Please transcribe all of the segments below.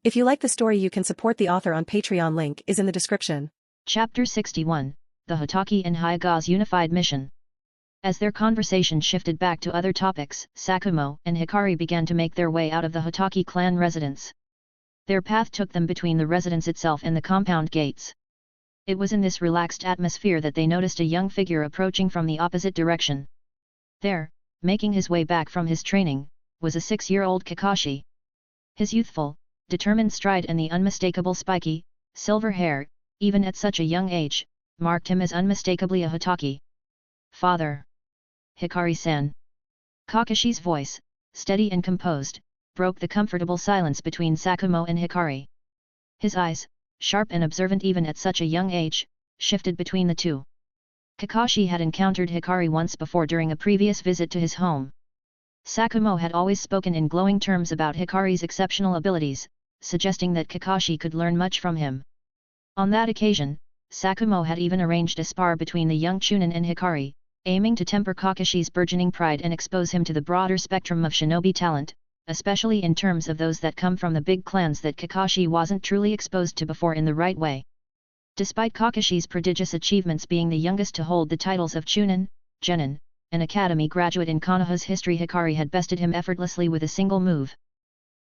If you like the story, you can support the author on Patreon. Link is in the description. Chapter 61, The Hotaki and Hyuga's Unified Mission. As their conversation shifted back to other topics, Sakumo and Hikari began to make their way out of the Hotaki clan residence. Their path took them between the residence itself and the compound gates. It was in this relaxed atmosphere that they noticed a young figure approaching from the opposite direction. There, making his way back from his training, was a 6-year-old Kakashi. His youthful, determined stride and the unmistakable spiky, silver hair, even at such a young age, marked him as unmistakably a Hotaki. "Father! Hikari-san." Kakashi's voice, steady and composed, broke the comfortable silence between Sakumo and Hikari. His eyes, sharp and observant even at such a young age, shifted between the two. Kakashi had encountered Hikari once before during a previous visit to his home. Sakumo had always spoken in glowing terms about Hikari's exceptional abilities, suggesting that Kakashi could learn much from him. On that occasion, Sakumo had even arranged a spar between the young Chunin and Hikari, aiming to temper Kakashi's burgeoning pride and expose him to the broader spectrum of shinobi talent, especially in terms of those that come from the big clans that Kakashi wasn't truly exposed to before in the right way. Despite Kakashi's prodigious achievements, being the youngest to hold the titles of Chunin, Genin, an academy graduate in Konoha's history, Hikari had bested him effortlessly with a single move.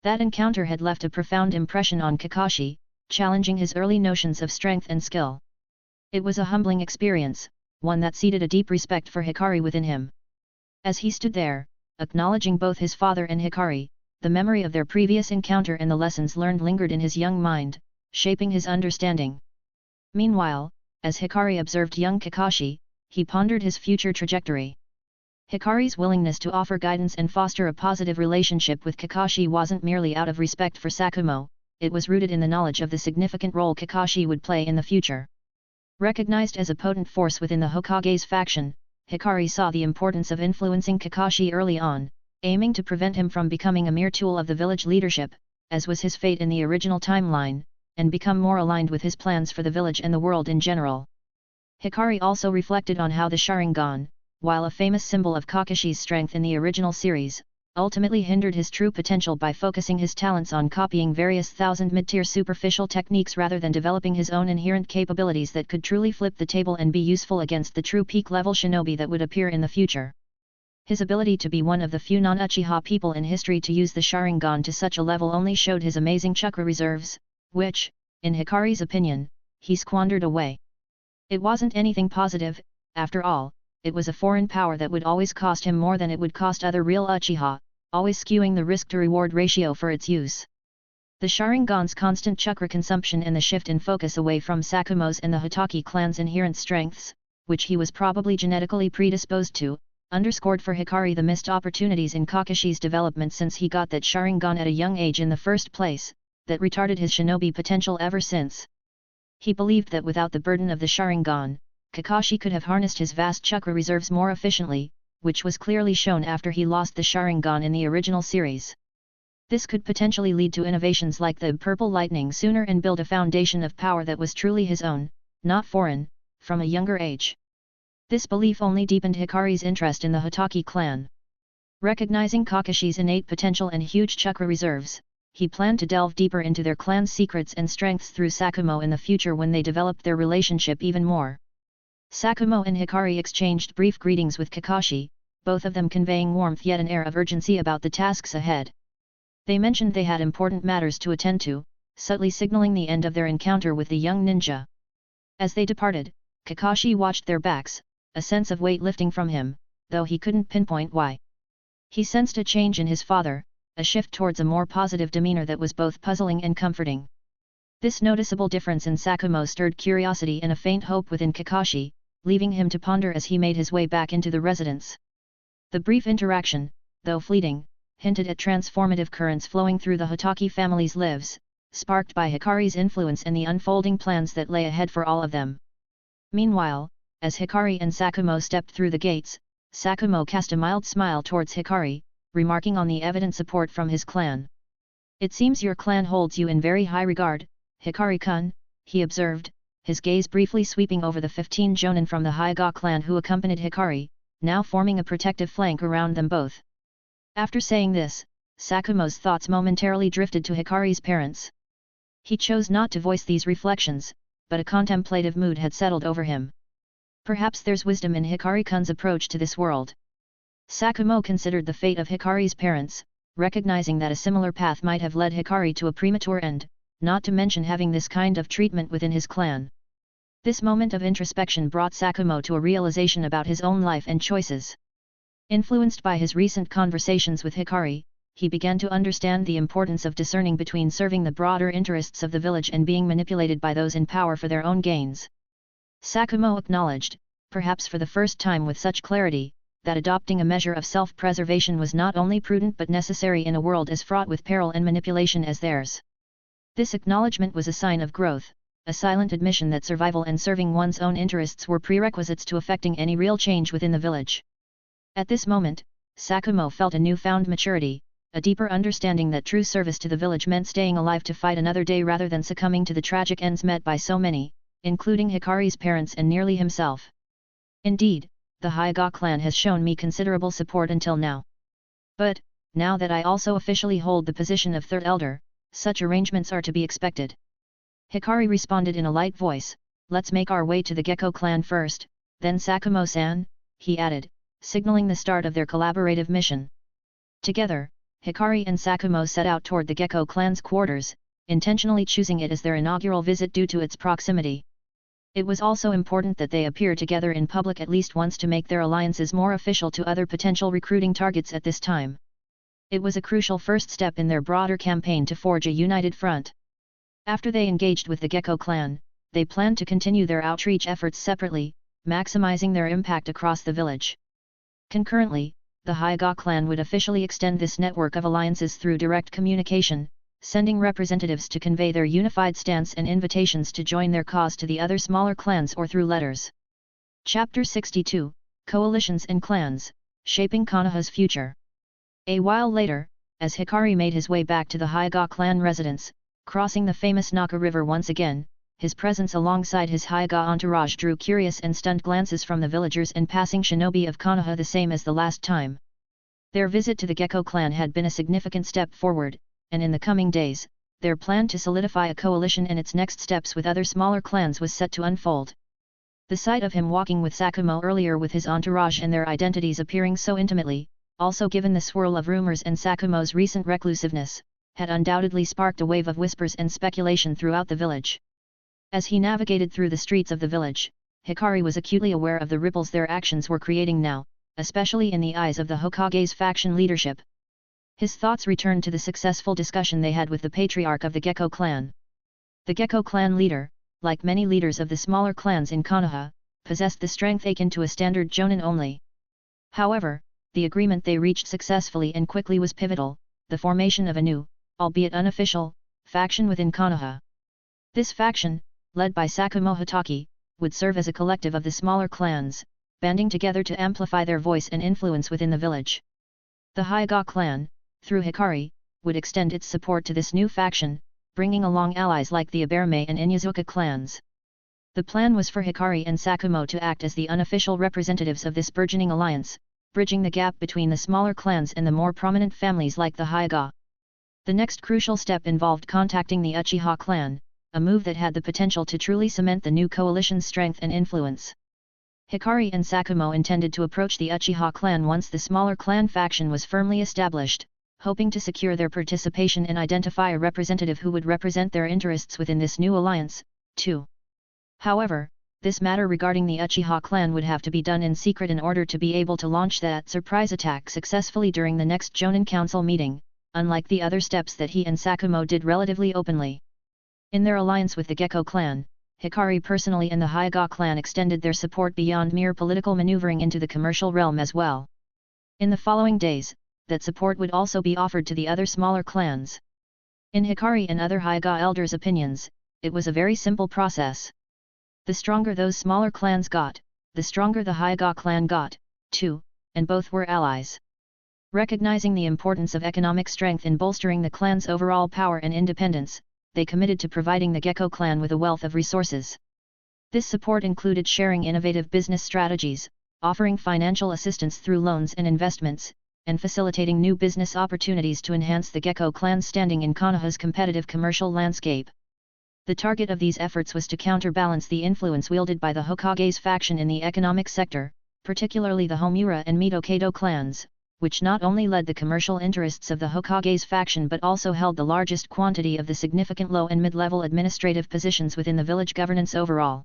That encounter had left a profound impression on Kakashi, challenging his early notions of strength and skill. It was a humbling experience, one that seeded a deep respect for Hikari within him. As he stood there, acknowledging both his father and Hikari, the memory of their previous encounter and the lessons learned lingered in his young mind, shaping his understanding. Meanwhile, as Hikari observed young Kakashi, he pondered his future trajectory. Hikari's willingness to offer guidance and foster a positive relationship with Kakashi wasn't merely out of respect for Sakumo, it was rooted in the knowledge of the significant role Kakashi would play in the future. Recognized as a potent force within the Hokage's faction, Hikari saw the importance of influencing Kakashi early on, aiming to prevent him from becoming a mere tool of the village leadership, as was his fate in the original timeline, and become more aligned with his plans for the village and the world in general. Hikari also reflected on how the Sharingan, while a famous symbol of Kakashi's strength in the original series, ultimately hindered his true potential by focusing his talents on copying various thousand mid-tier superficial techniques rather than developing his own inherent capabilities that could truly flip the table and be useful against the true peak-level shinobi that would appear in the future. His ability to be one of the few non-Uchiha people in history to use the Sharingan to such a level only showed his amazing chakra reserves, which, in Hikari's opinion, he squandered away. It wasn't anything positive, after all. It was a foreign power that would always cost him more than it would cost other real Uchiha, always skewing the risk-to-reward ratio for its use. The Sharingan's constant chakra consumption and the shift in focus away from Sakumo's and the Hotaki clan's inherent strengths, which he was probably genetically predisposed to, underscored for Hikari the missed opportunities in Kakashi's development since he got that Sharingan at a young age in the first place, that retarded his shinobi potential ever since. He believed that without the burden of the Sharingan, Kakashi could have harnessed his vast chakra reserves more efficiently, which was clearly shown after he lost the Sharingan in the original series. This could potentially lead to innovations like the Purple Lightning sooner and build a foundation of power that was truly his own, not foreign, from a younger age. This belief only deepened Hikari's interest in the Hotaki clan. Recognizing Kakashi's innate potential and huge chakra reserves, he planned to delve deeper into their clan's secrets and strengths through Sakumo in the future when they developed their relationship even more. Sakumo and Hikari exchanged brief greetings with Kakashi, both of them conveying warmth yet an air of urgency about the tasks ahead. They mentioned they had important matters to attend to, subtly signaling the end of their encounter with the young ninja. As they departed, Kakashi watched their backs, a sense of weight lifting from him, though he couldn't pinpoint why. He sensed a change in his father, a shift towards a more positive demeanor that was both puzzling and comforting. This noticeable difference in Sakumo stirred curiosity and a faint hope within Kakashi, leaving him to ponder as he made his way back into the residence. The brief interaction, though fleeting, hinted at transformative currents flowing through the Hotaki family's lives, sparked by Hikari's influence and the unfolding plans that lay ahead for all of them. Meanwhile, as Hikari and Sakumo stepped through the gates, Sakumo cast a mild smile towards Hikari, remarking on the evident support from his clan. "It seems your clan holds you in very high regard, Hikari-kun," he observed, his gaze briefly sweeping over the 15 jonin from the Hyuga clan who accompanied Hikari, now forming a protective flank around them both. After saying this, Sakumo's thoughts momentarily drifted to Hikari's parents. He chose not to voice these reflections, but a contemplative mood had settled over him. Perhaps there's wisdom in Hikari-kun's approach to this world. Sakumo considered the fate of Hikari's parents, recognizing that a similar path might have led Hikari to a premature end, not to mention having this kind of treatment within his clan. This moment of introspection brought Sakumo to a realization about his own life and choices. Influenced by his recent conversations with Hikari, he began to understand the importance of discerning between serving the broader interests of the village and being manipulated by those in power for their own gains. Sakumo acknowledged, perhaps for the first time with such clarity, that adopting a measure of self-preservation was not only prudent but necessary in a world as fraught with peril and manipulation as theirs. This acknowledgement was a sign of growth, a silent admission that survival and serving one's own interests were prerequisites to effecting any real change within the village. At this moment, Sakumo felt a newfound maturity, a deeper understanding that true service to the village meant staying alive to fight another day rather than succumbing to the tragic ends met by so many, including Hikari's parents and nearly himself. Indeed, the Hyuga clan has shown me considerable support until now. But, now that I also officially hold the position of third elder, such arrangements are to be expected. Hikari responded in a light voice, let's make our way to the Gecko clan first, then Sakumo-san, he added, signaling the start of their collaborative mission. Together, Hikari and Sakumo set out toward the Gecko clan's quarters, intentionally choosing it as their inaugural visit due to its proximity. It was also important that they appear together in public at least once to make their alliances more official to other potential recruiting targets at this time. It was a crucial first step in their broader campaign to forge a united front. After they engaged with the Gecko clan, they planned to continue their outreach efforts separately, maximizing their impact across the village. Concurrently, the Hyuga clan would officially extend this network of alliances through direct communication, sending representatives to convey their unified stance and invitations to join their cause to the other smaller clans or through letters. Chapter 62, Coalitions and Clans, Shaping Konoha's Future. A while later, as Hikari made his way back to the Hyuga clan residence, crossing the famous Naka River once again, his presence alongside his Hyuga entourage drew curious and stunned glances from the villagers and passing shinobi of Konoha, the same as the last time. Their visit to the Gecko clan had been a significant step forward, and in the coming days, their plan to solidify a coalition and its next steps with other smaller clans was set to unfold. The sight of him walking with Sakumo earlier with his entourage and their identities appearing so intimately, also given the swirl of rumors and Sakumo's recent reclusiveness, had undoubtedly sparked a wave of whispers and speculation throughout the village. As he navigated through the streets of the village, Hikari was acutely aware of the ripples their actions were creating now, especially in the eyes of the Hokage's faction leadership. His thoughts returned to the successful discussion they had with the patriarch of the Gecko clan. The Gecko clan leader, like many leaders of the smaller clans in Konoha, possessed the strength akin to a standard jonin only. However, the agreement they reached successfully and quickly was pivotal, the formation of a new, albeit unofficial, faction within Konoha. This faction, led by Sakumo Hitaki, would serve as a collective of the smaller clans, banding together to amplify their voice and influence within the village. The Hyuga clan, through Hikari, would extend its support to this new faction, bringing along allies like the Aberame and Inyazuka clans. The plan was for Hikari and Sakumo to act as the unofficial representatives of this burgeoning alliance, bridging the gap between the smaller clans and the more prominent families like the Hyuga. The next crucial step involved contacting the Uchiha clan, a move that had the potential to truly cement the new coalition's strength and influence. Hikari and Sakumo intended to approach the Uchiha clan once the smaller clan faction was firmly established, hoping to secure their participation and identify a representative who would represent their interests within this new alliance, too. However, this matter regarding the Uchiha clan would have to be done in secret in order to be able to launch that surprise attack successfully during the next Jonin Council meeting, unlike the other steps that he and Sakumo did relatively openly. In their alliance with the Gecko clan, Hikari personally and the Hyuga clan extended their support beyond mere political maneuvering into the commercial realm as well. In the following days, that support would also be offered to the other smaller clans. In Hikari and other Hyuga elders' opinions, it was a very simple process. The stronger those smaller clans got, the stronger the Hyuga clan got, too, and both were allies. Recognizing the importance of economic strength in bolstering the clan's overall power and independence, they committed to providing the Gecko clan with a wealth of resources. This support included sharing innovative business strategies, offering financial assistance through loans and investments, and facilitating new business opportunities to enhance the Gecko clan's standing in Konoha's competitive commercial landscape. The target of these efforts was to counterbalance the influence wielded by the Hokage's faction in the economic sector, particularly the Homura and Mito-Kado clans, which not only led the commercial interests of the Hokage's faction but also held the largest quantity of the significant low and mid-level administrative positions within the village governance overall.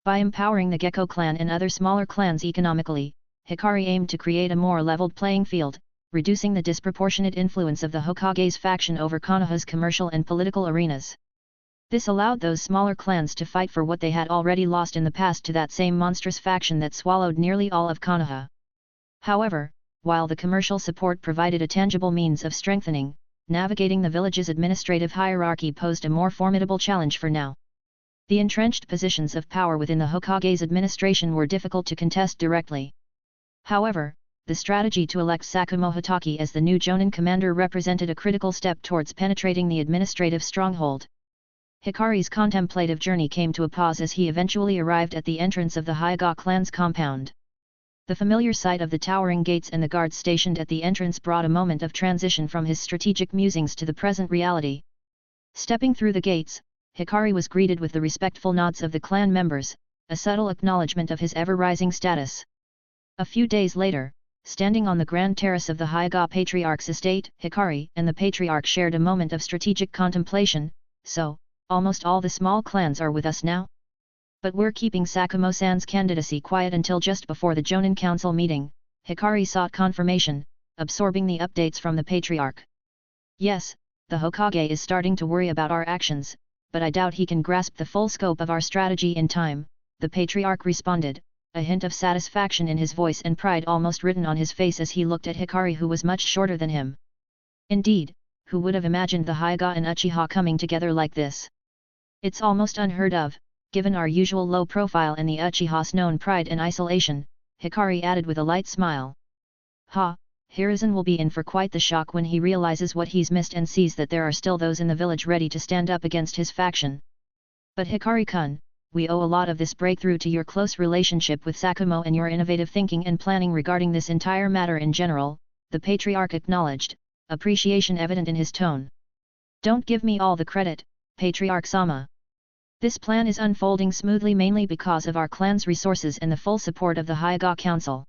By empowering the Gecko clan and other smaller clans economically, Hikari aimed to create a more leveled playing field, reducing the disproportionate influence of the Hokage's faction over Konoha's commercial and political arenas. This allowed those smaller clans to fight for what they had already lost in the past to that same monstrous faction that swallowed nearly all of Konoha. However, while the commercial support provided a tangible means of strengthening, navigating the village's administrative hierarchy posed a more formidable challenge for now. The entrenched positions of power within the Hokage's administration were difficult to contest directly. However, the strategy to elect Sakumo Hitaki as the new Jonin commander represented a critical step towards penetrating the administrative stronghold. Hikari's contemplative journey came to a pause as he eventually arrived at the entrance of the Hyuga clan's compound. The familiar sight of the towering gates and the guards stationed at the entrance brought a moment of transition from his strategic musings to the present reality. Stepping through the gates, Hikari was greeted with the respectful nods of the clan members, a subtle acknowledgement of his ever-rising status. A few days later, standing on the grand terrace of the Hyuga Patriarch's estate, Hikari and the Patriarch shared a moment of strategic contemplation. So, almost all the small clans are with us now? But we're keeping Sakumo-san's candidacy quiet until just before the Jonin Council meeting. Hikari sought confirmation, absorbing the updates from the Patriarch. Yes, the Hokage is starting to worry about our actions, but I doubt he can grasp the full scope of our strategy in time, the Patriarch responded, a hint of satisfaction in his voice and pride almost written on his face as he looked at Hikari, who was much shorter than him. Indeed, who would have imagined the Hyuga and Uchiha coming together like this? It's almost unheard of, given our usual low profile and the Uchiha's known pride and isolation, Hikari added with a light smile. Hiruzen will be in for quite the shock when he realizes what he's missed and sees that there are still those in the village ready to stand up against his faction. But Hikari-kun, we owe a lot of this breakthrough to your close relationship with Sakumo and your innovative thinking and planning regarding this entire matter in general, the Patriarch acknowledged, appreciation evident in his tone. Don't give me all the credit, Patriarch-sama. This plan is unfolding smoothly mainly because of our clan's resources and the full support of the Hyuga Council.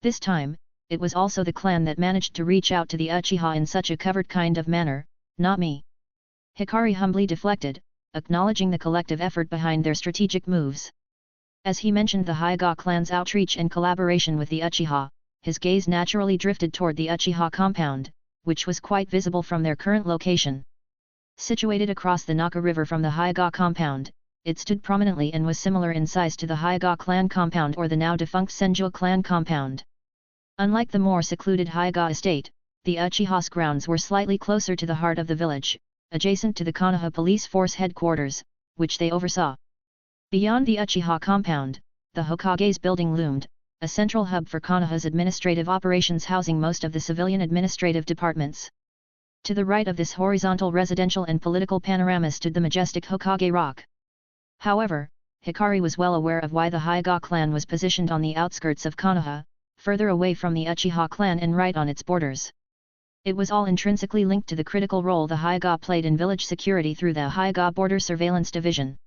This time, it was also the clan that managed to reach out to the Uchiha in such a covert kind of manner, not me. Hikari humbly deflected, acknowledging the collective effort behind their strategic moves. As he mentioned the Hyuga clan's outreach and collaboration with the Uchiha, his gaze naturally drifted toward the Uchiha compound, which was quite visible from their current location. Situated across the Naka River from the Hyuga compound, it stood prominently and was similar in size to the Hyuga clan compound or the now defunct Senju clan compound. Unlike the more secluded Hyuga estate, the Uchiha's grounds were slightly closer to the heart of the village, adjacent to the Konoha police force headquarters, which they oversaw. Beyond the Uchiha compound, the Hokage's building loomed, a central hub for Konoha's administrative operations housing most of the civilian administrative departments. To the right of this horizontal residential and political panorama stood the majestic Hokage Rock. However, Hikari was well aware of why the Hyuga clan was positioned on the outskirts of Konoha, further away from the Uchiha clan and right on its borders. It was all intrinsically linked to the critical role the Hyuga played in village security through the Hyuga Border Surveillance Division.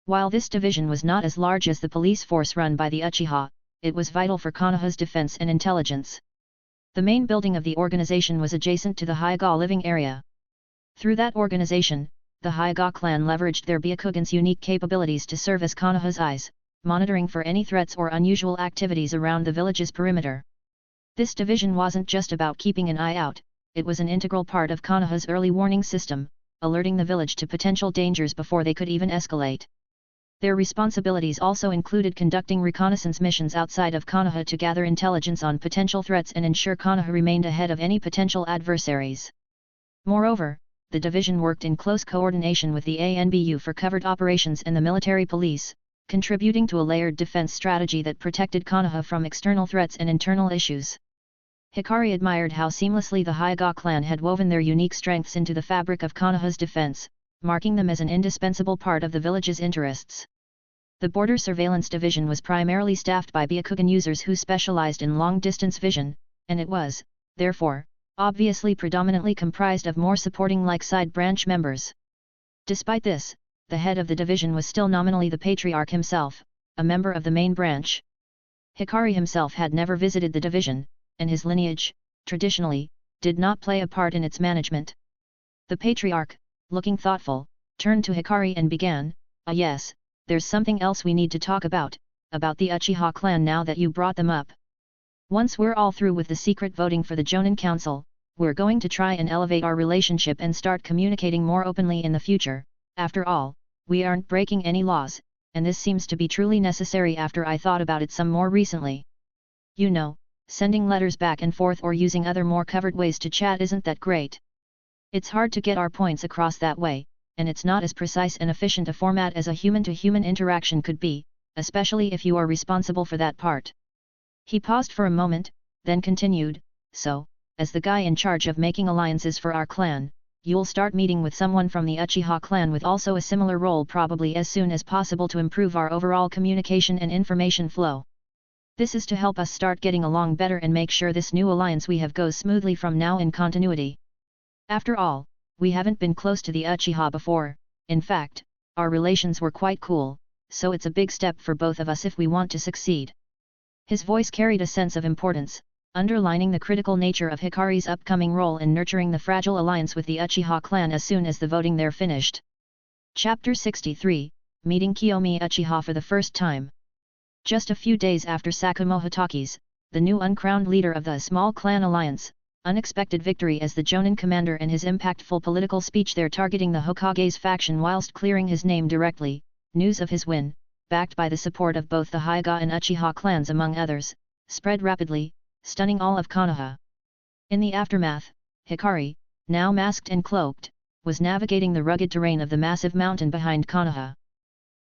While this division was not as large as the police force run by the Uchiha, it was vital for Konoha's defense and intelligence. The main building of the organization was adjacent to the Hyuga living area. Through that organization, the Hyuga clan leveraged their Byakugan's unique capabilities to serve as Konoha's eyes, monitoring for any threats or unusual activities around the village's perimeter. This division wasn't just about keeping an eye out, it was an integral part of Konoha's early warning system, alerting the village to potential dangers before they could even escalate. Their responsibilities also included conducting reconnaissance missions outside of Konoha to gather intelligence on potential threats and ensure Konoha remained ahead of any potential adversaries. Moreover, the division worked in close coordination with the ANBU for covert operations and the military police, contributing to a layered defense strategy that protected Konoha from external threats and internal issues. Hikari admired how seamlessly the Hyuga clan had woven their unique strengths into the fabric of Konoha's defense, marking them as an indispensable part of the village's interests. The Border Surveillance Division was primarily staffed by Byakugan users who specialized in long-distance vision, and it was, therefore, obviously predominantly comprised of more supporting like side branch members. Despite this, the head of the division was still nominally the patriarch himself, a member of the main branch. Hikari himself had never visited the division, and his lineage, traditionally, did not play a part in its management. The patriarch, looking thoughtful, turned to Hikari and began, yes, there's something else we need to talk about the Uchiha clan now that you brought them up. Once we're all through with the secret voting for the Jonin Council, we're going to try and elevate our relationship and start communicating more openly in the future. After all, we aren't breaking any laws, and this seems to be truly necessary after I thought about it some more recently. You know, sending letters back and forth or using other more covered ways to chat isn't that great. It's hard to get our points across that way, and it's not as precise and efficient a format as a human-to-human interaction could be, especially if you are responsible for that part. He paused for a moment, then continued, so, as the guy in charge of making alliances for our clan, you'll start meeting with someone from the Uchiha clan with also a similar role probably as soon as possible to improve our overall communication and information flow. This is to help us start getting along better and make sure this new alliance we have goes smoothly from now in continuity. After all, we haven't been close to the Uchiha before, in fact, our relations were quite cool, so it's a big step for both of us if we want to succeed. His voice carried a sense of importance, underlining the critical nature of Hikari's upcoming role in nurturing the fragile alliance with the Uchiha clan as soon as the voting there finished. Chapter 63, Meeting Kiyomi Uchiha for the first time. Just a few days after Sakumo Hitaki's, the new uncrowned leader of the small clan alliance, unexpected victory as the Jonin commander and his impactful political speech there targeting the Hokage's faction whilst clearing his name directly, news of his win, backed by the support of both the Hyuga and Uchiha clans among others, spread rapidly, stunning all of Konoha. In the aftermath, Hikari, now masked and cloaked, was navigating the rugged terrain of the massive mountain behind Konoha.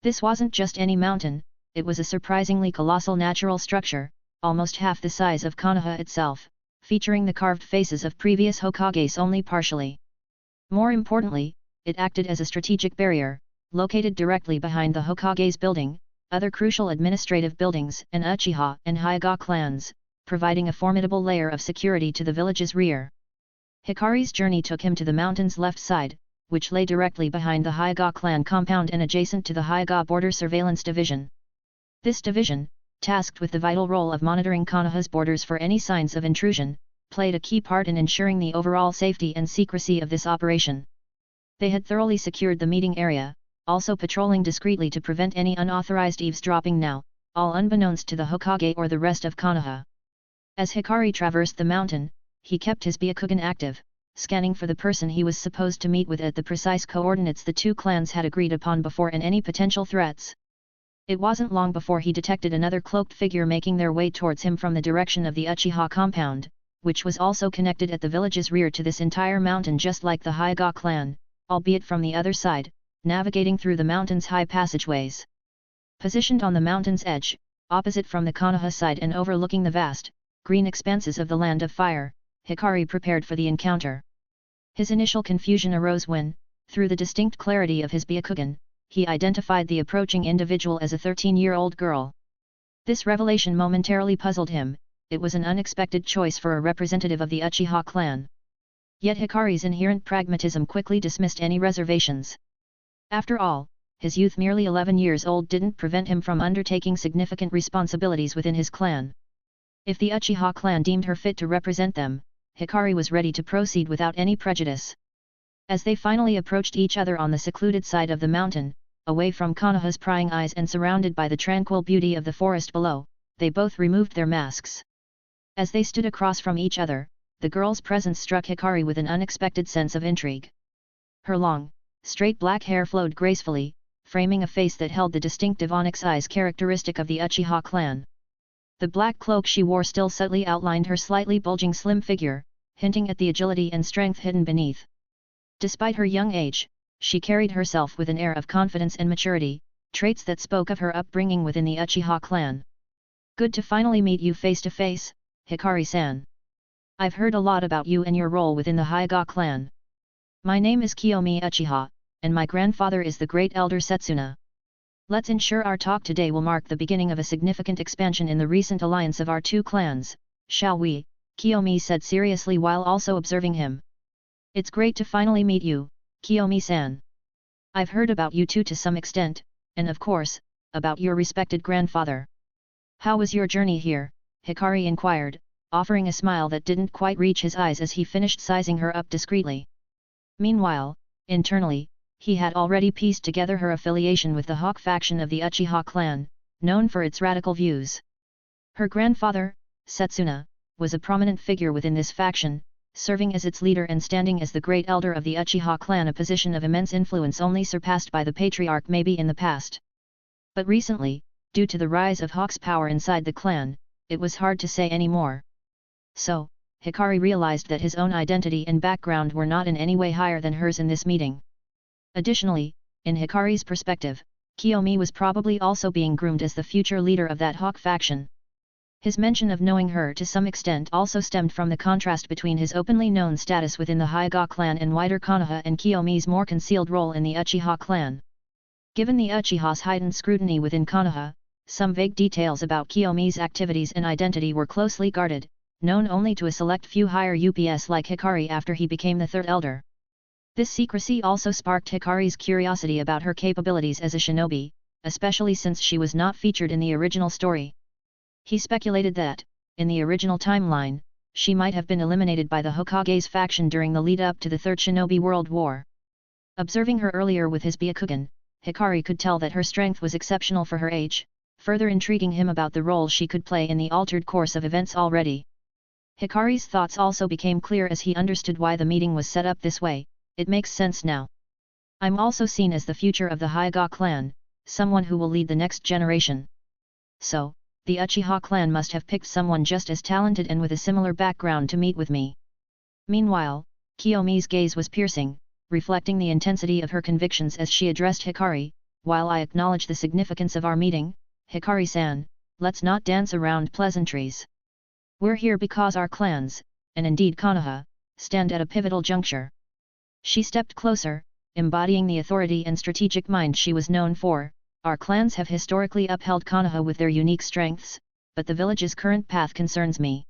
This wasn't just any mountain, it was a surprisingly colossal natural structure, almost half the size of Konoha itself, featuring the carved faces of previous Hokages only partially. More importantly, it acted as a strategic barrier, located directly behind the Hokage's building, other crucial administrative buildings and Uchiha and Hyuga clans, providing a formidable layer of security to the village's rear. Hikari's journey took him to the mountain's left side, which lay directly behind the Hyuga clan compound and adjacent to the Hyuga Border Surveillance Division. This division, tasked with the vital role of monitoring Konoha's borders for any signs of intrusion, played a key part in ensuring the overall safety and secrecy of this operation. They had thoroughly secured the meeting area, also patrolling discreetly to prevent any unauthorized eavesdropping now, all unbeknownst to the Hokage or the rest of Konoha. As Hikari traversed the mountain, he kept his Byakugan active, scanning for the person he was supposed to meet with at the precise coordinates the two clans had agreed upon before and any potential threats. It wasn't long before he detected another cloaked figure making their way towards him from the direction of the Uchiha compound, which was also connected at the village's rear to this entire mountain just like the Hyuga clan, albeit from the other side, navigating through the mountain's high passageways. Positioned on the mountain's edge, opposite from the Konoha side and overlooking the vast, green expanses of the Land of Fire, Hikari prepared for the encounter. His initial confusion arose when, through the distinct clarity of his Byakugan, he identified the approaching individual as a 13-year-old girl. This revelation momentarily puzzled him. It was an unexpected choice for a representative of the Uchiha clan. Yet Hikari's inherent pragmatism quickly dismissed any reservations. After all, his youth merely 11 years old didn't prevent him from undertaking significant responsibilities within his clan. If the Uchiha clan deemed her fit to represent them, Hikari was ready to proceed without any prejudice. As they finally approached each other on the secluded side of the mountain, away from Konoha's prying eyes and surrounded by the tranquil beauty of the forest below, they both removed their masks. As they stood across from each other, the girl's presence struck Hikari with an unexpected sense of intrigue. Her long, straight black hair flowed gracefully, framing a face that held the distinctive onyx eyes characteristic of the Uchiha clan. The black cloak she wore still subtly outlined her slightly bulging slim figure, hinting at the agility and strength hidden beneath. Despite her young age, she carried herself with an air of confidence and maturity, traits that spoke of her upbringing within the Uchiha clan. "Good to finally meet you face to face, Hikari-san. I've heard a lot about you and your role within the Hyuga clan. My name is Kiyomi Uchiha, and my grandfather is the great elder Setsuna. Let's ensure our talk today will mark the beginning of a significant expansion in the recent alliance of our two clans, shall we?" Kiyomi said seriously while also observing him. It's great to finally meet you, Kiyomi-san. I've heard about you too to some extent, and of course, about your respected grandfather. How was your journey here? Hikari inquired, offering a smile that didn't quite reach his eyes as he finished sizing her up discreetly. Meanwhile, internally, he had already pieced together her affiliation with the Hawk faction of the Uchiha clan, known for its radical views. Her grandfather, Setsuna, was a prominent figure within this faction, serving as its leader and standing as the great elder of the Uchiha clan, a position of immense influence only surpassed by the patriarch maybe in the past. But recently, due to the rise of Hawk's power inside the clan, it was hard to say any more. So, Hikari realized that his own identity and background were not in any way higher than hers in this meeting. Additionally, in Hikari's perspective, Kiyomi was probably also being groomed as the future leader of that Hawk faction. His mention of knowing her to some extent also stemmed from the contrast between his openly known status within the Hyuga clan and wider Konoha and Kiyomi's more concealed role in the Uchiha clan. Given the Uchiha's heightened scrutiny within Konoha, some vague details about Kiyomi's activities and identity were closely guarded, known only to a select few higher UPS like Hikari after he became the third elder. This secrecy also sparked Hikari's curiosity about her capabilities as a shinobi, especially since she was not featured in the original story. He speculated that, in the original timeline, she might have been eliminated by the Hokage's faction during the lead-up to the Third Shinobi World War. Observing her earlier with his Byakugan, Hikari could tell that her strength was exceptional for her age, further intriguing him about the role she could play in the altered course of events already. Hikari's thoughts also became clear as he understood why the meeting was set up this way. It makes sense now. I'm also seen as the future of the Hyuga clan, someone who will lead the next generation. So, the Uchiha clan must have picked someone just as talented and with a similar background to meet with me. Meanwhile, Kiyomi's gaze was piercing, reflecting the intensity of her convictions as she addressed Hikari. While I acknowledge the significance of our meeting, Hikari-san, let's not dance around pleasantries. We're here because our clans, and indeed Konoha, stand at a pivotal juncture. She stepped closer, embodying the authority and strategic mind she was known for. Our clans have historically upheld Konoha with their unique strengths, but the village's current path concerns me.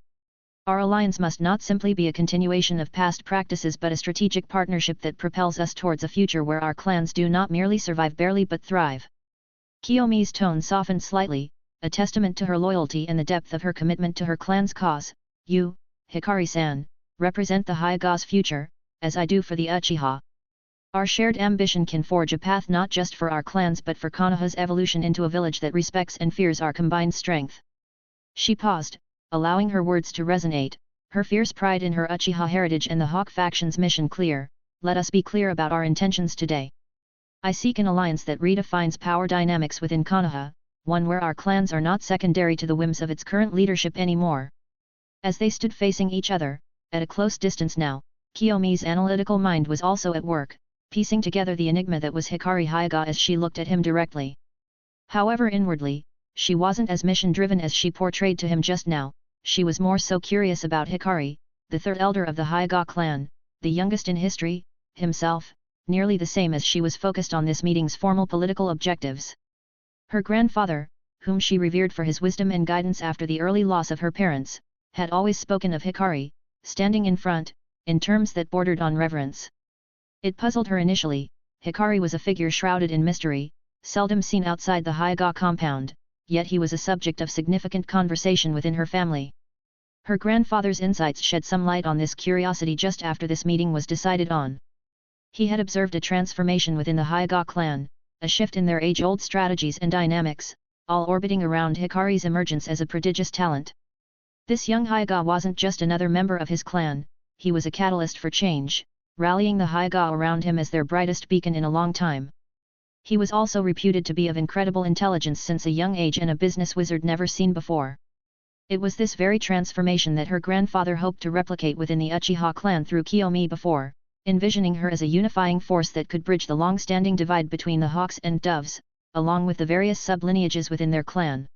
Our alliance must not simply be a continuation of past practices but a strategic partnership that propels us towards a future where our clans do not merely survive barely but thrive. Kiyomi's tone softened slightly, a testament to her loyalty and the depth of her commitment to her clan's cause. You, Hikari-san, represent the Hyuga's future, as I do for the Uchiha. Our shared ambition can forge a path not just for our clans but for Konoha's evolution into a village that respects and fears our combined strength. She paused, allowing her words to resonate, her fierce pride in her Uchiha heritage and the Hawk faction's mission clear. Let us be clear about our intentions today. I seek an alliance that redefines power dynamics within Konoha, one where our clans are not secondary to the whims of its current leadership anymore. As they stood facing each other, at a close distance now, Kiyomi's analytical mind was also at work, piecing together the enigma that was Hikari Hyuga as she looked at him directly. However, inwardly, she wasn't as mission-driven as she portrayed to him just now. She was more so curious about Hikari, the third elder of the Hyuga clan, the youngest in history, himself, nearly the same as she was focused on this meeting's formal political objectives. Her grandfather, whom she revered for his wisdom and guidance after the early loss of her parents, had always spoken of Hikari, standing in front, in terms that bordered on reverence. It puzzled her initially. Hikari was a figure shrouded in mystery, seldom seen outside the Hyuga compound, yet he was a subject of significant conversation within her family. Her grandfather's insights shed some light on this curiosity just after this meeting was decided on. He had observed a transformation within the Hyuga clan, a shift in their age-old strategies and dynamics, all orbiting around Hikari's emergence as a prodigious talent. This young Hyuga wasn't just another member of his clan, he was a catalyst for change, rallying the Hyuga around him as their brightest beacon in a long time. He was also reputed to be of incredible intelligence since a young age and a business wizard never seen before. It was this very transformation that her grandfather hoped to replicate within the Uchiha clan through Kiyomi before, envisioning her as a unifying force that could bridge the long-standing divide between the Hawks and Doves, along with the various sub-lineages within their clan.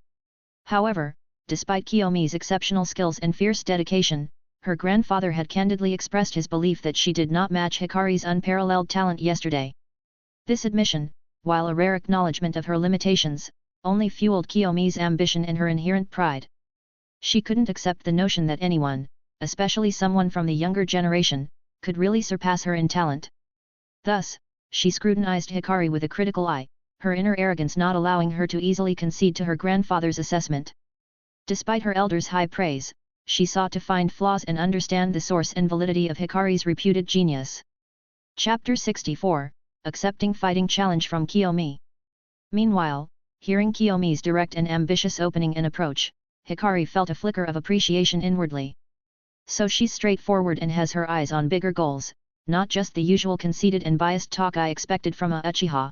However, despite Kiyomi's exceptional skills and fierce dedication, her grandfather had candidly expressed his belief that she did not match Hikari's unparalleled talent yesterday. This admission, while a rare acknowledgement of her limitations, only fueled Kiyomi's ambition and her inherent pride. She couldn't accept the notion that anyone, especially someone from the younger generation, could really surpass her in talent. Thus, she scrutinized Hikari with a critical eye, her inner arrogance not allowing her to easily concede to her grandfather's assessment. Despite her elder's high praise, she sought to find flaws and understand the source and validity of Hikari's reputed genius. Chapter 64, Accepting Fighting Challenge from Kiyomi. Meanwhile, hearing Kiyomi's direct and ambitious opening and approach, Hikari felt a flicker of appreciation inwardly. So she's straightforward and has her eyes on bigger goals, not just the usual conceited and biased talk I expected from a Uchiha.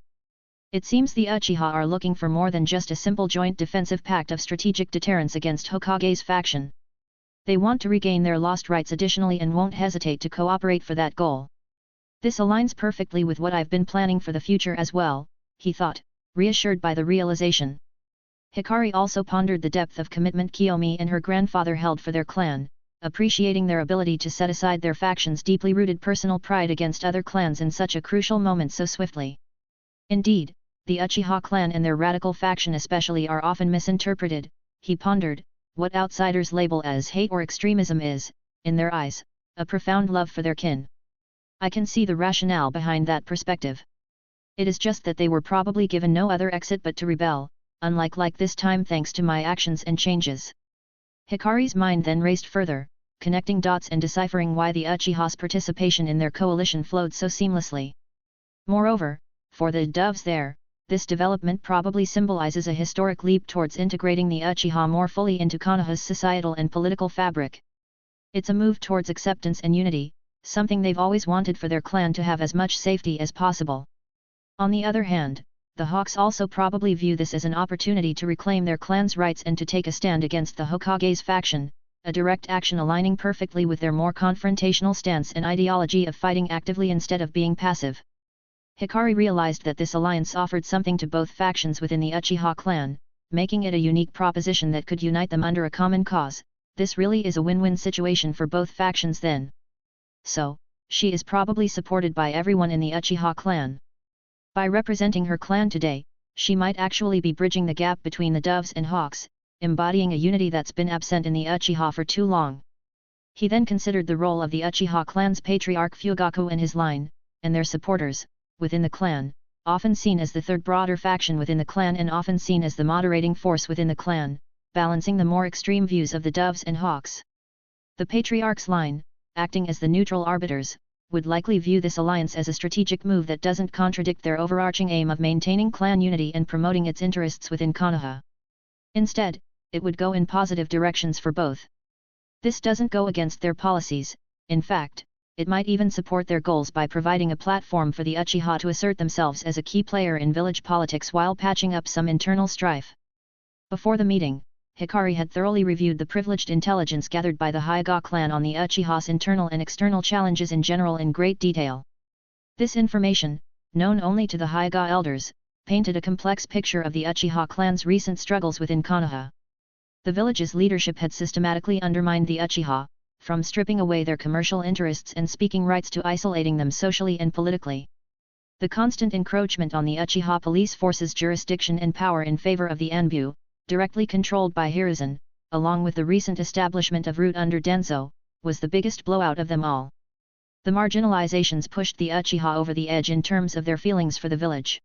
It seems the Uchiha are looking for more than just a simple joint defensive pact of strategic deterrence against Hokage's faction. They want to regain their lost rights additionally and won't hesitate to cooperate for that goal. This aligns perfectly with what I've been planning for the future as well, he thought, reassured by the realization. Hikari also pondered the depth of commitment Kiyomi and her grandfather held for their clan, appreciating their ability to set aside their faction's deeply rooted personal pride against other clans in such a crucial moment so swiftly. Indeed, the Uchiha clan and their radical faction especially are often misinterpreted, he pondered. What outsiders label as hate or extremism is, in their eyes, a profound love for their kin. I can see the rationale behind that perspective. It is just that they were probably given no other exit but to rebel, unlike this time thanks to my actions and changes. Hikari's mind then raced further, connecting dots and deciphering why the Uchiha's participation in their coalition flowed so seamlessly. Moreover, for the doves there, this development probably symbolizes a historic leap towards integrating the Uchiha more fully into Konoha's societal and political fabric. It's a move towards acceptance and unity, something they've always wanted for their clan to have as much safety as possible. On the other hand, the Hawks also probably view this as an opportunity to reclaim their clan's rights and to take a stand against the Hokage's faction, a direct action aligning perfectly with their more confrontational stance and ideology of fighting actively instead of being passive. Hikari realized that this alliance offered something to both factions within the Uchiha clan, making it a unique proposition that could unite them under a common cause. This really is a win-win situation for both factions then. So, she is probably supported by everyone in the Uchiha clan. By representing her clan today, she might actually be bridging the gap between the doves and hawks, embodying a unity that's been absent in the Uchiha for too long. He then considered the role of the Uchiha clan's patriarch Fugaku and his line, and their supporters, within the clan, often seen as the third broader faction within the clan and often seen as the moderating force within the clan, balancing the more extreme views of the doves and hawks. The patriarch's line, acting as the neutral arbiters, would likely view this alliance as a strategic move that doesn't contradict their overarching aim of maintaining clan unity and promoting its interests within Konoha. Instead, it would go in positive directions for both. This doesn't go against their policies, in fact, it might even support their goals by providing a platform for the Uchiha to assert themselves as a key player in village politics while patching up some internal strife. Before the meeting, Hikari had thoroughly reviewed the privileged intelligence gathered by the Hyuga clan on the Uchiha's internal and external challenges in general in great detail. This information, known only to the Hyuga elders, painted a complex picture of the Uchiha clan's recent struggles within Konoha. The village's leadership had systematically undermined the Uchiha, from stripping away their commercial interests and speaking rights to isolating them socially and politically. The constant encroachment on the Uchiha police force's jurisdiction and power in favor of the Anbu, directly controlled by Hiruzen, along with the recent establishment of Root under Denzo, was the biggest blowout of them all. The marginalizations pushed the Uchiha over the edge in terms of their feelings for the village.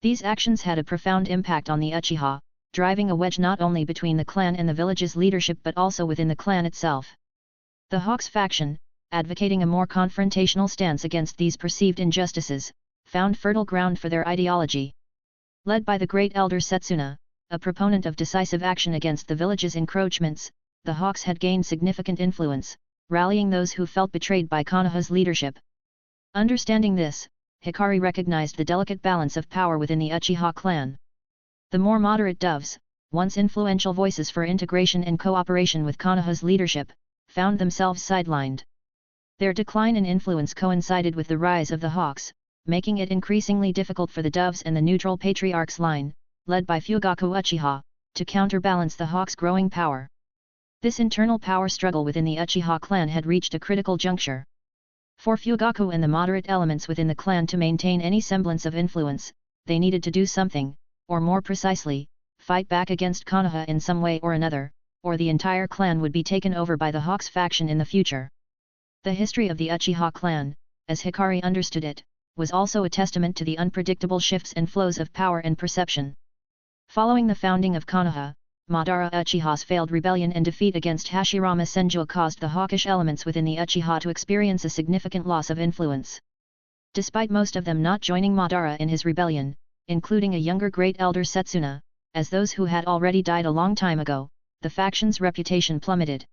These actions had a profound impact on the Uchiha, driving a wedge not only between the clan and the village's leadership but also within the clan itself. The Hawks faction, advocating a more confrontational stance against these perceived injustices, found fertile ground for their ideology. Led by the great elder Setsuna, a proponent of decisive action against the village's encroachments, the Hawks had gained significant influence, rallying those who felt betrayed by Konoha's leadership. Understanding this, Hikari recognized the delicate balance of power within the Uchiha clan. The more moderate doves, once influential voices for integration and cooperation with Konoha's leadership, found themselves sidelined. Their decline in influence coincided with the rise of the Hawks, making it increasingly difficult for the doves and the neutral patriarch's line, led by Fugaku Uchiha, to counterbalance the Hawks' growing power. This internal power struggle within the Uchiha clan had reached a critical juncture. For Fugaku and the moderate elements within the clan to maintain any semblance of influence, they needed to do something, or more precisely, fight back against Konoha in some way or another, or the entire clan would be taken over by the Hawks faction in the future. The history of the Uchiha clan, as Hikari understood it, was also a testament to the unpredictable shifts and flows of power and perception. Following the founding of Konoha, Madara Uchiha's failed rebellion and defeat against Hashirama Senju caused the hawkish elements within the Uchiha to experience a significant loss of influence. Despite most of them not joining Madara in his rebellion, including a younger great elder Setsuna, as those who had already died a long time ago, the faction's reputation plummeted.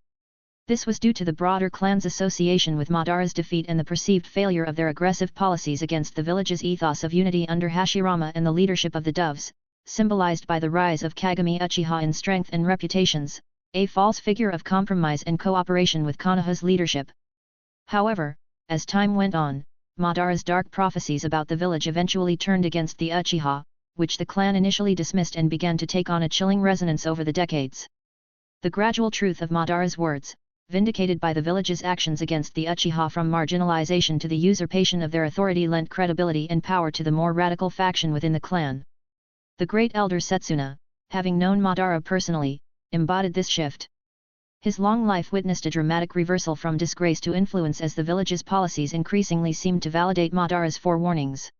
This was due to the broader clan's association with Madara's defeat and the perceived failure of their aggressive policies against the village's ethos of unity under Hashirama and the leadership of the Doves, symbolized by the rise of Kagami Uchiha in strength and reputations, a false figure of compromise and cooperation with Konoha's leadership. However, as time went on, Madara's dark prophecies about the village eventually turned against the Uchiha, which the clan initially dismissed and began to take on a chilling resonance over the decades. The gradual truth of Madara's words, vindicated by the village's actions against the Uchiha from marginalization to the usurpation of their authority, lent credibility and power to the more radical faction within the clan. The great elder Setsuna, having known Madara personally, embodied this shift. His long life witnessed a dramatic reversal from disgrace to influence as the village's policies increasingly seemed to validate Madara's forewarnings.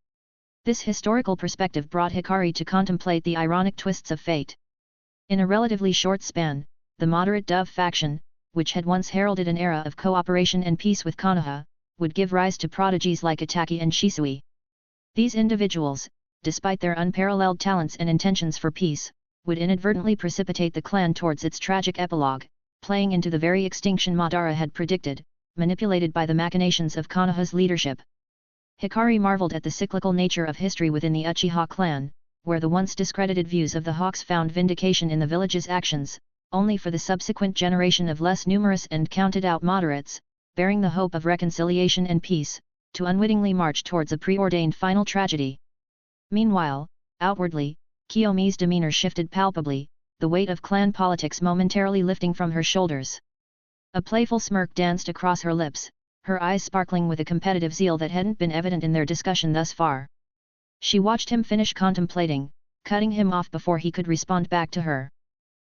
This historical perspective brought Hikari to contemplate the ironic twists of fate. In a relatively short span, the moderate Dove faction, which had once heralded an era of cooperation and peace with Konoha, would give rise to prodigies like Itaki and Shisui. These individuals, despite their unparalleled talents and intentions for peace, would inadvertently precipitate the clan towards its tragic epilogue, playing into the very extinction Madara had predicted, manipulated by the machinations of Konoha's leadership. Hikari marveled at the cyclical nature of history within the Uchiha clan, where the once discredited views of the Hawks found vindication in the village's actions, only for the subsequent generation of less numerous and counted-out moderates, bearing the hope of reconciliation and peace, to unwittingly march towards a preordained final tragedy. Meanwhile, outwardly, Kiyomi's demeanor shifted palpably, the weight of clan politics momentarily lifting from her shoulders. A playful smirk danced across her lips, her eyes sparkling with a competitive zeal that hadn't been evident in their discussion thus far. She watched him finish contemplating, cutting him off before he could respond back to her.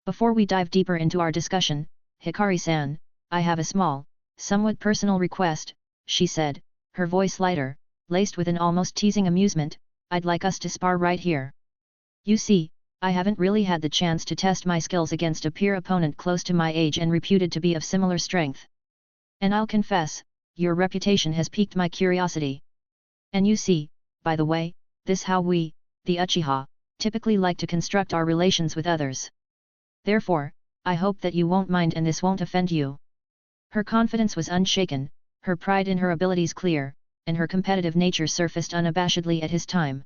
Before we dive deeper into our discussion, Hikari-san, I have a small, somewhat personal request, she said, her voice lighter, laced with an almost teasing amusement. I'd like us to spar right here. You see, I haven't really had the chance to test my skills against a peer opponent close to my age and reputed to be of similar strength. And I'll confess, your reputation has piqued my curiosity. And you see, by the way, this how we, the Uchiha, typically like to construct our relations with others. Therefore, I hope that you won't mind and this won't offend you. Her confidence was unshaken, her pride in her abilities clear, and her competitive nature surfaced unabashedly at his time.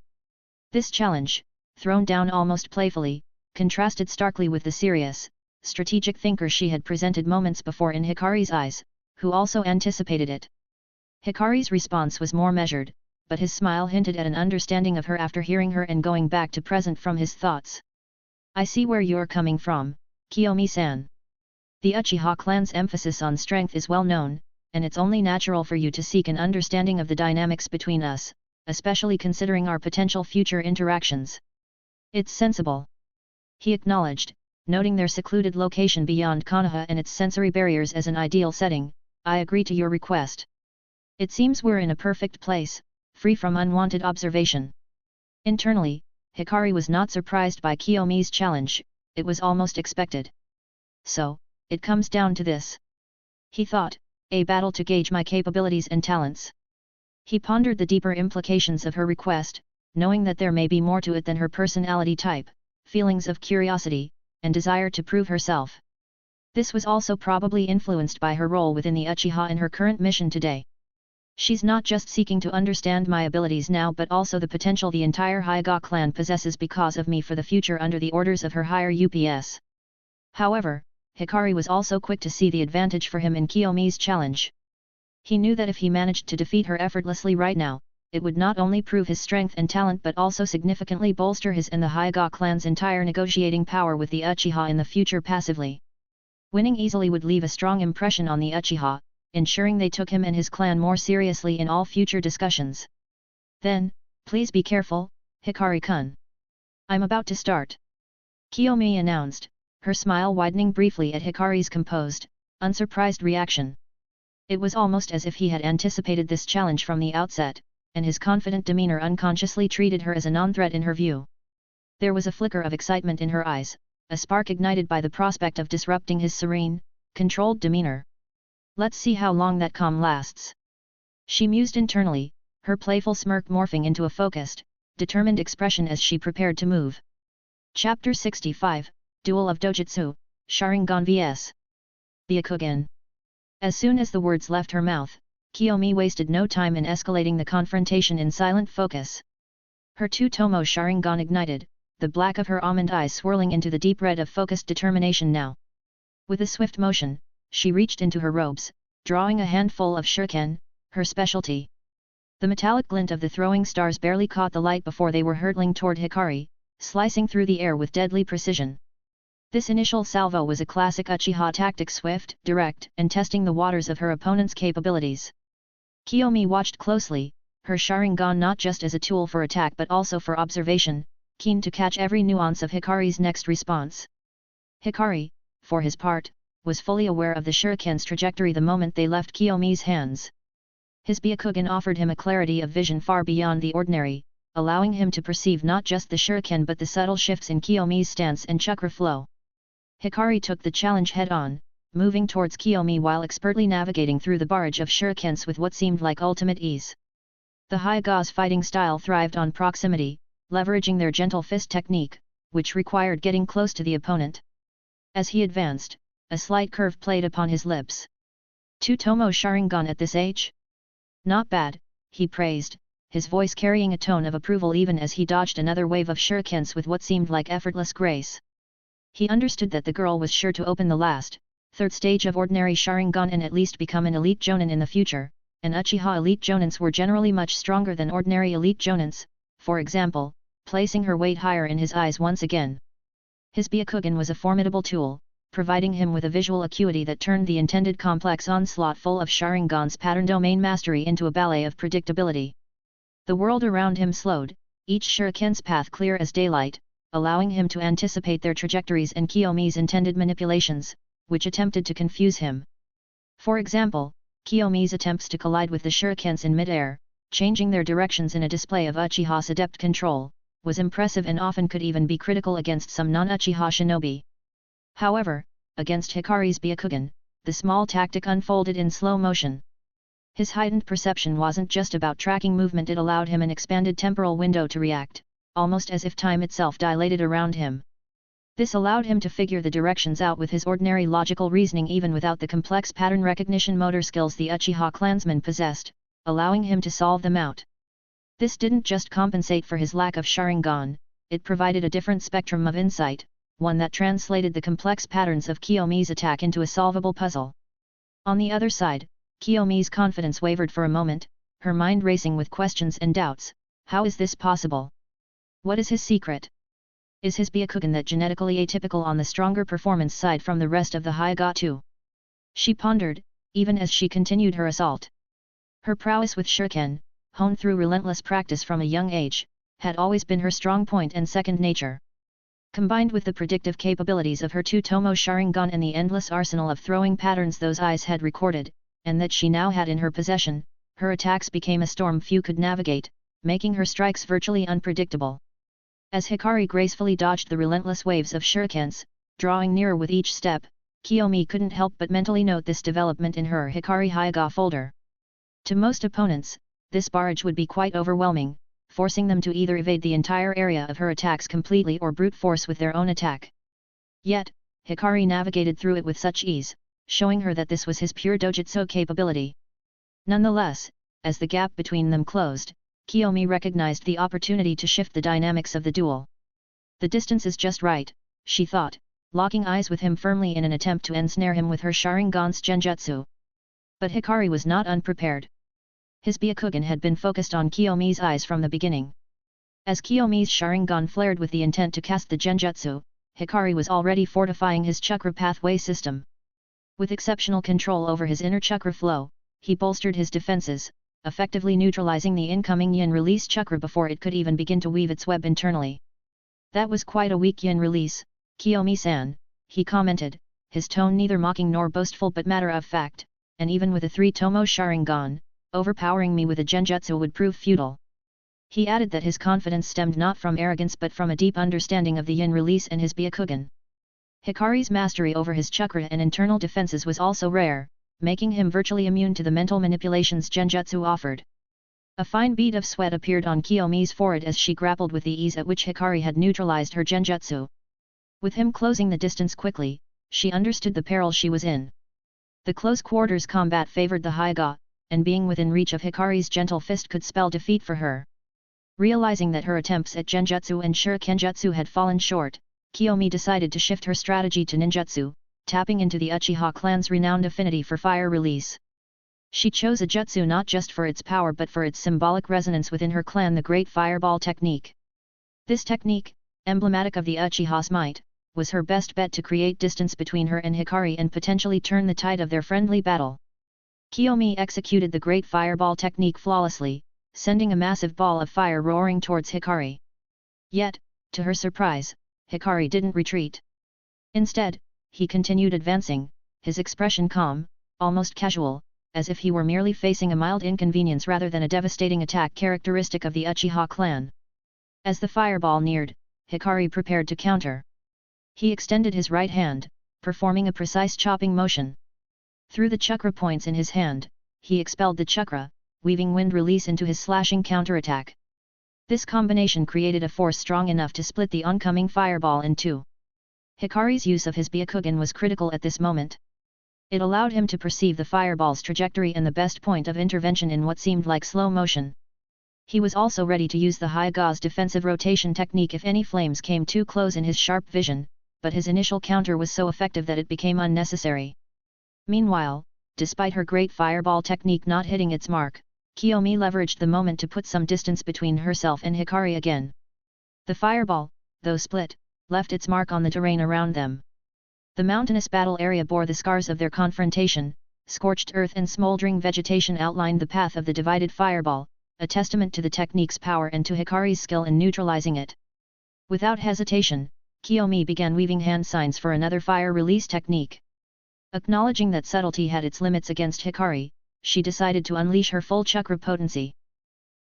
This challenge, thrown down almost playfully, contrasted starkly with the serious, strategic thinker she had presented moments before in Hikari's eyes, who also anticipated it. Hikari's response was more measured, but his smile hinted at an understanding of her after hearing her and going back to present from his thoughts. I see where you're coming from, Kiyomi-san. The Uchiha clan's emphasis on strength is well known, and it's only natural for you to seek an understanding of the dynamics between us, especially considering our potential future interactions. It's sensible. He acknowledged, noting their secluded location beyond Konoha and its sensory barriers as an ideal setting. I agree to your request. It seems we're in a perfect place, free from unwanted observation. Internally, Hikari was not surprised by Kiyomi's challenge, it was almost expected. So, it comes down to this. He thought, a battle to gauge my capabilities and talents. He pondered the deeper implications of her request, knowing that there may be more to it than her personality type, feelings of curiosity, and desire to prove herself. This was also probably influenced by her role within the Uchiha and her current mission today. She's not just seeking to understand my abilities now but also the potential the entire Hyuga clan possesses because of me for the future under the orders of her higher ups. However, Hikari was also quick to see the advantage for him in Kiyomi's challenge. He knew that if he managed to defeat her effortlessly right now, it would not only prove his strength and talent but also significantly bolster his and the Hyuga clan's entire negotiating power with the Uchiha in the future passively. Winning easily would leave a strong impression on the Uchiha, ensuring they took him and his clan more seriously in all future discussions. Then, please be careful, Hikari-kun. I'm about to start. Kiyomi announced, her smile widening briefly at Hikari's composed, unsurprised reaction. It was almost as if he had anticipated this challenge from the outset, and his confident demeanor unconsciously treated her as a non-threat in her view. There was a flicker of excitement in her eyes, a spark ignited by the prospect of disrupting his serene, controlled demeanor. Let's see how long that calm lasts. She mused internally, her playful smirk morphing into a focused, determined expression as she prepared to move. Chapter 65, Duel of Dojutsu, Sharingan vs. Byakugan. As soon as the words left her mouth, Kiyomi wasted no time in escalating the confrontation in silent focus. Her two-tomo Sharingan ignited, the black of her almond eyes swirling into the deep red of focused determination now. With a swift motion, she reached into her robes, drawing a handful of shuriken, her specialty. The metallic glint of the throwing stars barely caught the light before they were hurtling toward Hikari, slicing through the air with deadly precision. This initial salvo was a classic Uchiha tactic, swift, direct, and testing the waters of her opponent's capabilities. Kiyomi watched closely, her Sharingan not just as a tool for attack but also for observation, keen to catch every nuance of Hikari's next response. Hikari, for his part, was fully aware of the shuriken's trajectory the moment they left Kiyomi's hands. His Byakugan offered him a clarity of vision far beyond the ordinary, allowing him to perceive not just the shuriken but the subtle shifts in Kiyomi's stance and chakra flow. Hikari took the challenge head-on, moving towards Kiyomi while expertly navigating through the barrage of shurikens with what seemed like ultimate ease. The Hyuga's fighting style thrived on proximity, leveraging their gentle fist technique, which required getting close to the opponent. As he advanced, a slight curve played upon his lips. Two-tomo Sharingan at this age? Not bad, he praised, his voice carrying a tone of approval even as he dodged another wave of shurikens with what seemed like effortless grace. He understood that the girl was sure to open the last, third stage of ordinary Sharingan and at least become an elite jonin in the future, and Uchiha elite jonins were generally much stronger than ordinary elite jonins, for example, placing her weight higher in his eyes once again. His Byakugan was a formidable tool, providing him with a visual acuity that turned the intended complex onslaught full of Sharingan's pattern domain mastery into a ballet of predictability. The world around him slowed, each shuriken's path clear as daylight, allowing him to anticipate their trajectories and Kiyomi's intended manipulations, which attempted to confuse him. For example, Kiyomi's attempts to collide with the shurikens in mid-air, changing their directions in a display of Uchiha's adept control, was impressive and often could even be critical against some non-Uchiha shinobi. However, against Hikari's Byakugan, the small tactic unfolded in slow motion. His heightened perception wasn't just about tracking movement, it allowed him an expanded temporal window to react, almost as if time itself dilated around him. This allowed him to figure the directions out with his ordinary logical reasoning even without the complex pattern recognition motor skills the Uchiha clansmen possessed, allowing him to solve them out. This didn't just compensate for his lack of Sharingan, it provided a different spectrum of insight, one that translated the complex patterns of Kiyomi's attack into a solvable puzzle. On the other side, Kiyomi's confidence wavered for a moment, her mind racing with questions and doubts. How is this possible? What is his secret? Is his Byakugan that genetically atypical on the stronger performance side from the rest of the Hyuga too? She pondered, even as she continued her assault. Her prowess with shuriken, honed through relentless practice from a young age, had always been her strong point and second nature. Combined with the predictive capabilities of her two-tomo Sharingan and the endless arsenal of throwing patterns those eyes had recorded, and that she now had in her possession, her attacks became a storm few could navigate, making her strikes virtually unpredictable. As Hikari gracefully dodged the relentless waves of shurikens, drawing nearer with each step, Kiyomi couldn't help but mentally note this development in her Hikari Hyuga folder. To most opponents, this barrage would be quite overwhelming, forcing them to either evade the entire area of her attacks completely or brute force with their own attack. Yet, Hikari navigated through it with such ease, showing her that this was his pure dojutsu capability. Nonetheless, as the gap between them closed, Kiyomi recognized the opportunity to shift the dynamics of the duel. The distance is just right, she thought, locking eyes with him firmly in an attempt to ensnare him with her Sharingan's genjutsu. But Hikari was not unprepared. His Byakugan had been focused on Kiyomi's eyes from the beginning. As Kiyomi's Sharingan flared with the intent to cast the genjutsu, Hikari was already fortifying his chakra pathway system. With exceptional control over his inner chakra flow, he bolstered his defenses, effectively neutralizing the incoming yin release chakra before it could even begin to weave its web internally. That was quite a weak yin release, Kiyomi-san, he commented, his tone neither mocking nor boastful but matter of fact, and even with a 3-tomo Sharingan, overpowering me with a genjutsu would prove futile. He added that his confidence stemmed not from arrogance but from a deep understanding of the yin release and his Byakugan. Hikari's mastery over his chakra and internal defenses was also rare, making him virtually immune to the mental manipulations genjutsu offered. A fine bead of sweat appeared on Kiyomi's forehead as she grappled with the ease at which Hikari had neutralized her genjutsu. With him closing the distance quickly, she understood the peril she was in. The close quarters combat favored the Hyuga, and being within reach of Hikari's gentle fist could spell defeat for her. Realizing that her attempts at genjutsu and shurikenjutsu had fallen short, Kiyomi decided to shift her strategy to ninjutsu, tapping into the Uchiha clan's renowned affinity for fire release. She chose a jutsu not just for its power but for its symbolic resonance within her clan, the Great Fireball technique. This technique, emblematic of the Uchiha's might, was her best bet to create distance between her and Hikari and potentially turn the tide of their friendly battle. Kiyomi executed the Great Fireball technique flawlessly, sending a massive ball of fire roaring towards Hikari. Yet, to her surprise, Hikari didn't retreat. Instead, he continued advancing, his expression calm, almost casual, as if he were merely facing a mild inconvenience rather than a devastating attack characteristic of the Uchiha clan. As the fireball neared, Hikari prepared to counter. He extended his right hand, performing a precise chopping motion. Through the chakra points in his hand, he expelled the chakra, weaving wind release into his slashing counterattack. This combination created a force strong enough to split the oncoming fireball in two. Hikari's use of his Byakugan was critical at this moment. It allowed him to perceive the fireball's trajectory and the best point of intervention in what seemed like slow motion. He was also ready to use the Hyuga's defensive rotation technique if any flames came too close in his sharp vision, but his initial counter was so effective that it became unnecessary. Meanwhile, despite her great fireball technique not hitting its mark, Kiyomi leveraged the moment to put some distance between herself and Hikari again. The fireball, though split, left its mark on the terrain around them. The mountainous battle area bore the scars of their confrontation, scorched earth and smoldering vegetation outlined the path of the divided fireball, a testament to the technique's power and to Hikari's skill in neutralizing it. Without hesitation, Kiyomi began weaving hand signs for another fire release technique. Acknowledging that subtlety had its limits against Hikari, she decided to unleash her full chakra potency.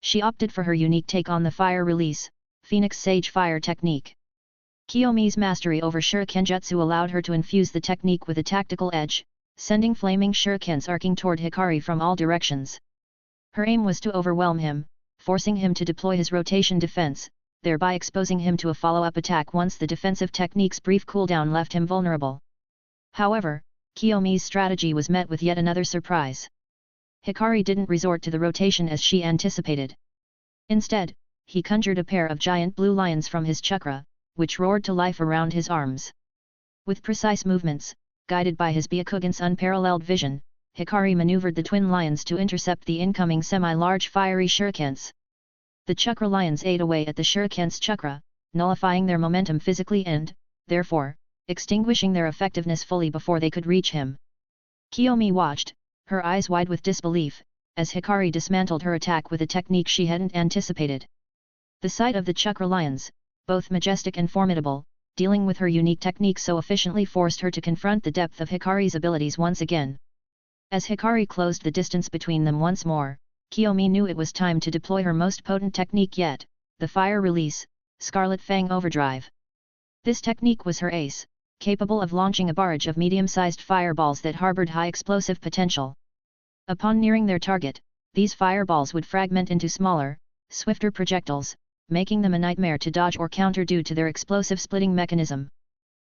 She opted for her unique take on the fire release, Phoenix Sage Fire technique. Kiyomi's mastery over shurikenjutsu allowed her to infuse the technique with a tactical edge, sending flaming shurikens arcing toward Hikari from all directions. Her aim was to overwhelm him, forcing him to deploy his rotation defense, thereby exposing him to a follow-up attack once the defensive technique's brief cooldown left him vulnerable. However, Kiyomi's strategy was met with yet another surprise. Hikari didn't resort to the rotation as she anticipated. Instead, he conjured a pair of giant blue lions from his chakra, which roared to life around his arms. With precise movements, guided by his Byakugan's unparalleled vision, Hikari maneuvered the twin lions to intercept the incoming semi-large fiery shurikens. The chakra lions ate away at the shuriken's chakra, nullifying their momentum physically and, therefore, extinguishing their effectiveness fully before they could reach him. Kiyomi watched, her eyes wide with disbelief, as Hikari dismantled her attack with a technique she hadn't anticipated. The sight of the chakra lions, both majestic and formidable, dealing with her unique technique so efficiently forced her to confront the depth of Hikari's abilities once again. As Hikari closed the distance between them once more, Kiyomi knew it was time to deploy her most potent technique yet, the fire release, Scarlet Fang Overdrive. This technique was her ace, capable of launching a barrage of medium-sized fireballs that harbored high explosive potential. Upon nearing their target, these fireballs would fragment into smaller, swifter projectiles, making them a nightmare to dodge or counter due to their explosive splitting mechanism.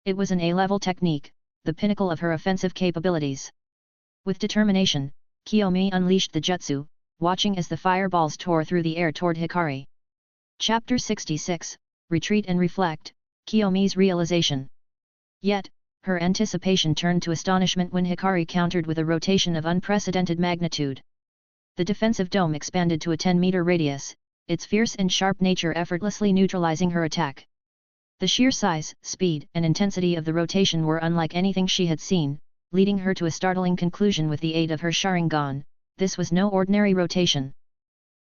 It was an A-level technique, the pinnacle of her offensive capabilities. With determination, Kiyomi unleashed the jutsu, watching as the fireballs tore through the air toward Hikari. Chapter 66, Retreat and Reflect, Kiyomi's Realization. Yet, her anticipation turned to astonishment when Hikari countered with a rotation of unprecedented magnitude. The defensive dome expanded to a 10-meter radius, its fierce and sharp nature effortlessly neutralizing her attack. The sheer size, speed, and intensity of the rotation were unlike anything she had seen, leading her to a startling conclusion with the aid of her Sharingan: this was no ordinary rotation.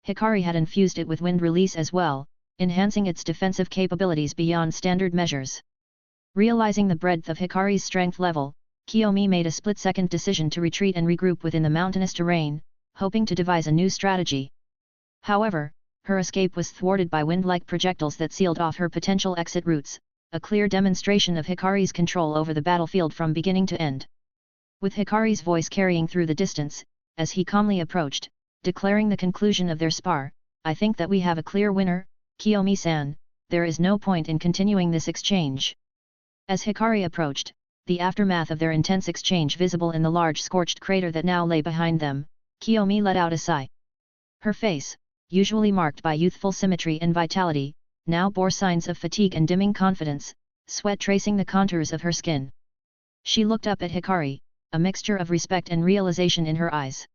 Hikari had infused it with wind release as well, enhancing its defensive capabilities beyond standard measures. Realizing the breadth of Hikari's strength level, Kiyomi made a split-second decision to retreat and regroup within the mountainous terrain, hoping to devise a new strategy. However, her escape was thwarted by wind-like projectiles that sealed off her potential exit routes, a clear demonstration of Hikari's control over the battlefield from beginning to end. With Hikari's voice carrying through the distance, as he calmly approached, declaring the conclusion of their spar, "I think that we have a clear winner, Kiyomi-san, there is no point in continuing this exchange." As Hikari approached, the aftermath of their intense exchange visible in the large scorched crater that now lay behind them, Kiyomi let out a sigh. Her face, usually marked by youthful symmetry and vitality, now bore signs of fatigue and dimming confidence, sweat tracing the contours of her skin. She looked up at Hikari, a mixture of respect and realization in her eyes.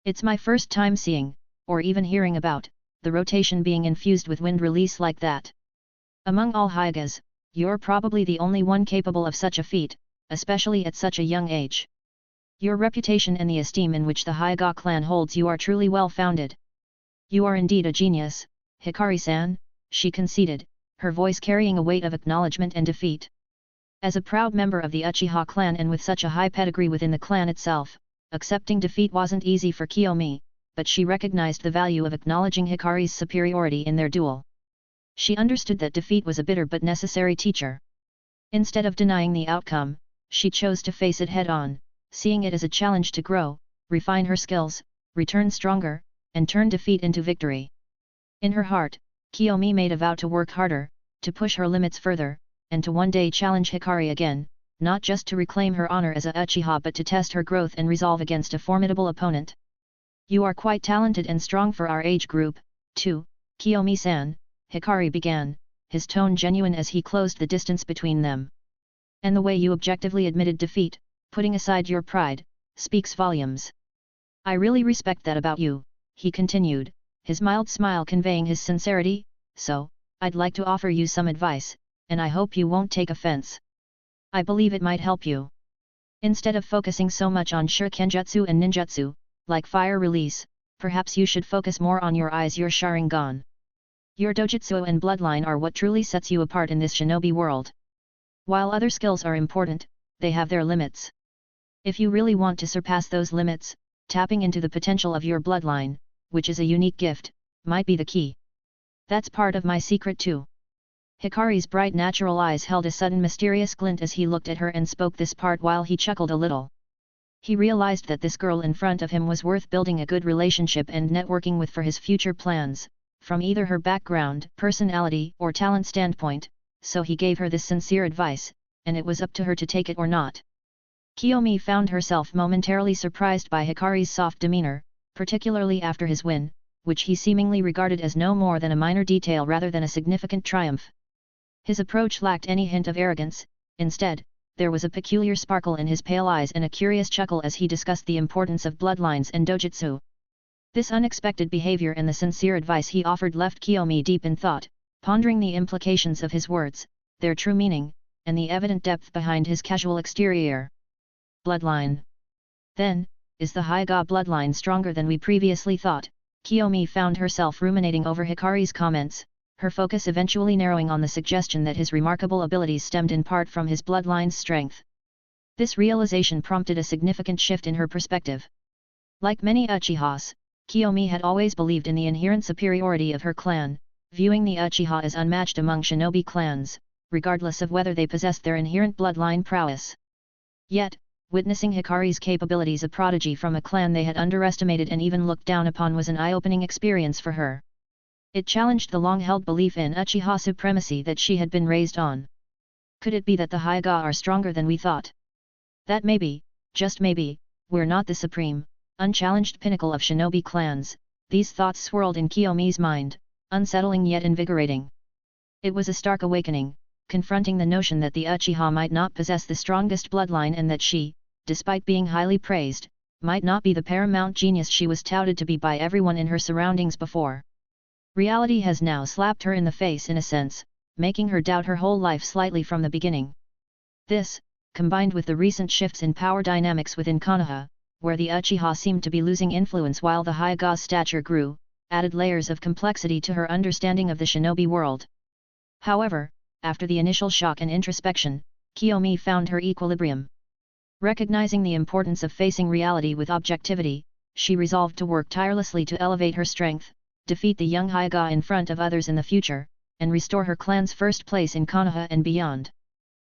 "It's my first time seeing, or even hearing about, the rotation being infused with wind release like that. Among all Hyugas, you're probably the only one capable of such a feat, especially at such a young age. Your reputation and the esteem in which the Hyuga clan holds you are truly well-founded. You are indeed a genius, Hikari-san," she conceded, her voice carrying a weight of acknowledgement and defeat. As a proud member of the Uchiha clan and with such a high pedigree within the clan itself, accepting defeat wasn't easy for Kiyomi, but she recognized the value of acknowledging Hikari's superiority in their duel. She understood that defeat was a bitter but necessary teacher. Instead of denying the outcome, she chose to face it head-on, seeing it as a challenge to grow, refine her skills, return stronger, and turn defeat into victory. In her heart, Kiyomi made a vow to work harder, to push her limits further, and to one day challenge Hikari again, not just to reclaim her honor as a Uchiha but to test her growth and resolve against a formidable opponent. "You are quite talented and strong for our age group, too, Kiyomi-san," Hikari began, his tone genuine as he closed the distance between them. "And the way you objectively admitted defeat, putting aside your pride, speaks volumes. I really respect that about you," he continued, his mild smile conveying his sincerity, "so, I'd like to offer you some advice, and I hope you won't take offense. I believe it might help you. Instead of focusing so much on shurikenjutsu and ninjutsu, like fire release, perhaps you should focus more on your eyes, your Sharingan. Your dojutsu and bloodline are what truly sets you apart in this shinobi world. While other skills are important, they have their limits. If you really want to surpass those limits, tapping into the potential of your bloodline, which is a unique gift, might be the key. That's part of my secret too." Hikari's bright natural eyes held a sudden mysterious glint as he looked at her and spoke this part while he chuckled a little. He realized that this girl in front of him was worth building a good relationship and networking with for his future plans, from either her background, personality, or talent standpoint, so he gave her this sincere advice, and it was up to her to take it or not. Kiyomi found herself momentarily surprised by Hikari's soft demeanor, particularly after his win, which he seemingly regarded as no more than a minor detail rather than a significant triumph. His approach lacked any hint of arrogance, instead, there was a peculiar sparkle in his pale eyes and a curious chuckle as he discussed the importance of bloodlines and dojutsu. This unexpected behavior and the sincere advice he offered left Kiyomi deep in thought, pondering the implications of his words, their true meaning, and the evident depth behind his casual exterior. Bloodline. Then, is the Hyuga bloodline stronger than we previously thought? Kiyomi found herself ruminating over Hikari's comments, her focus eventually narrowing on the suggestion that his remarkable abilities stemmed in part from his bloodline's strength. This realization prompted a significant shift in her perspective. Like many Uchihas, Kiyomi had always believed in the inherent superiority of her clan, viewing the Uchiha as unmatched among shinobi clans, regardless of whether they possessed their inherent bloodline prowess. Yet, witnessing Hikari's capabilities, a prodigy from a clan they had underestimated and even looked down upon, was an eye-opening experience for her. It challenged the long-held belief in Uchiha supremacy that she had been raised on. Could it be that the Hyuga are stronger than we thought? That maybe, just maybe, we're not the supreme, unchallenged pinnacle of shinobi clans. These thoughts swirled in Kiyomi's mind, unsettling yet invigorating. It was a stark awakening, confronting the notion that the Uchiha might not possess the strongest bloodline and that she, despite being highly praised, might not be the paramount genius she was touted to be by everyone in her surroundings before. Reality has now slapped her in the face in a sense, making her doubt her whole life slightly from the beginning. This, combined with the recent shifts in power dynamics within Konoha, where the Uchiha seemed to be losing influence while the Hyuga's stature grew, added layers of complexity to her understanding of the shinobi world. However, after the initial shock and introspection, Kiyomi found her equilibrium. Recognizing the importance of facing reality with objectivity, she resolved to work tirelessly to elevate her strength, defeat the young Hyuga in front of others in the future, and restore her clan's first place in Konoha and beyond.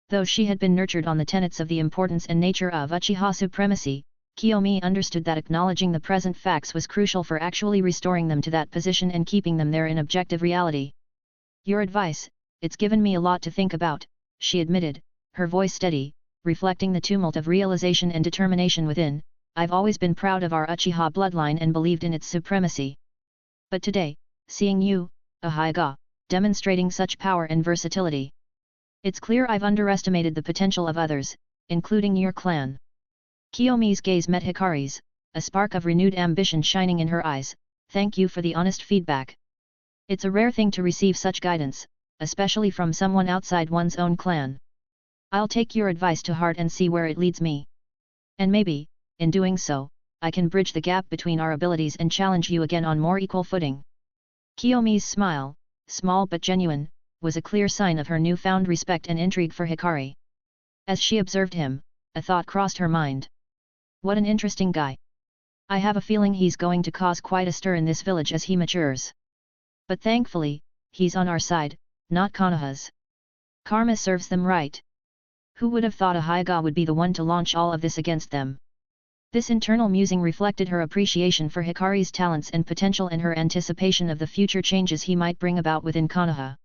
Though she had been nurtured on the tenets of the importance and nature of Uchiha supremacy, Kiyomi understood that acknowledging the present facts was crucial for actually restoring them to that position and keeping them there in objective reality. "Your advice, it's given me a lot to think about," she admitted, her voice steady, reflecting the tumult of realization and determination within. "I've always been proud of our Uchiha bloodline and believed in its supremacy. But today, seeing you, a Hyuga, demonstrating such power and versatility, it's clear I've underestimated the potential of others, including your clan." Kiyomi's gaze met Hikari's, a spark of renewed ambition shining in her eyes. "Thank you for the honest feedback. It's a rare thing to receive such guidance, especially from someone outside one's own clan. I'll take your advice to heart and see where it leads me. And maybe, in doing so, I can bridge the gap between our abilities and challenge you again on more equal footing." Kiyomi's smile, small but genuine, was a clear sign of her newfound respect and intrigue for Hikari. As she observed him, a thought crossed her mind. "What an interesting guy. I have a feeling he's going to cause quite a stir in this village as he matures. But thankfully, he's on our side, not Konoha's. Karma serves them right. Who would have thought a Hyuga would be the one to launch all of this against them?" This internal musing reflected her appreciation for Hikari's talents and potential and her anticipation of the future changes he might bring about within Konoha.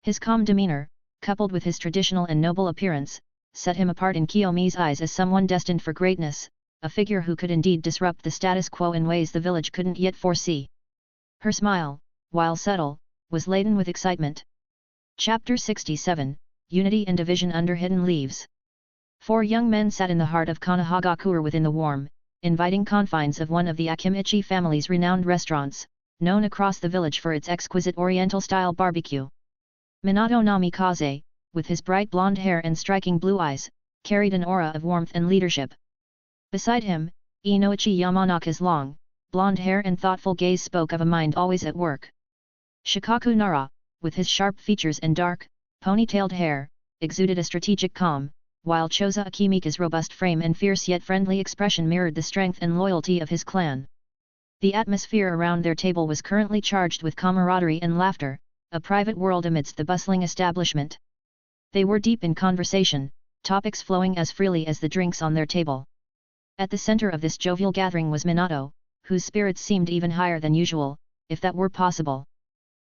His calm demeanor, coupled with his traditional and noble appearance, set him apart in Kiyomi's eyes as someone destined for greatness, a figure who could indeed disrupt the status quo in ways the village couldn't yet foresee. Her smile, while subtle, was laden with excitement. Chapter 67, Unity and Division Under Hidden Leaves. 4 young men sat in the heart of Konohagakure within the warm, inviting confines of one of the Akimichi family's renowned restaurants, known across the village for its exquisite Oriental-style barbecue. Minato Namikaze, with his bright blonde hair and striking blue eyes, carried an aura of warmth and leadership. Beside him, Inoichi Yamanaka's long, blonde hair and thoughtful gaze spoke of a mind always at work. Shikaku Nara, with his sharp features and dark, ponytailed hair, exuded a strategic calm, while Choza Akimika's robust frame and fierce yet friendly expression mirrored the strength and loyalty of his clan. The atmosphere around their table was currently charged with camaraderie and laughter, a private world amidst the bustling establishment. They were deep in conversation, topics flowing as freely as the drinks on their table. At the center of this jovial gathering was Minato, whose spirits seemed even higher than usual, if that were possible.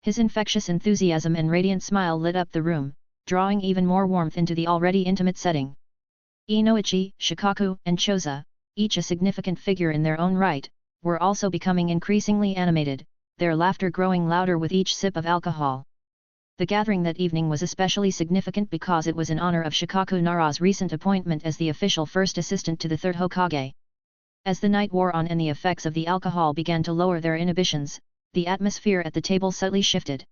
His infectious enthusiasm and radiant smile lit up the room, drawing even more warmth into the already intimate setting. Inoichi, Shikaku, and Choza, each a significant figure in their own right, were also becoming increasingly animated, their laughter growing louder with each sip of alcohol. The gathering that evening was especially significant because it was in honor of Shikaku Nara's recent appointment as the official first assistant to the third Hokage. As the night wore on and the effects of the alcohol began to lower their inhibitions, the atmosphere at the table subtly shifted.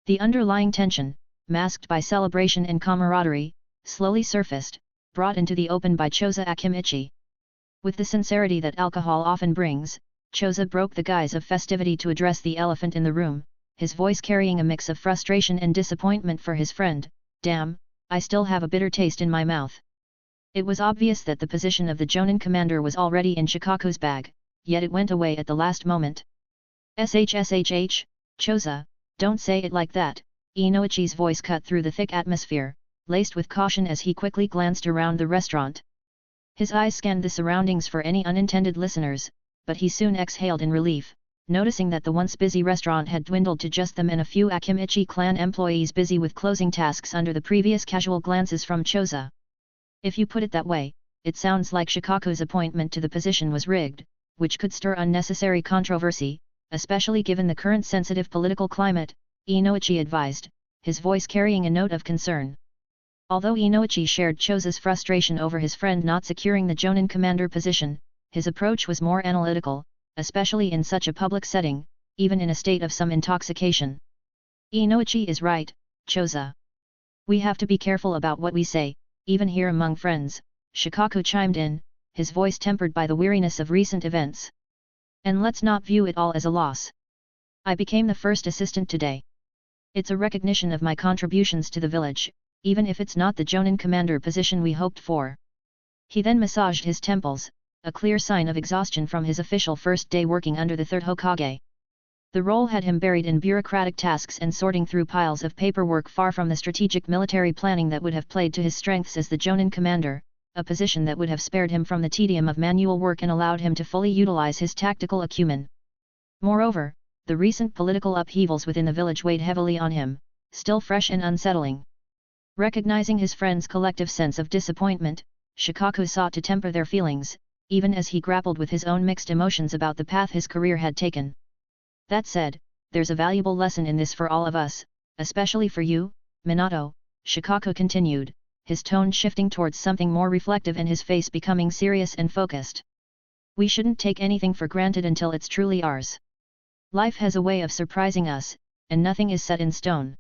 The underlying tension, masked by celebration and camaraderie, slowly surfaced, brought into the open by Choza Akimichi. With the sincerity that alcohol often brings, Choza broke the guise of festivity to address the elephant in the room, his voice carrying a mix of frustration and disappointment for his friend. "Damn, I still have a bitter taste in my mouth." It was obvious that the position of the Jonin commander was already in Shikaku's bag, yet it went away at the last moment. "Shhh, Choza, don't say it like that," Inoichi's voice cut through the thick atmosphere, laced with caution as he quickly glanced around the restaurant. His eyes scanned the surroundings for any unintended listeners, but he soon exhaled in relief, noticing that the once busy restaurant had dwindled to just them and a few Akimichi clan employees busy with closing tasks under the previous casual glances from Choza. "If you put it that way, it sounds like Shikaku's appointment to the position was rigged, which could stir unnecessary controversy, especially given the current sensitive political climate," Inoichi advised, his voice carrying a note of concern. Although Inoichi shared Choza's frustration over his friend not securing the Jonin commander position, his approach was more analytical, especially in such a public setting, even in a state of some intoxication. "Inoichi is right, Choza. We have to be careful about what we say, even here among friends," Shikaku chimed in, his voice tempered by the weariness of recent events. "And let's not view it all as a loss. I became the first assistant today. It's a recognition of my contributions to the village," even if it's not the Jonin commander position we hoped for. He then massaged his temples, a clear sign of exhaustion from his official first day working under the third Hokage. The role had him buried in bureaucratic tasks and sorting through piles of paperwork, far from the strategic military planning that would have played to his strengths as the Jonin commander, a position that would have spared him from the tedium of manual work and allowed him to fully utilize his tactical acumen. Moreover, the recent political upheavals within the village weighed heavily on him, still fresh and unsettling. Recognizing his friend's collective sense of disappointment, Shikaku sought to temper their feelings, even as he grappled with his own mixed emotions about the path his career had taken. That said, there's a valuable lesson in this for all of us, especially for you, Minato, Shikaku continued, his tone shifting towards something more reflective and his face becoming serious and focused. We shouldn't take anything for granted until it's truly ours. Life has a way of surprising us, and nothing is set in stone.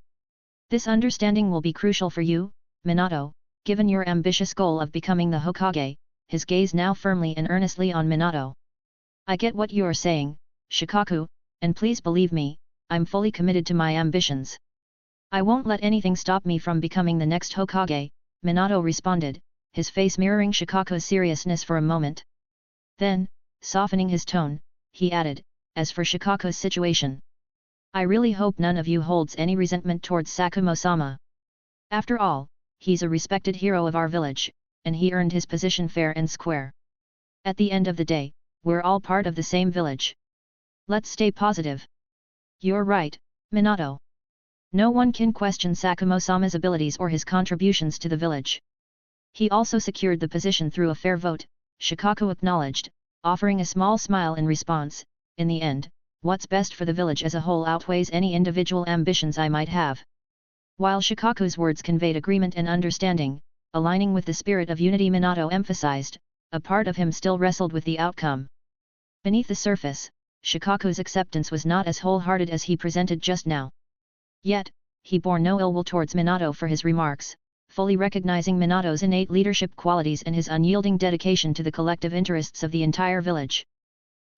This understanding will be crucial for you, Minato, given your ambitious goal of becoming the Hokage, his gaze now firmly and earnestly on Minato. I get what you're saying, Shikaku, and please believe me, I'm fully committed to my ambitions. I won't let anything stop me from becoming the next Hokage, Minato responded, his face mirroring Shikaku's seriousness for a moment. Then, softening his tone, he added, as for Shikaku's situation, I really hope none of you holds any resentment towards Sakumo-sama. After all, he's a respected hero of our village, and he earned his position fair and square. At the end of the day, we're all part of the same village. Let's stay positive. You're right, Minato. No one can question Sakumo-sama's abilities or his contributions to the village. He also secured the position through a fair vote, Shikaku acknowledged, offering a small smile in response. In the end, what's best for the village as a whole outweighs any individual ambitions I might have. While Shikaku's words conveyed agreement and understanding, aligning with the spirit of unity Minato emphasized, a part of him still wrestled with the outcome. Beneath the surface, Shikaku's acceptance was not as wholehearted as he presented just now. Yet, he bore no ill will towards Minato for his remarks, fully recognizing Minato's innate leadership qualities and his unyielding dedication to the collective interests of the entire village.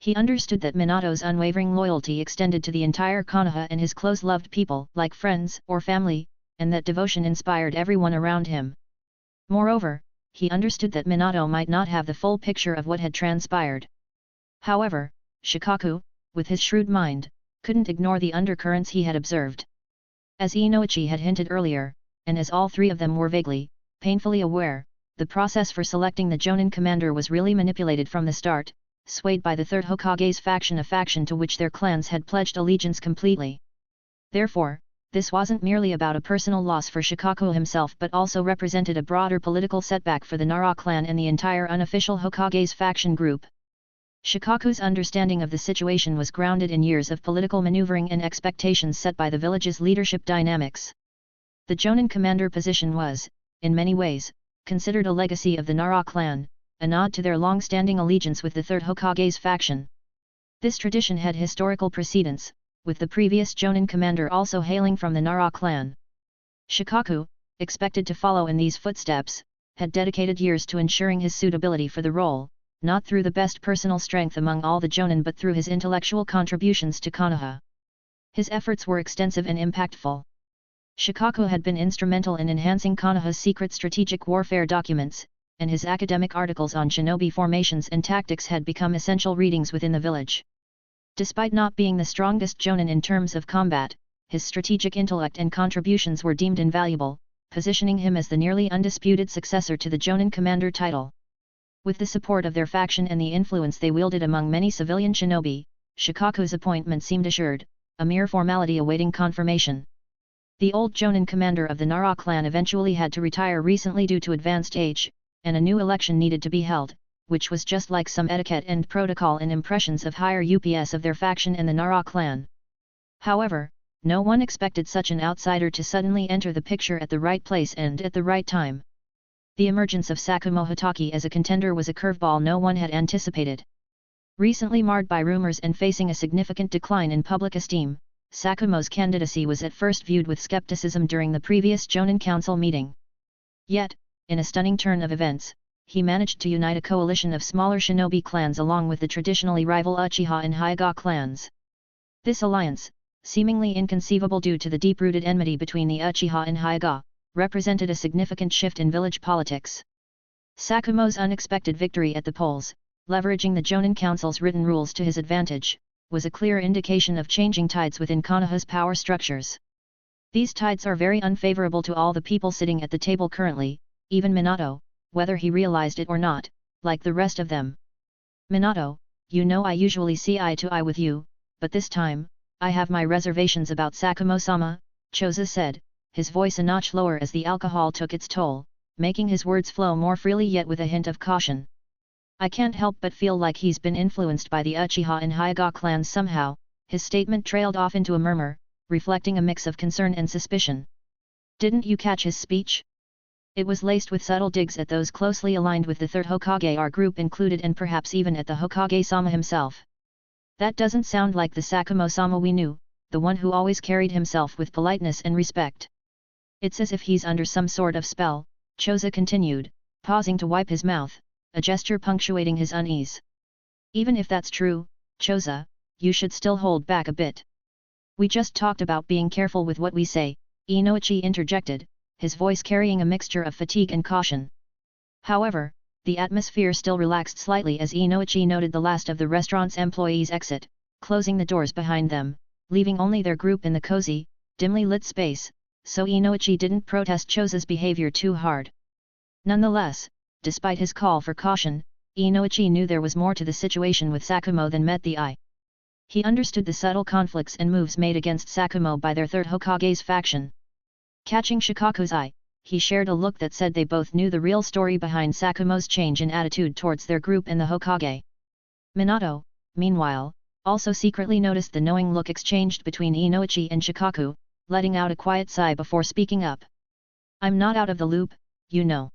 He understood that Minato's unwavering loyalty extended to the entire Konoha and his close-loved people, like friends or family, and that devotion inspired everyone around him. Moreover, he understood that Minato might not have the full picture of what had transpired. However, Shikaku, with his shrewd mind, couldn't ignore the undercurrents he had observed. As Inoichi had hinted earlier, and as all three of them were vaguely, painfully aware, the process for selecting the Jonin commander was really manipulated from the start, swayed by the third Hokage's faction, a faction to which their clans had pledged allegiance completely. Therefore, this wasn't merely about a personal loss for Shikaku himself but also represented a broader political setback for the Nara clan and the entire unofficial Hokage's faction group. Shikaku's understanding of the situation was grounded in years of political maneuvering and expectations set by the village's leadership dynamics. The Jonin commander position was, in many ways, considered a legacy of the Nara clan, a nod to their long-standing allegiance with the third Hokage's faction. This tradition had historical precedence, with the previous Jonin commander also hailing from the Nara clan. Shikaku, expected to follow in these footsteps, had dedicated years to ensuring his suitability for the role, not through the best personal strength among all the Jonin but through his intellectual contributions to Konoha. His efforts were extensive and impactful. Shikaku had been instrumental in enhancing Konoha's secret strategic warfare documents, and his academic articles on shinobi formations and tactics had become essential readings within the village. Despite not being the strongest Jonin in terms of combat, his strategic intellect and contributions were deemed invaluable, positioning him as the nearly undisputed successor to the Jonin commander title. With the support of their faction and the influence they wielded among many civilian shinobi, Shikaku's appointment seemed assured, a mere formality awaiting confirmation. The old Jonin commander of the Nara clan eventually had to retire recently due to advanced age, and a new election needed to be held, which was just like some etiquette and protocol in impressions of higher ups of their faction and the Nara clan. However, no one expected such an outsider to suddenly enter the picture at the right place and at the right time. The emergence of Sakumo Hatake as a contender was a curveball no one had anticipated. Recently marred by rumors and facing a significant decline in public esteem, Sakumo's candidacy was at first viewed with skepticism during the previous Jonin Council meeting. Yet, in a stunning turn of events, he managed to unite a coalition of smaller shinobi clans along with the traditionally rival Uchiha and Hyuga clans. This alliance, seemingly inconceivable due to the deep-rooted enmity between the Uchiha and Hyuga, represented a significant shift in village politics. Sakumo's unexpected victory at the polls, leveraging the Jonin Council's written rules to his advantage, was a clear indication of changing tides within Konoha's power structures. These tides are very unfavorable to all the people sitting at the table currently, even Minato, whether he realized it or not, like the rest of them. Minato, you know I usually see eye to eye with you, but this time, I have my reservations about Sakumo-sama, Choza said, his voice a notch lower as the alcohol took its toll, making his words flow more freely yet with a hint of caution. I can't help but feel like he's been influenced by the Uchiha and Hyuga clans somehow. His statement trailed off into a murmur, reflecting a mix of concern and suspicion. Didn't you catch his speech? It was laced with subtle digs at those closely aligned with the third Hokage, our group included, and perhaps even at the Hokage-sama himself. That doesn't sound like the Sakumo-sama we knew, the one who always carried himself with politeness and respect. It's as if he's under some sort of spell, Choza continued, pausing to wipe his mouth, a gesture punctuating his unease. Even if that's true, Choza, you should still hold back a bit. We just talked about being careful with what we say, Inoichi interjected, his voice carrying a mixture of fatigue and caution. However, the atmosphere still relaxed slightly as Inoichi noted the last of the restaurant's employees exit, closing the doors behind them, leaving only their group in the cozy, dimly lit space, so Inoichi didn't protest Choza's behavior too hard. Nonetheless, despite his call for caution, Inoichi knew there was more to the situation with Sakumo than met the eye. He understood the subtle conflicts and moves made against Sakumo by their third Hokage's faction. Catching Shikaku's eye, he shared a look that said they both knew the real story behind Sakumo's change in attitude towards their group and the Hokage. Minato, meanwhile, also secretly noticed the knowing look exchanged between Inoichi and Shikaku, letting out a quiet sigh before speaking up. I'm not out of the loop, you know.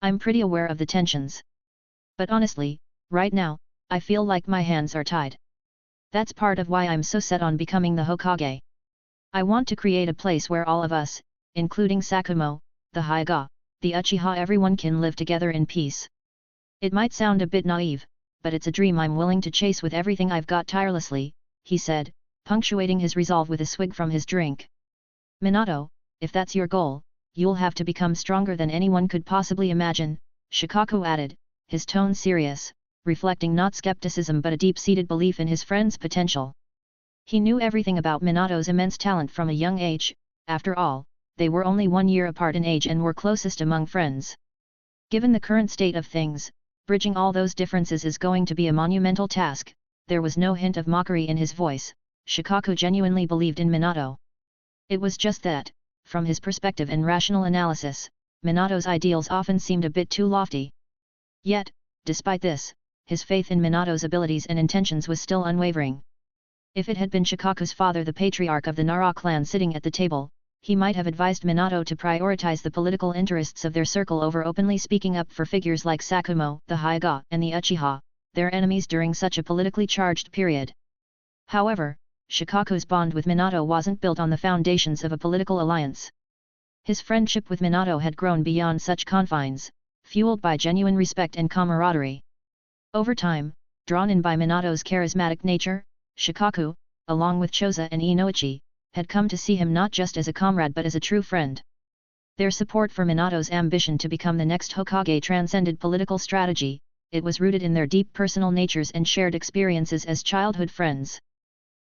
I'm pretty aware of the tensions. But honestly, right now, I feel like my hands are tied. That's part of why I'm so set on becoming the Hokage. I want to create a place where all of us, including Sakumo, the Hyuga, the Uchiha, everyone can live together in peace. It might sound a bit naive, but it's a dream I'm willing to chase with everything I've got tirelessly, he said, punctuating his resolve with a swig from his drink. Minato, if that's your goal, you'll have to become stronger than anyone could possibly imagine, Shikaku added, his tone serious, reflecting not skepticism but a deep-seated belief in his friend's potential. He knew everything about Minato's immense talent from a young age. After all, they were only 1 year apart in age and were closest among friends. Given the current state of things, bridging all those differences is going to be a monumental task. There was no hint of mockery in his voice. Shikaku genuinely believed in Minato. It was just that, from his perspective and rational analysis, Minato's ideals often seemed a bit too lofty. Yet, despite this, his faith in Minato's abilities and intentions was still unwavering. If it had been Shikaku's father, the patriarch of the Nara clan, sitting at the table, he might have advised Minato to prioritize the political interests of their circle over openly speaking up for figures like Sakumo, the Hyuga, and the Uchiha, their enemies during such a politically charged period. However, Shikaku's bond with Minato wasn't built on the foundations of a political alliance. His friendship with Minato had grown beyond such confines, fueled by genuine respect and camaraderie. Over time, drawn in by Minato's charismatic nature, Shikaku, along with Choza and Inoichi, had come to see him not just as a comrade but as a true friend. Their support for Minato's ambition to become the next Hokage transcended political strategy. It was rooted in their deep personal natures and shared experiences as childhood friends.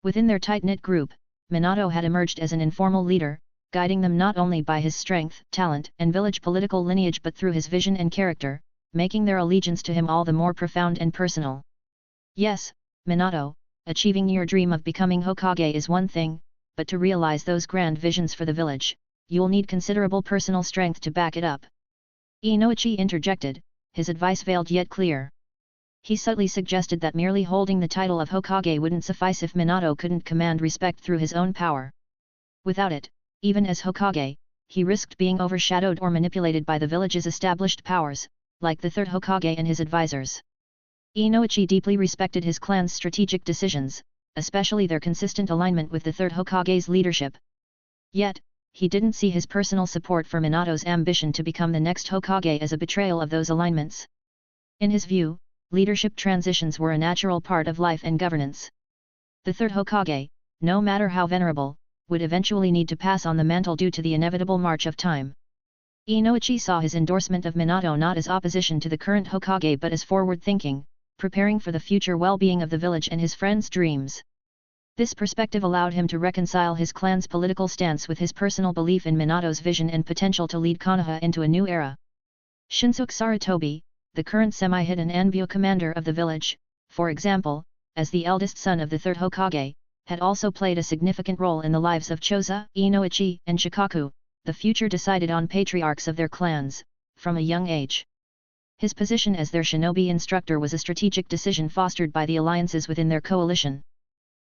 Within their tight-knit group, Minato had emerged as an informal leader, guiding them not only by his strength, talent, and village political lineage but through his vision and character, making their allegiance to him all the more profound and personal. Yes, Minato, achieving your dream of becoming Hokage is one thing, but to realize those grand visions for the village, you'll need considerable personal strength to back it up. Inoichi interjected, his advice veiled yet clear. He subtly suggested that merely holding the title of Hokage wouldn't suffice if Minato couldn't command respect through his own power. Without it, even as Hokage, he risked being overshadowed or manipulated by the village's established powers, like the third Hokage and his advisors. Inoichi deeply respected his clan's strategic decisions, especially their consistent alignment with the third Hokage's leadership. Yet, he didn't see his personal support for Minato's ambition to become the next Hokage as a betrayal of those alignments. In his view, leadership transitions were a natural part of life and governance. The third Hokage, no matter how venerable, would eventually need to pass on the mantle due to the inevitable march of time. Inoichi saw his endorsement of Minato not as opposition to the current Hokage but as forward-thinking, preparing for the future well-being of the village and his friends' dreams. This perspective allowed him to reconcile his clan's political stance with his personal belief in Minato's vision and potential to lead Konoha into a new era. Shinsuke Sarutobi, the current semi-hidden Anbyo commander of the village, for example, as the eldest son of the third Hokage, had also played a significant role in the lives of Choza, Inoichi, and Shikaku, the future decided on patriarchs of their clans, from a young age. His position as their shinobi instructor was a strategic decision fostered by the alliances within their coalition.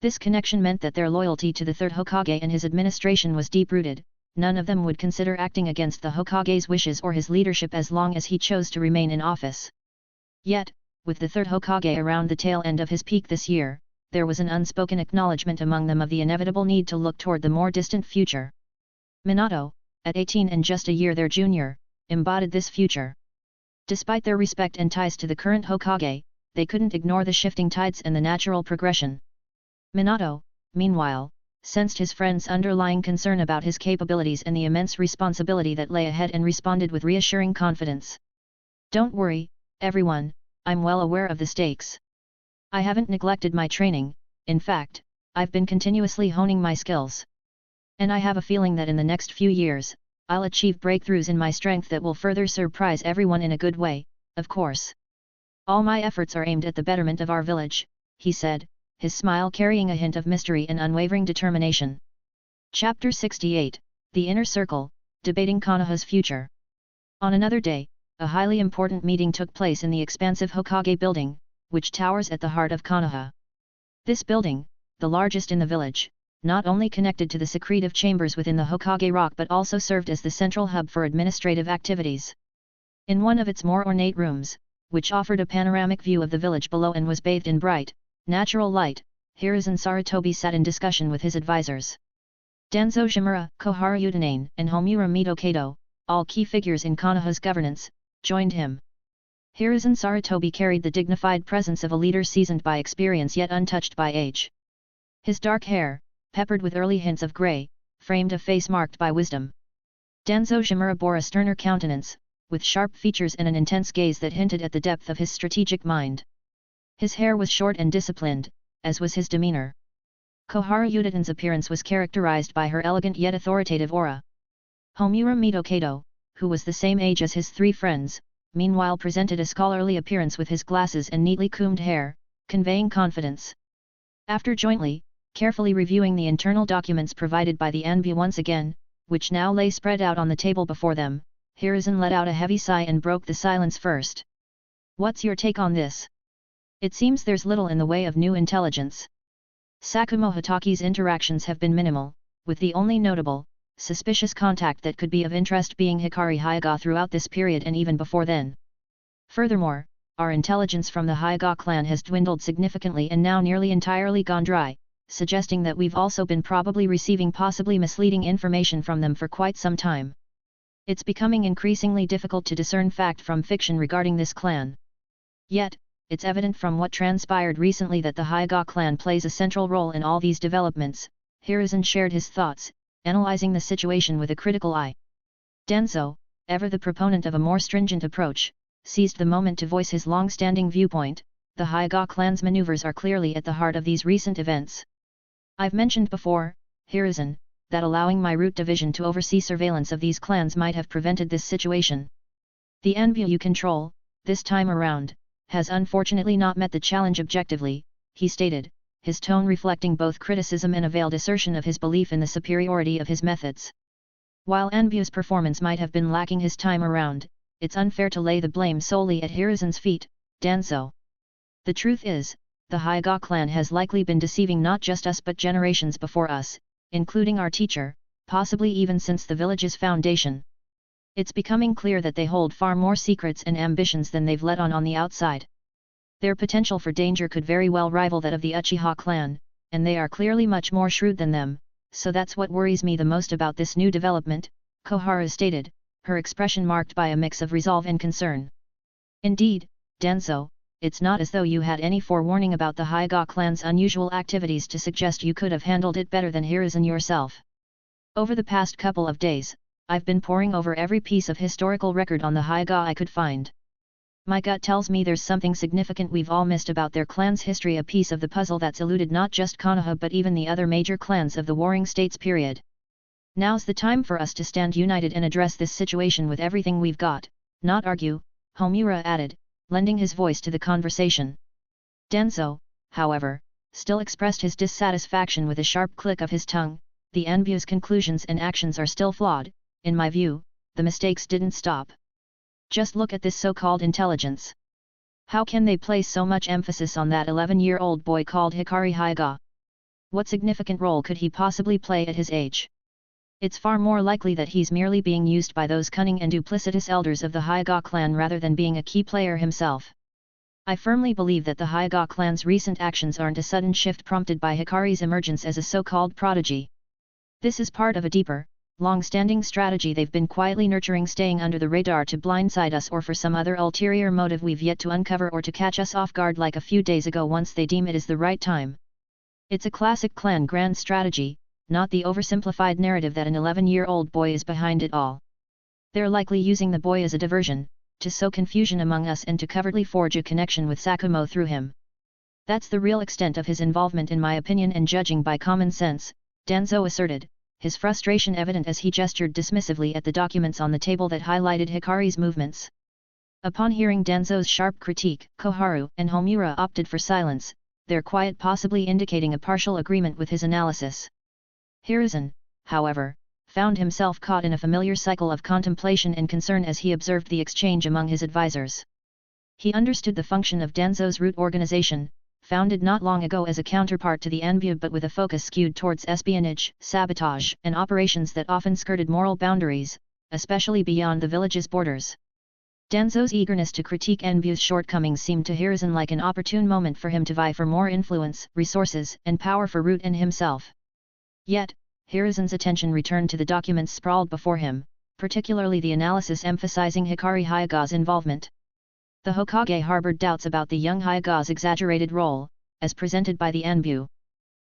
This connection meant that their loyalty to the third Hokage and his administration was deep-rooted. None of them would consider acting against the Hokage's wishes or his leadership as long as he chose to remain in office. Yet, with the third Hokage around the tail end of his peak this year, there was an unspoken acknowledgement among them of the inevitable need to look toward the more distant future. Minato, at 18 and just a year their junior, embodied this future. Despite their respect and ties to the current Hokage, they couldn't ignore the shifting tides and the natural progression. Minato, meanwhile, sensed his friend's underlying concern about his capabilities and the immense responsibility that lay ahead and responded with reassuring confidence. "Don't worry, everyone, I'm well aware of the stakes. I haven't neglected my training, in fact, I've been continuously honing my skills. And I have a feeling that in the next few years, I'll achieve breakthroughs in my strength that will further surprise everyone in a good way, of course. All my efforts are aimed at the betterment of our village," he said, his smile carrying a hint of mystery and unwavering determination. Chapter 68, The Inner Circle, Debating Konoha's Future. On another day, a highly important meeting took place in the expansive Hokage building, which towers at the heart of Konoha. This building, the largest in the village, not only connected to the secretive chambers within the Hokage Rock but also served as the central hub for administrative activities. In one of its more ornate rooms, which offered a panoramic view of the village below and was bathed in bright, natural light, Hiruzen Sarutobi sat in discussion with his advisors. Danzo Shimura, Koharu Utanane, and Homura Mito-Kato, all key figures in Konoha's governance, joined him. Hiruzen Sarutobi carried the dignified presence of a leader seasoned by experience yet untouched by age. His dark hair, peppered with early hints of grey, framed a face marked by wisdom. Danzo Shimura bore a sterner countenance, with sharp features and an intense gaze that hinted at the depth of his strategic mind. His hair was short and disciplined, as was his demeanor. Koharu Utane's appearance was characterized by her elegant yet authoritative aura. Homura Mito-Kato, who was the same age as his three friends, meanwhile presented a scholarly appearance with his glasses and neatly combed hair, conveying confidence. After jointly, carefully reviewing the internal documents provided by the Anbu once again, which now lay spread out on the table before them, Hiruzen let out a heavy sigh and broke the silence first. "What's your take on this? It seems there's little in the way of new intelligence. Sakumo Hataki's interactions have been minimal, with the only notable, suspicious contact that could be of interest being Hikari Hyuga throughout this period and even before then. Furthermore, our intelligence from the Hyuga clan has dwindled significantly and now nearly entirely gone dry, suggesting that we've also been probably receiving possibly misleading information from them for quite some time. It's becoming increasingly difficult to discern fact from fiction regarding this clan. Yet, it's evident from what transpired recently that the Hyuga clan plays a central role in all these developments." Hiruzen shared his thoughts, analyzing the situation with a critical eye. Danzo, ever the proponent of a more stringent approach, seized the moment to voice his long-standing viewpoint. The Hyuga clan's maneuvers are clearly at the heart of these recent events. I've mentioned before, Hiruzen, that allowing my root division to oversee surveillance of these clans might have prevented this situation. The Anbu you control, this time around, has unfortunately not met the challenge objectively, he stated, his tone reflecting both criticism and a veiled assertion of his belief in the superiority of his methods. While Anbu's performance might have been lacking his time around, it's unfair to lay the blame solely at Hiruzen's feet, Danzo. The truth is, the Hyuga clan has likely been deceiving not just us but generations before us, including our teacher, possibly even since the village's foundation. It's becoming clear that they hold far more secrets and ambitions than they've let on the outside. Their potential for danger could very well rival that of the Uchiha clan, and they are clearly much more shrewd than them, so that's what worries me the most about this new development, Koharu stated, her expression marked by a mix of resolve and concern. Indeed, Danzo, it's not as though you had any forewarning about the Hyuga clan's unusual activities to suggest you could have handled it better than Hiruzen yourself. Over the past couple of days, I've been poring over every piece of historical record on the Hyuga I could find. My gut tells me there's something significant we've all missed about their clan's history, a piece of the puzzle that's eluded not just Konoha but even the other major clans of the Warring States period. Now's the time for us to stand united and address this situation with everything we've got, not argue, Homura added, lending his voice to the conversation. Danzo, however, still expressed his dissatisfaction with a sharp click of his tongue. The Anbu's conclusions and actions are still flawed. In my view, the mistakes didn't stop. Just look at this so-called intelligence. How can they place so much emphasis on that 11-year-old boy called Hikari Hyuga? What significant role could he possibly play at his age? It's far more likely that he's merely being used by those cunning and duplicitous elders of the Hyuga clan rather than being a key player himself. I firmly believe that the Hyuga clan's recent actions aren't a sudden shift prompted by Hikari's emergence as a so-called prodigy. This is part of a deeper, long-standing strategy they've been quietly nurturing, staying under the radar to blindside us or for some other ulterior motive we've yet to uncover, or to catch us off guard like a few days ago once they deem it is the right time. It's a classic clan grand strategy, not the oversimplified narrative that an 11-year-old boy is behind it all. They're likely using the boy as a diversion, to sow confusion among us and to covertly forge a connection with Sakumo through him. That's the real extent of his involvement in my opinion, and judging by common sense, Danzo asserted, his frustration evident as he gestured dismissively at the documents on the table that highlighted Hikari's movements. Upon hearing Danzo's sharp critique, Koharu and Homura opted for silence, their quiet possibly indicating a partial agreement with his analysis. Hiruzen, however, found himself caught in a familiar cycle of contemplation and concern as he observed the exchange among his advisors. He understood the function of Danzo's root organization, founded not long ago as a counterpart to the Anbu but with a focus skewed towards espionage, sabotage, and operations that often skirted moral boundaries, especially beyond the village's borders. Danzo's eagerness to critique Anbu's shortcomings seemed to Hiruzen like an opportune moment for him to vie for more influence, resources, and power for Root and himself. Yet, Hiruzen's attention returned to the documents sprawled before him, particularly the analysis emphasizing Hikari Hyuga's involvement. The Hokage harbored doubts about the young Hyuga's exaggerated role, as presented by the Anbu.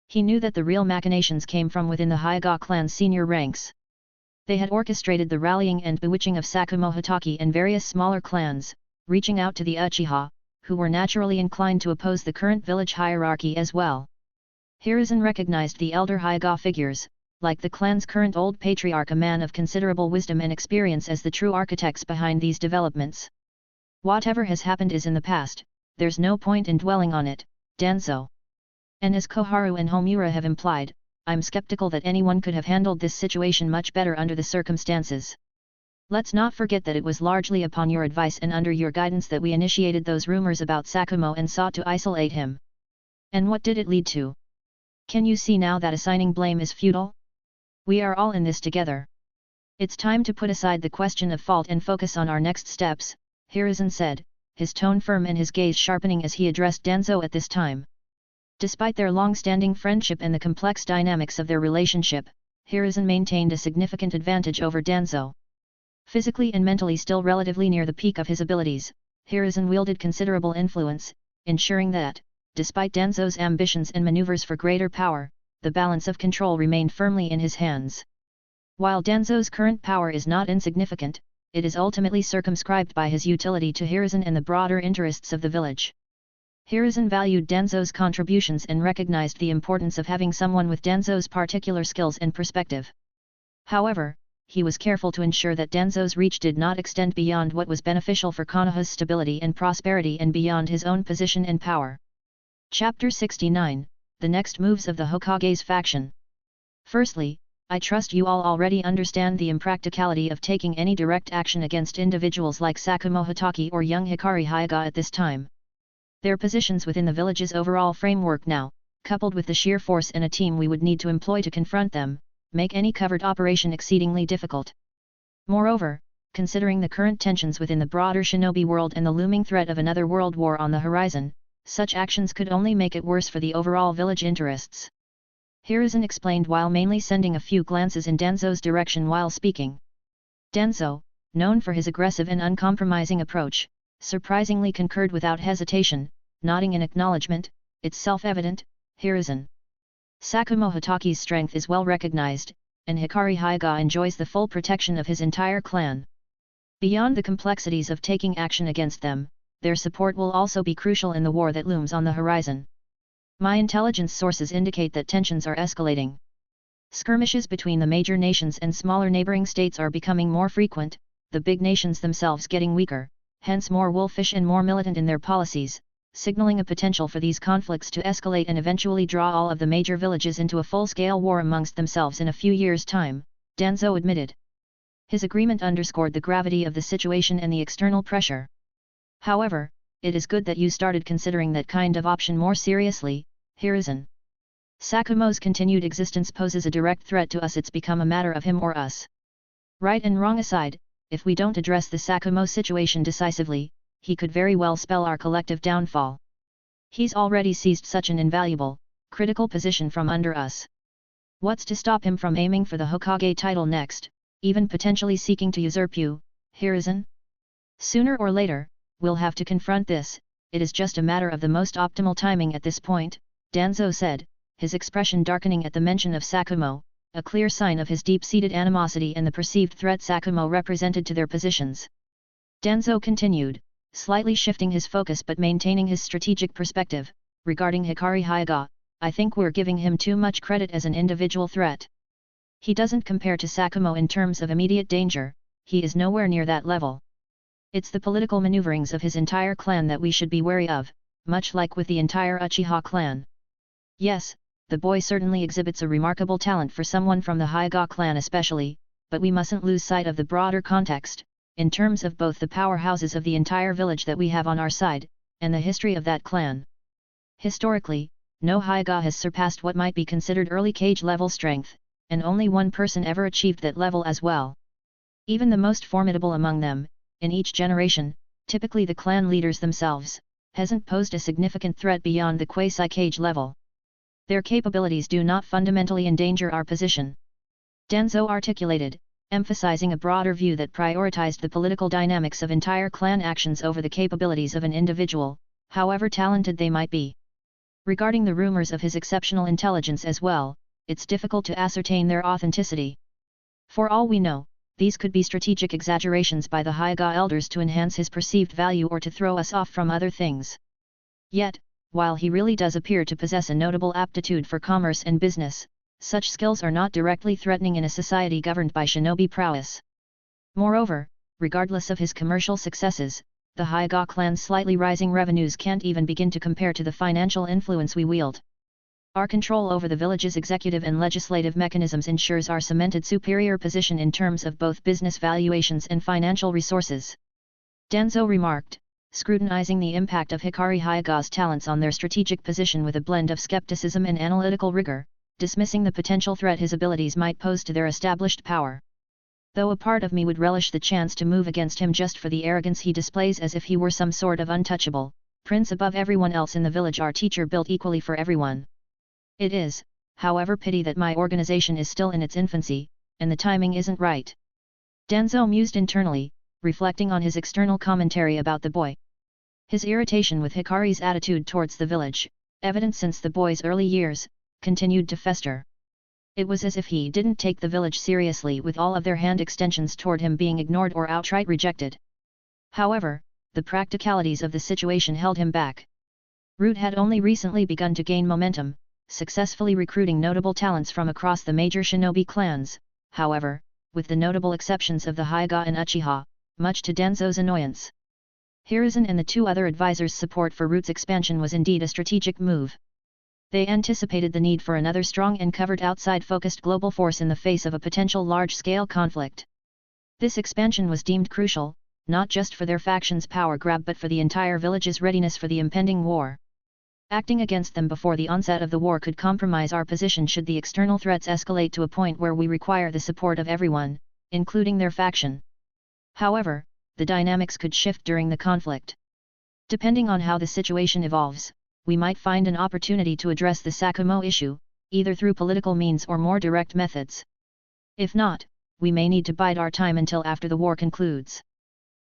He knew that the real machinations came from within the Hyuga clan's senior ranks. They had orchestrated the rallying and bewitching of Sakumo Hitaki and various smaller clans, reaching out to the Uchiha, who were naturally inclined to oppose the current village hierarchy as well. Hiruzen recognized the elder Hyuga figures, like the clan's current old patriarch, a man of considerable wisdom and experience, as the true architects behind these developments. Whatever has happened is in the past, there's no point in dwelling on it, Danzo. And as Koharu and Homura have implied, I'm skeptical that anyone could have handled this situation much better under the circumstances. Let's not forget that it was largely upon your advice and under your guidance that we initiated those rumors about Sakumo and sought to isolate him. And what did it lead to? Can you see now that assigning blame is futile? We are all in this together. It's time to put aside the question of fault and focus on our next steps, Hiruzen said, his tone firm and his gaze sharpening as he addressed Danzo at this time. Despite their long-standing friendship and the complex dynamics of their relationship, Hiruzen maintained a significant advantage over Danzo. Physically and mentally still relatively near the peak of his abilities, Hiruzen wielded considerable influence, ensuring that, despite Danzo's ambitions and maneuvers for greater power, the balance of control remained firmly in his hands. While Danzo's current power is not insignificant, it is ultimately circumscribed by his utility to Hiruzen and the broader interests of the village. Hiruzen valued Danzo's contributions and recognized the importance of having someone with Danzo's particular skills and perspective. However, he was careful to ensure that Danzo's reach did not extend beyond what was beneficial for Konoha's stability and prosperity and beyond his own position and power. Chapter 69, The Next Moves of the Hokage's Faction. Firstly, I trust you all already understand the impracticality of taking any direct action against individuals like Sakumo Hitaki or young Hikari Hyuga at this time. Their positions within the village's overall framework now, coupled with the sheer force and a team we would need to employ to confront them, make any covert operation exceedingly difficult. Moreover, considering the current tensions within the broader shinobi world and the looming threat of another world war on the horizon, such actions could only make it worse for the overall village interests. Hiruzen explained while mainly sending a few glances in Danzo's direction while speaking. Danzo, known for his aggressive and uncompromising approach, surprisingly concurred without hesitation, nodding in acknowledgement. It's self-evident, Hiruzen. Sakumo Hitaki's strength is well recognized, and Hikari Hyuga enjoys the full protection of his entire clan. Beyond the complexities of taking action against them, their support will also be crucial in the war that looms on the horizon. My intelligence sources indicate that tensions are escalating. Skirmishes between the major nations and smaller neighboring states are becoming more frequent, the big nations themselves getting weaker, hence more wolfish and more militant in their policies, signaling a potential for these conflicts to escalate and eventually draw all of the major villages into a full-scale war amongst themselves in a few years' time, Danzo admitted. His agreement underscored the gravity of the situation and the external pressure. However, it is good that you started considering that kind of option more seriously, Hiruzen. Sakumo's continued existence poses a direct threat to us. It's become a matter of him or us. Right and wrong aside, if we don't address the Sakumo situation decisively, he could very well spell our collective downfall. He's already seized such an invaluable, critical position from under us. What's to stop him from aiming for the Hokage title next, even potentially seeking to usurp you, Hiruzen? Sooner or later, we'll have to confront this. It is just a matter of the most optimal timing at this point, Danzo said, his expression darkening at the mention of Sakumo, a clear sign of his deep-seated animosity and the perceived threat Sakumo represented to their positions. Danzo continued, slightly shifting his focus but maintaining his strategic perspective, regarding Hikari Hyuga, I think we're giving him too much credit as an individual threat. He doesn't compare to Sakumo in terms of immediate danger, he is nowhere near that level. It's the political maneuverings of his entire clan that we should be wary of, much like with the entire Uchiha clan. Yes, the boy certainly exhibits a remarkable talent for someone from the Hyuga clan especially, but we mustn't lose sight of the broader context, in terms of both the powerhouses of the entire village that we have on our side, and the history of that clan. Historically, no Hyuga has surpassed what might be considered early Kage level strength, and only one person ever achieved that level as well. Even the most formidable among them, in each generation, typically the clan leaders themselves, hasn't posed a significant threat beyond the quasi-Kage level. Their capabilities do not fundamentally endanger our position. Danzo articulated, emphasizing a broader view that prioritized the political dynamics of entire clan actions over the capabilities of an individual, however talented they might be. Regarding the rumors of his exceptional intelligence as well, it's difficult to ascertain their authenticity. For all we know, these could be strategic exaggerations by the Hyuga elders to enhance his perceived value or to throw us off from other things. Yet, while he really does appear to possess a notable aptitude for commerce and business, such skills are not directly threatening in a society governed by shinobi prowess. Moreover, regardless of his commercial successes, the Hyuga clan's slightly rising revenues can't even begin to compare to the financial influence we wield. Our control over the village's executive and legislative mechanisms ensures our cemented superior position in terms of both business valuations and financial resources. Danzo remarked, scrutinizing the impact of Hikari Hyuga's talents on their strategic position with a blend of skepticism and analytical rigor, dismissing the potential threat his abilities might pose to their established power. Though a part of me would relish the chance to move against him just for the arrogance he displays as if he were some sort of untouchable, prince above everyone else in the village, our teacher built equally for everyone. It is, however, pity that my organization is still in its infancy, and the timing isn't right. Danzo mused internally, reflecting on his external commentary about the boy. His irritation with Hikari's attitude towards the village, evident since the boy's early years, continued to fester. It was as if he didn't take the village seriously, with all of their hand extensions toward him being ignored or outright rejected. However, the practicalities of the situation held him back. Root had only recently begun to gain momentum, successfully recruiting notable talents from across the major shinobi clans, however, with the notable exceptions of the Hyuga and Uchiha, much to Danzo's annoyance. Hiruzen and the two other advisors' support for Root's expansion was indeed a strategic move. They anticipated the need for another strong and covered outside-focused global force in the face of a potential large-scale conflict. This expansion was deemed crucial, not just for their faction's power grab but for the entire village's readiness for the impending war. Acting against them before the onset of the war could compromise our position should the external threats escalate to a point where we require the support of everyone, including their faction. However, the dynamics could shift during the conflict. Depending on how the situation evolves, we might find an opportunity to address the Sakumo issue, either through political means or more direct methods. If not, we may need to bide our time until after the war concludes.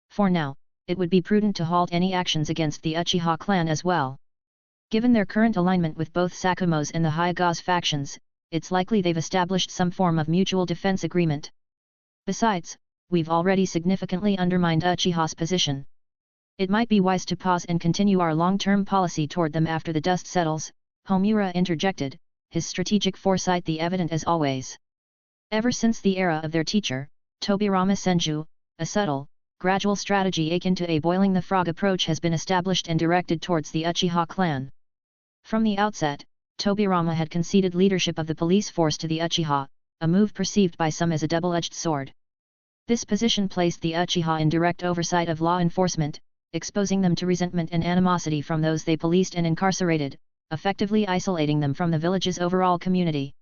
For now, it would be prudent to halt any actions against the Uchiha clan as well. Given their current alignment with both Sakumo's and the Hyuga's factions, it's likely they've established some form of mutual defense agreement. Besides, we've already significantly undermined Uchiha's position. It might be wise to pause and continue our long-term policy toward them after the dust settles, Homura interjected, his strategic foresight the evident as always. Ever since the era of their teacher, Tobirama Senju, a subtle, gradual strategy akin to a boiling the frog approach has been established and directed towards the Uchiha clan. From the outset, Tobirama had conceded leadership of the police force to the Uchiha, a move perceived by some as a double-edged sword. This position placed the Uchiha in direct oversight of law enforcement, exposing them to resentment and animosity from those they policed and incarcerated, effectively isolating them from the village's overall community.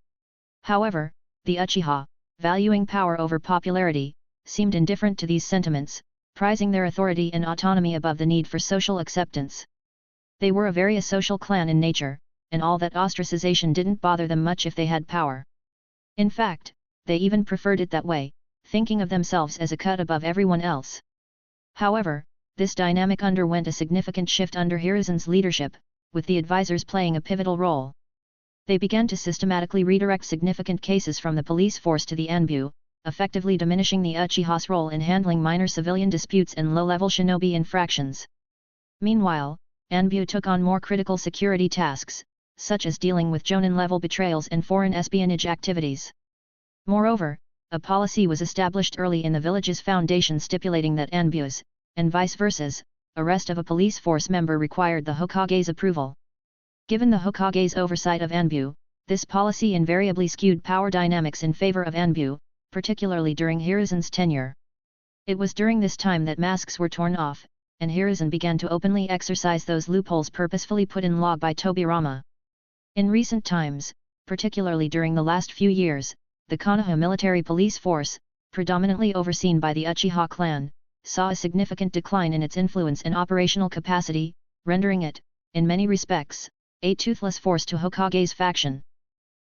However, the Uchiha, valuing power over popularity, seemed indifferent to these sentiments, prizing their authority and autonomy above the need for social acceptance. They were a very asocial clan in nature, and all that ostracization didn't bother them much if they had power. In fact, they even preferred it that way, thinking of themselves as a cut above everyone else. However, this dynamic underwent a significant shift under Hiruzen's leadership, with the advisors playing a pivotal role. They began to systematically redirect significant cases from the police force to the Anbu, effectively diminishing the Uchiha's role in handling minor civilian disputes and low-level shinobi infractions. Meanwhile, Anbu took on more critical security tasks, such as dealing with Jonin-level betrayals and foreign espionage activities. Moreover, a policy was established early in the village's foundation stipulating that Anbu's, and vice versa, arrest of a police force member required the Hokage's approval. Given the Hokage's oversight of Anbu, this policy invariably skewed power dynamics in favor of Anbu, particularly during Hiruzen's tenure. It was during this time that masks were torn off, and Hiruzen began to openly exercise those loopholes purposefully put in law by Tobirama. In recent times, particularly during the last few years, the Konoha military police force, predominantly overseen by the Uchiha clan, saw a significant decline in its influence and operational capacity, rendering it, in many respects, a toothless force to Hokage's faction.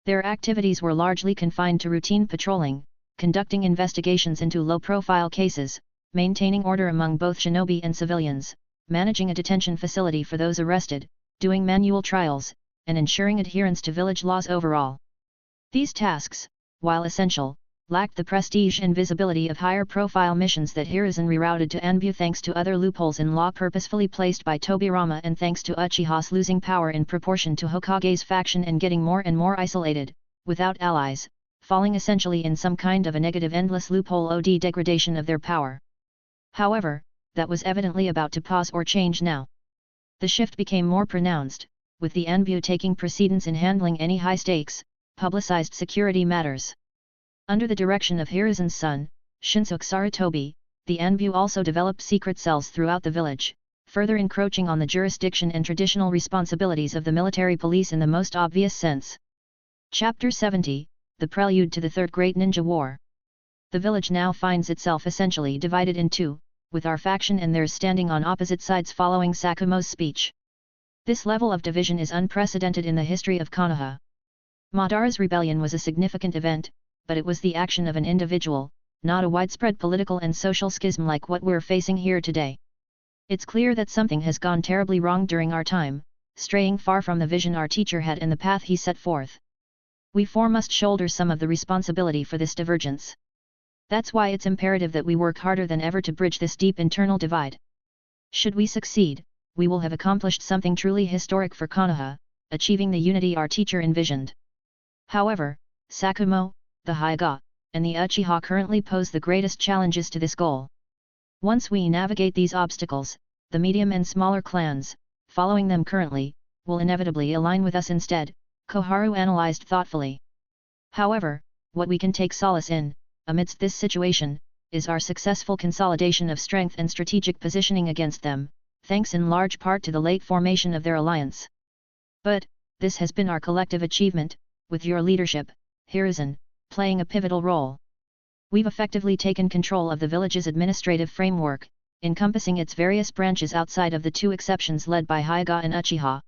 Their activities were largely confined to routine patrolling, conducting investigations into low-profile cases, maintaining order among both shinobi and civilians, managing a detention facility for those arrested, doing manual trials, and ensuring adherence to village laws overall. These tasks, while essential, lacked the prestige and visibility of higher-profile missions that Hiruzen rerouted to Anbu thanks to other loopholes in law purposefully placed by Tobirama and thanks to Uchiha's losing power in proportion to Hokage's faction and getting more and more isolated, without allies, falling essentially in some kind of a negative endless loophole OD degradation of their power. However, that was evidently about to pause or change now. The shift became more pronounced, with the Anbu taking precedence in handling any high-stakes, publicized security matters. Under the direction of Hiruzen's son, Shinsuke Sarutobi, the Anbu also developed secret cells throughout the village, further encroaching on the jurisdiction and traditional responsibilities of the military police in the most obvious sense. Chapter 70, The Prelude to the Third Great Ninja War. The village now finds itself essentially divided in two, with our faction and theirs standing on opposite sides following Sakumo's speech. This level of division is unprecedented in the history of Konoha. Madara's rebellion was a significant event, but it was the action of an individual, not a widespread political and social schism like what we're facing here today. It's clear that something has gone terribly wrong during our time, straying far from the vision our teacher had and the path he set forth. We four must shoulder some of the responsibility for this divergence. That's why it's imperative that we work harder than ever to bridge this deep internal divide. Should we succeed, we will have accomplished something truly historic for Konoha, achieving the unity our teacher envisioned. However, Sakumo, the Hyuga, and the Uchiha currently pose the greatest challenges to this goal. Once we navigate these obstacles, the medium and smaller clans, following them currently, will inevitably align with us instead, Koharu analyzed thoughtfully. However, what we can take solace in, amidst this situation, is our successful consolidation of strength and strategic positioning against them, thanks in large part to the late formation of their alliance. But, this has been our collective achievement, with your leadership, Hiruzen, playing a pivotal role. We've effectively taken control of the village's administrative framework, encompassing its various branches outside of the two exceptions led by Hyuga and Uchiha.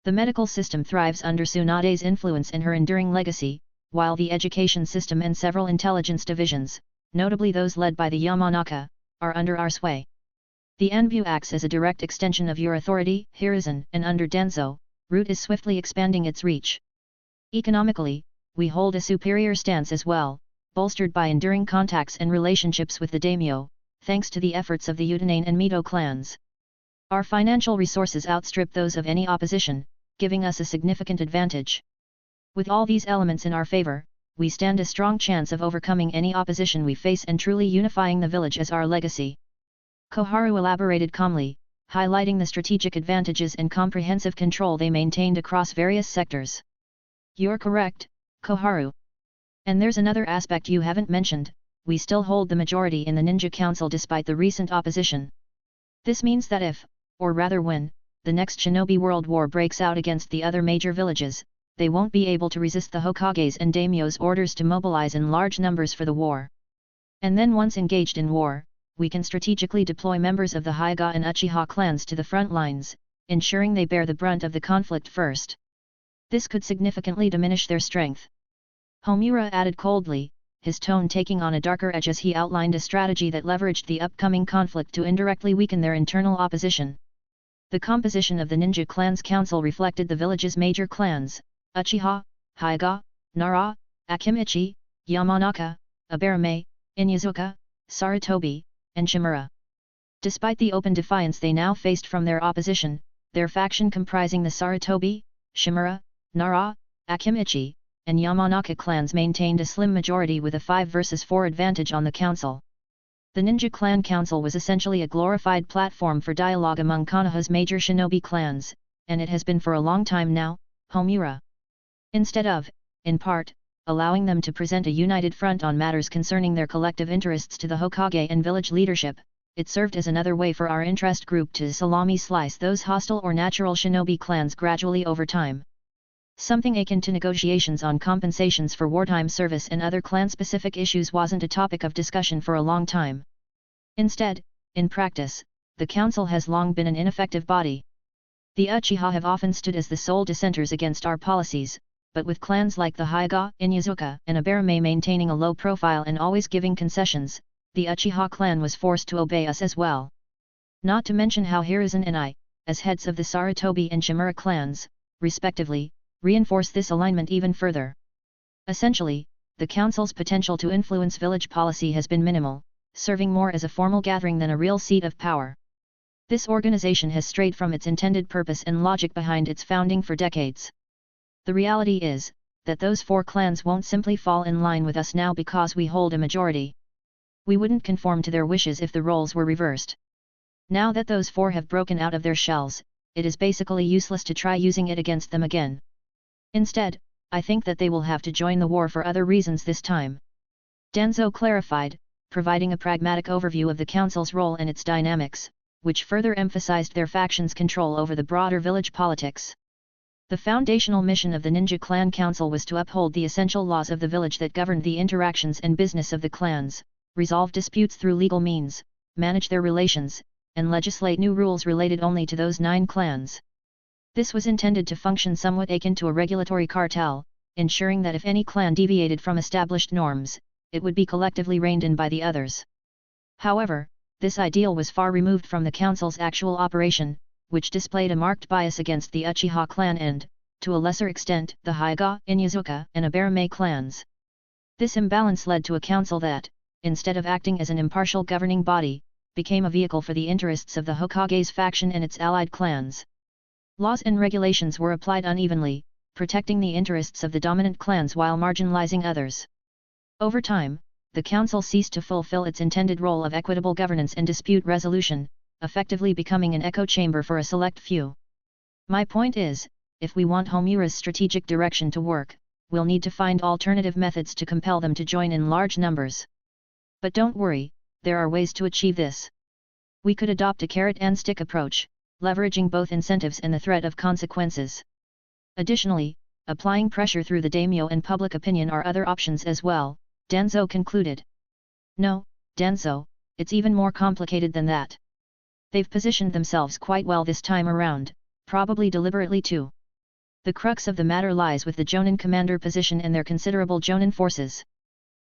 The medical system thrives under Tsunade's influence and her enduring legacy, while the education system and several intelligence divisions, notably those led by the Yamanaka, are under our sway. The Anbu acts as a direct extension of your authority, Hiruzen, and under Denzo, Root is swiftly expanding its reach. Economically, we hold a superior stance as well, bolstered by enduring contacts and relationships with the daimyo, thanks to the efforts of the Utanane and Mito clans. Our financial resources outstrip those of any opposition, giving us a significant advantage. With all these elements in our favor, we stand a strong chance of overcoming any opposition we face and truly unifying the village as our legacy. Koharu elaborated calmly, highlighting the strategic advantages and comprehensive control they maintained across various sectors. You're correct, Koharu. And there's another aspect you haven't mentioned, we still hold the majority in the Ninja Council despite the recent opposition. This means that if, or rather when, the next Shinobi World War breaks out against the other major villages, they won't be able to resist the Hokage's and daimyo's orders to mobilize in large numbers for the war. And then once engaged in war, we can strategically deploy members of the Hyuga and Uchiha clans to the front lines, ensuring they bear the brunt of the conflict first. This could significantly diminish their strength. Homura added coldly, his tone taking on a darker edge as he outlined a strategy that leveraged the upcoming conflict to indirectly weaken their internal opposition. The composition of the ninja clans council reflected the village's major clans: Uchiha, Hyuga, Nara, Akimichi, Yamanaka, Abarame, Inyazuka, Sarutobi, and Shimura. Despite the open defiance they now faced from their opposition, their faction comprising the Sarutobi, Shimura, Nara, Akimichi, and Yamanaka clans maintained a slim majority with a 5 versus 4 advantage on the council. The Ninja Clan Council was essentially a glorified platform for dialogue among Konoha's major shinobi clans, and it has been for a long time now, Homura. Instead of, in part, allowing them to present a united front on matters concerning their collective interests to the Hokage and village leadership, it served as another way for our interest group to salami slice those hostile or natural shinobi clans gradually over time. Something akin to negotiations on compensations for wartime service and other clan-specific issues wasn't a topic of discussion for a long time. Instead, in practice, the council has long been an ineffective body. The Uchiha have often stood as the sole dissenters against our policies, but with clans like the Hyuga, Inyazuka, and Abarame maintaining a low profile and always giving concessions, the Uchiha clan was forced to obey us as well. Not to mention how Hiruzen and I, as heads of the Sarutobi and Shimura clans, respectively, reinforce this alignment even further. Essentially, the council's potential to influence village policy has been minimal, serving more as a formal gathering than a real seat of power. This organization has strayed from its intended purpose and logic behind its founding for decades. The reality is, that those 4 clans won't simply fall in line with us now because we hold a majority. We wouldn't conform to their wishes if the roles were reversed. Now that those 4 have broken out of their shells, it is basically useless to try using it against them again. Instead, I think that they will have to join the war for other reasons this time. Danzo clarified, providing a pragmatic overview of the council's role and its dynamics, which further emphasized their faction's control over the broader village politics. The foundational mission of the Ninja Clan Council was to uphold the essential laws of the village that governed the interactions and business of the clans, resolve disputes through legal means, manage their relations, and legislate new rules related only to those 9 clans. This was intended to function somewhat akin to a regulatory cartel, ensuring that if any clan deviated from established norms, it would be collectively reined in by the others. However, this ideal was far removed from the council's actual operation, which displayed a marked bias against the Uchiha clan and, to a lesser extent, the Hyuga, Inyazuka, and Abarame clans. This imbalance led to a council that, instead of acting as an impartial governing body, became a vehicle for the interests of the Hokage's faction and its allied clans. Laws and regulations were applied unevenly, protecting the interests of the dominant clans while marginalizing others. Over time, the council ceased to fulfill its intended role of equitable governance and dispute resolution, effectively becoming an echo chamber for a select few. My point is, if we want Homura's strategic direction to work, we'll need to find alternative methods to compel them to join in large numbers. But don't worry, there are ways to achieve this. We could adopt a carrot-and-stick approach, leveraging both incentives and the threat of consequences. Additionally, applying pressure through the daimyo and public opinion are other options as well, Danzo concluded. No, Danzo, it's even more complicated than that. They've positioned themselves quite well this time around, probably deliberately too. The crux of the matter lies with the Jonin commander position and their considerable Jonin forces.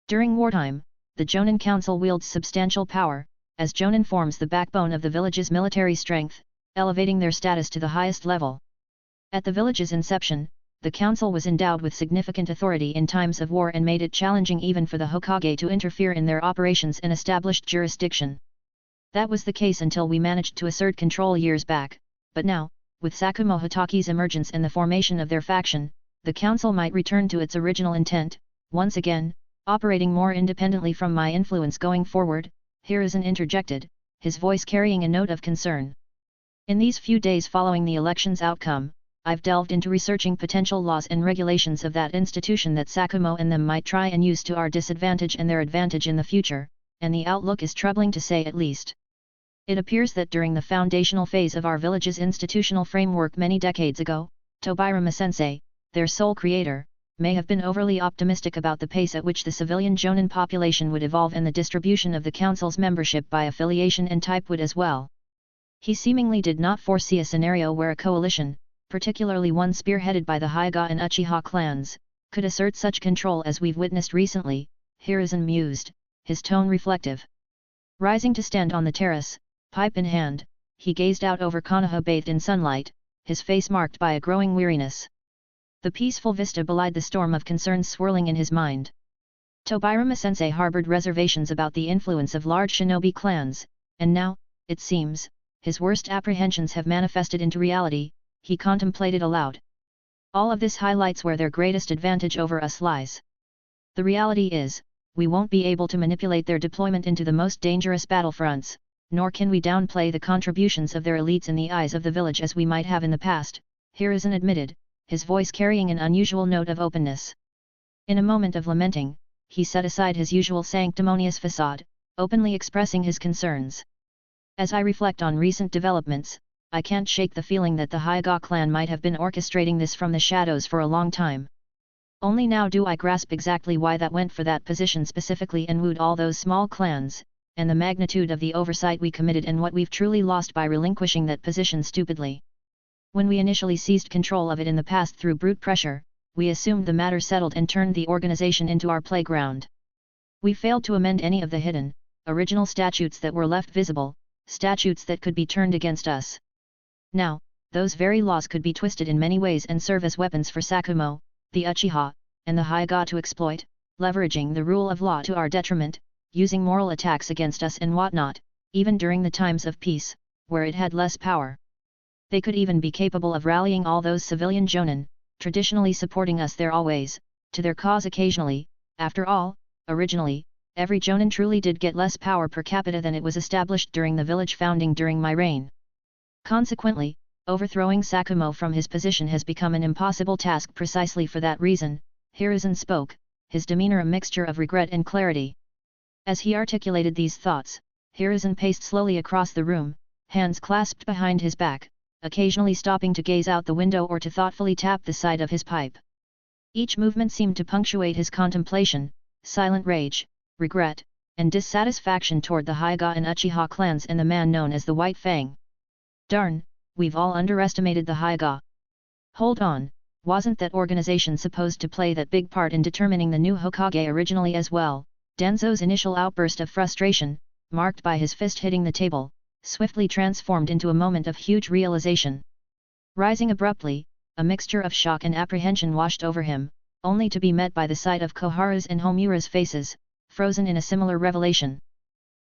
During wartime, the Jonin Council wields substantial power, as Jonin forms the backbone of the village's military strength, elevating their status to the highest level. At the village's inception, the council was endowed with significant authority in times of war and made it challenging even for the Hokage to interfere in their operations and established jurisdiction. That was the case until we managed to assert control years back, but now, with Sakumo Hotaki's emergence and the formation of their faction, the council might return to its original intent, once again, operating more independently from my influence going forward. Hiruzen interjected, his voice carrying a note of concern. In these few days following the election's outcome, I've delved into researching potential laws and regulations of that institution that Sakumo and them might try and use to our disadvantage and their advantage in the future, and the outlook is troubling to say at least. It appears that during the foundational phase of our village's institutional framework many decades ago, Tobirama-sensei, their sole creator, may have been overly optimistic about the pace at which the civilian Jonin population would evolve and the distribution of the council's membership by affiliation and type would as well. He seemingly did not foresee a scenario where a coalition, particularly one spearheaded by the Hyuga and Uchiha clans, could assert such control as we've witnessed recently. Hiruzen mused, his tone reflective. Rising to stand on the terrace, pipe in hand, he gazed out over Konoha bathed in sunlight, his face marked by a growing weariness. The peaceful vista belied the storm of concerns swirling in his mind. Tobirama-sensei harbored reservations about the influence of large shinobi clans, and now, it seems, his worst apprehensions have manifested into reality, he contemplated aloud. All of this highlights where their greatest advantage over us lies. The reality is, we won't be able to manipulate their deployment into the most dangerous battlefronts, nor can we downplay the contributions of their elites in the eyes of the village as we might have in the past, Hiruzen admitted, his voice carrying an unusual note of openness. In a moment of lamenting, he set aside his usual sanctimonious facade, openly expressing his concerns. As I reflect on recent developments, I can't shake the feeling that the Hyuga clan might have been orchestrating this from the shadows for a long time. Only now do I grasp exactly why that went for that position specifically and wooed all those small clans, and the magnitude of the oversight we committed and what we've truly lost by relinquishing that position stupidly. When we initially seized control of it in the past through brute pressure, we assumed the matter settled and turned the organization into our playground. We failed to amend any of the hidden, original statutes that were left visible, statutes that could be turned against us. Now, those very laws could be twisted in many ways and serve as weapons for Sakumo, the Uchiha, and the Hyuga to exploit, leveraging the rule of law to our detriment, using moral attacks against us and whatnot, even during the times of peace, where it had less power. They could even be capable of rallying all those civilian Jonin, traditionally supporting us there always, to their cause occasionally. After all, originally, every Jonin truly did get less power per capita than it was established during the village founding during my reign. Consequently, overthrowing Sakumo from his position has become an impossible task precisely for that reason. Hiruzen spoke, his demeanor a mixture of regret and clarity. As he articulated these thoughts, Hiruzen paced slowly across the room, hands clasped behind his back, occasionally stopping to gaze out the window or to thoughtfully tap the side of his pipe. Each movement seemed to punctuate his contemplation, silent rage, regret, and dissatisfaction toward the Hyuga and Uchiha clans and the man known as the White Fang. Darn, we've all underestimated the Hyuga. Hold on, wasn't that organization supposed to play that big part in determining the new Hokage originally as well? Danzo's initial outburst of frustration, marked by his fist hitting the table, swiftly transformed into a moment of huge realization. Rising abruptly, a mixture of shock and apprehension washed over him, only to be met by the sight of Koharu's and Homura's faces, frozen in a similar revelation.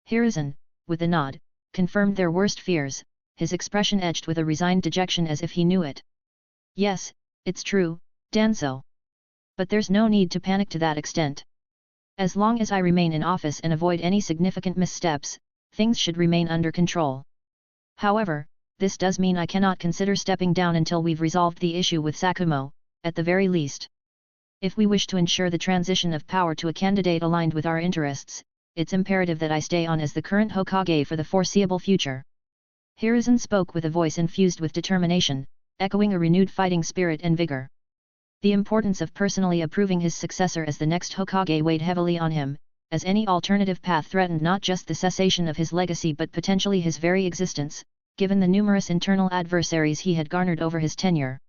Hiruzen, with a nod, confirmed their worst fears, his expression edged with a resigned dejection as if he knew it. Yes, it's true, Danzo. But there's no need to panic to that extent. As long as I remain in office and avoid any significant missteps, things should remain under control. However, this does mean I cannot consider stepping down until we've resolved the issue with Sakumo, at the very least. If we wish to ensure the transition of power to a candidate aligned with our interests, it's imperative that I stay on as the current Hokage for the foreseeable future. Hiruzen spoke with a voice infused with determination, echoing a renewed fighting spirit and vigor. The importance of personally approving his successor as the next Hokage weighed heavily on him, as any alternative path threatened not just the cessation of his legacy but potentially his very existence, given the numerous internal adversaries he had garnered over his tenure.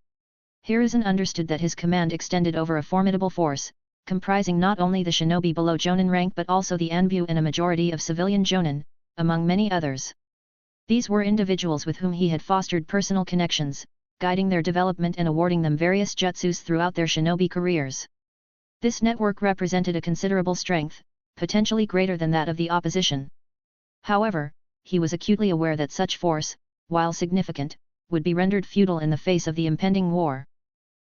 Hiruzen understood that his command extended over a formidable force, comprising not only the shinobi below Jonin rank but also the Anbu and a majority of civilian Jonin, among many others. These were individuals with whom he had fostered personal connections, guiding their development and awarding them various jutsus throughout their shinobi careers. This network represented a considerable strength, potentially greater than that of the opposition. However, he was acutely aware that such force, while significant, would be rendered futile in the face of the impending war.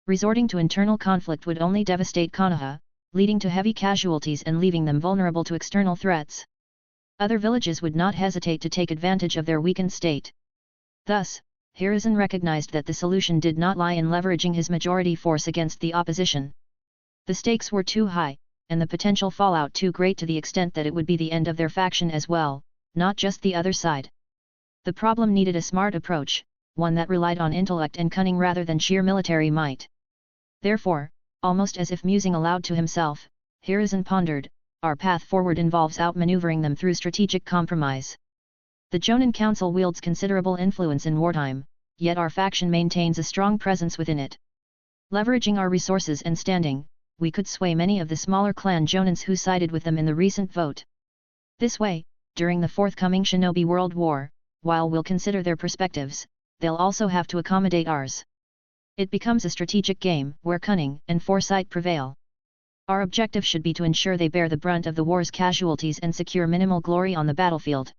Resorting to internal conflict would only devastate Konoha, leading to heavy casualties and leaving them vulnerable to external threats. Other villages would not hesitate to take advantage of their weakened state. Thus, Hiruzen recognized that the solution did not lie in leveraging his majority force against the opposition. The stakes were too high, and the potential fallout too great to the extent that it would be the end of their faction as well, not just the other side. The problem needed a smart approach, one that relied on intellect and cunning rather than sheer military might. Therefore, almost as if musing aloud to himself, Hiruzen pondered, our path forward involves outmaneuvering them through strategic compromise. The Jonin Council wields considerable influence in wartime, yet our faction maintains a strong presence within it. Leveraging our resources and standing, we could sway many of the smaller clan Jonins who sided with them in the recent vote. This way, during the forthcoming Shinobi World War, while we'll consider their perspectives, they'll also have to accommodate ours. It becomes a strategic game where cunning and foresight prevail. Our objective should be to ensure they bear the brunt of the war's casualties and secure minimal glory on the battlefield.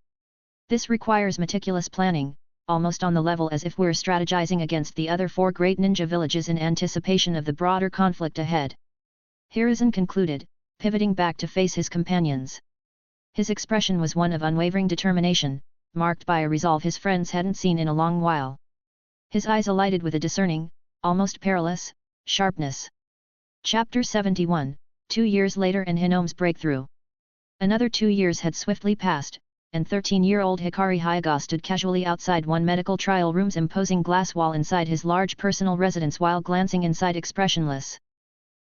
This requires meticulous planning, almost on the level as if we're strategizing against the other 4 great ninja villages in anticipation of the broader conflict ahead. Hiruzen concluded, pivoting back to face his companions. His expression was one of unwavering determination, marked by a resolve his friends hadn't seen in a long while. His eyes alighted with a discerning, almost perilous, sharpness. Chapter 71, 2 years later and Hinome's breakthrough. Another 2 years had swiftly passed, and 13-year-old Hikari Hyuga stood casually outside one medical trial room's imposing glass wall inside his large personal residence while glancing inside expressionless.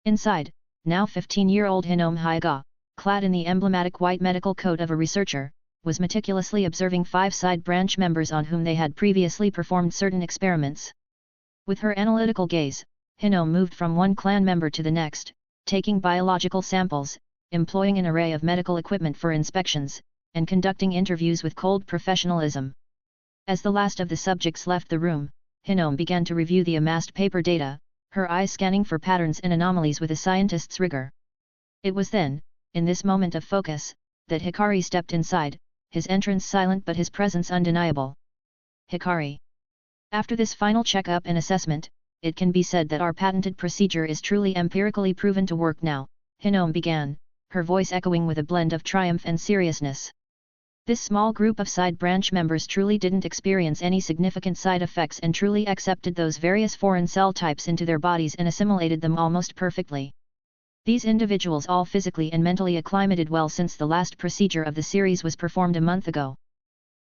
Inside, now 15-year-old Hinome Hyuga, clad in the emblematic white medical coat of a researcher, was meticulously observing 5 side branch members on whom they had previously performed certain experiments. With her analytical gaze, Hinome moved from one clan member to the next, taking biological samples, employing an array of medical equipment for inspections, and conducting interviews with cold professionalism. As the last of the subjects left the room, Hinome began to review the amassed paper data, her eyes scanning for patterns and anomalies with a scientist's rigor. It was then, in this moment of focus, that Hikari stepped inside, his entrance silent but his presence undeniable. Hikari. After this final checkup and assessment, it can be said that our patented procedure is truly empirically proven to work now, Hinome began, her voice echoing with a blend of triumph and seriousness. This small group of side branch members truly didn't experience any significant side effects and truly accepted those various foreign cell types into their bodies and assimilated them almost perfectly. These individuals all physically and mentally acclimated well since the last procedure of the series was performed a month ago.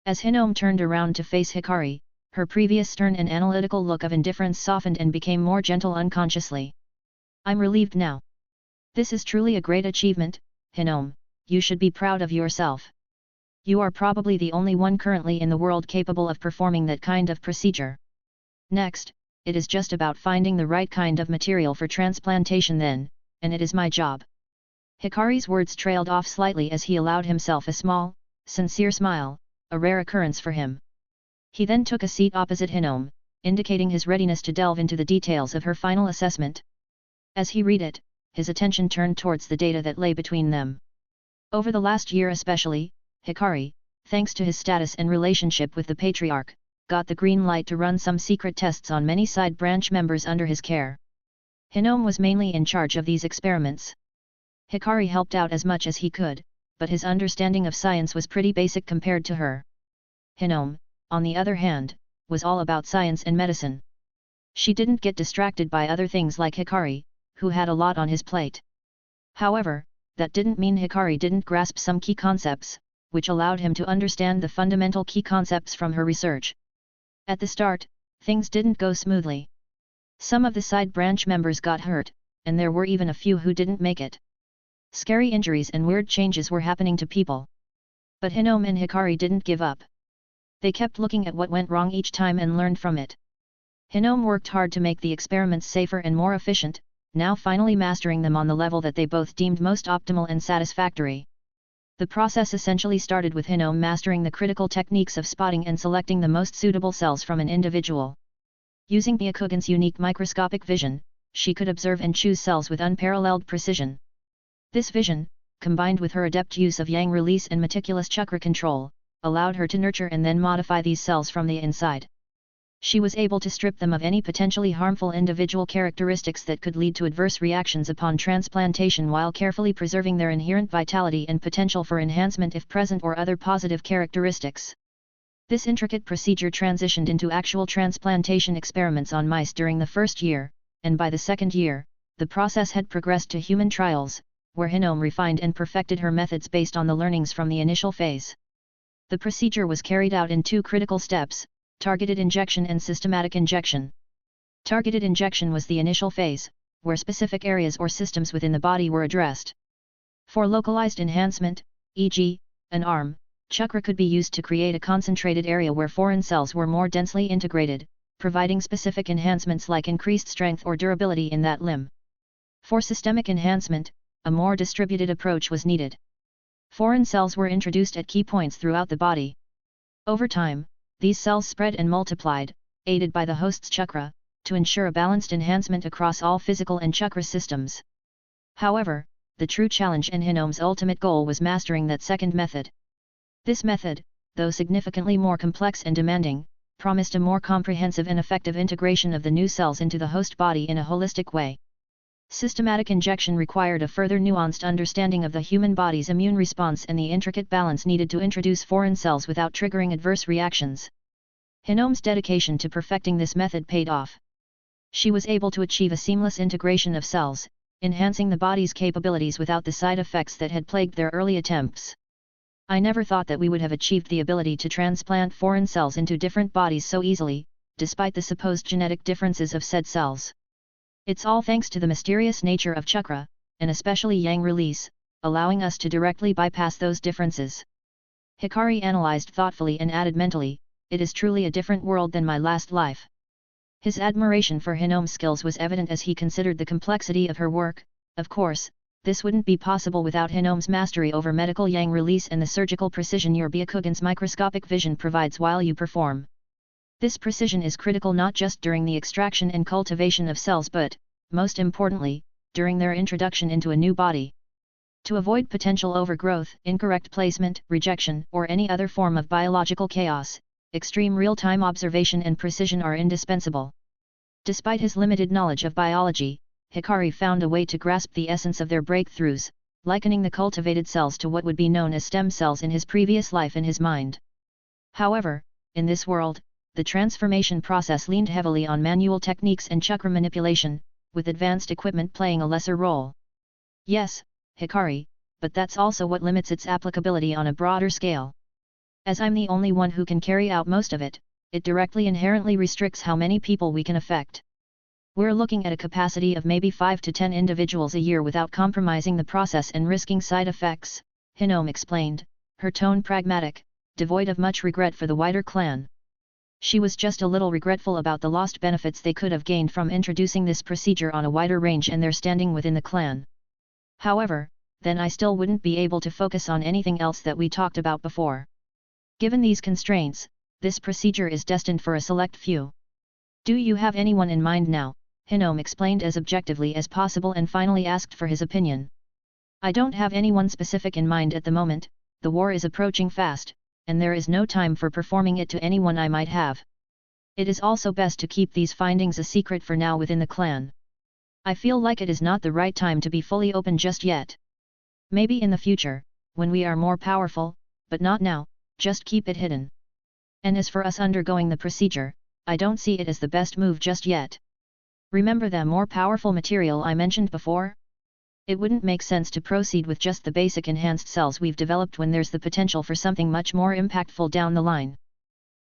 As Hinome turned around to face Hikari, her previous stern and analytical look of indifference softened and became more gentle unconsciously. I'm relieved now. This is truly a great achievement, Hinome, you should be proud of yourself. You are probably the only one currently in the world capable of performing that kind of procedure. Next, it is just about finding the right kind of material for transplantation then, and it is my job. Hikari's words trailed off slightly as he allowed himself a small, sincere smile, a rare occurrence for him. He then took a seat opposite Hinome, indicating his readiness to delve into the details of her final assessment. As he read it, his attention turned towards the data that lay between them. Over the last year especially, Hikari, thanks to his status and relationship with the Patriarch, got the green light to run some secret tests on many side branch members under his care. Hinome was mainly in charge of these experiments. Hikari helped out as much as he could, but his understanding of science was pretty basic compared to her. Hinome, on the other hand, was all about science and medicine. She didn't get distracted by other things like Hikari, who had a lot on his plate. However, that didn't mean Hikari didn't grasp some key concepts, which allowed him to understand the fundamental key concepts from her research. At the start, things didn't go smoothly. Some of the side branch members got hurt, and there were even a few who didn't make it. Scary injuries and weird changes were happening to people. But Hinome and Hikari didn't give up. They kept looking at what went wrong each time and learned from it. Hinome worked hard to make the experiments safer and more efficient, now finally mastering them on the level that they both deemed most optimal and satisfactory. The process essentially started with Hinome mastering the critical techniques of spotting and selecting the most suitable cells from an individual. Using Byakugan's unique microscopic vision, she could observe and choose cells with unparalleled precision. This vision, combined with her adept use of yang release and meticulous chakra control, allowed her to nurture and then modify these cells from the inside. She was able to strip them of any potentially harmful individual characteristics that could lead to adverse reactions upon transplantation while carefully preserving their inherent vitality and potential for enhancement if present or other positive characteristics. This intricate procedure transitioned into actual transplantation experiments on mice during the first year, and by the second year, the process had progressed to human trials, where Hinome refined and perfected her methods based on the learnings from the initial phase. The procedure was carried out in two critical steps: targeted injection and systematic injection. Targeted injection was the initial phase, where specific areas or systems within the body were addressed. For localized enhancement, e.g., an arm, chakra could be used to create a concentrated area where foreign cells were more densely integrated, providing specific enhancements like increased strength or durability in that limb. For systemic enhancement, a more distributed approach was needed. Foreign cells were introduced at key points throughout the body. Over time, these cells spread and multiplied, aided by the host's chakra, to ensure a balanced enhancement across all physical and chakra systems. However, the true challenge and Hinome's ultimate goal was mastering that second method. This method, though significantly more complex and demanding, promised a more comprehensive and effective integration of the new cells into the host body in a holistic way. Systematic injection required a further nuanced understanding of the human body's immune response and the intricate balance needed to introduce foreign cells without triggering adverse reactions. Hinome's dedication to perfecting this method paid off. She was able to achieve a seamless integration of cells, enhancing the body's capabilities without the side effects that had plagued their early attempts. I never thought that we would have achieved the ability to transplant foreign cells into different bodies so easily, despite the supposed genetic differences of said cells. It's all thanks to the mysterious nature of chakra, and especially yang release, allowing us to directly bypass those differences. Hikari analyzed thoughtfully and added mentally, "It is truly a different world than my last life." His admiration for Hinome's skills was evident as he considered the complexity of her work. Of course, this wouldn't be possible without Hinome's mastery over medical yang release and the surgical precision your Byakugan's microscopic vision provides while you perform. This precision is critical not just during the extraction and cultivation of cells but, most importantly, during their introduction into a new body. To avoid potential overgrowth, incorrect placement, rejection, or any other form of biological chaos, extreme real-time observation and precision are indispensable. Despite his limited knowledge of biology, Hikari found a way to grasp the essence of their breakthroughs, likening the cultivated cells to what would be known as stem cells in his previous life in his mind. However, in this world, the transformation process leaned heavily on manual techniques and chakra manipulation, with advanced equipment playing a lesser role. Yes, Hikari, but that's also what limits its applicability on a broader scale. As I'm the only one who can carry out most of it, it directly inherently restricts how many people we can affect. We're looking at a capacity of maybe 5 to 10 individuals a year without compromising the process and risking side effects, Hinome explained, her tone pragmatic, devoid of much regret for the wider clan. She was just a little regretful about the lost benefits they could have gained from introducing this procedure on a wider range and their standing within the clan. However, then I still wouldn't be able to focus on anything else that we talked about before. Given these constraints, this procedure is destined for a select few. Do you have anyone in mind now? Hinome explained as objectively as possible and finally asked for his opinion. I don't have anyone specific in mind at the moment. The war is approaching fast, and there is no time for performing it to anyone I might have. It is also best to keep these findings a secret for now within the clan. I feel like it is not the right time to be fully open just yet. Maybe in the future, when we are more powerful, but not now, just keep it hidden. And as for us undergoing the procedure, I don't see it as the best move just yet. Remember the more powerful material I mentioned before? It wouldn't make sense to proceed with just the basic enhanced cells we've developed when there's the potential for something much more impactful down the line.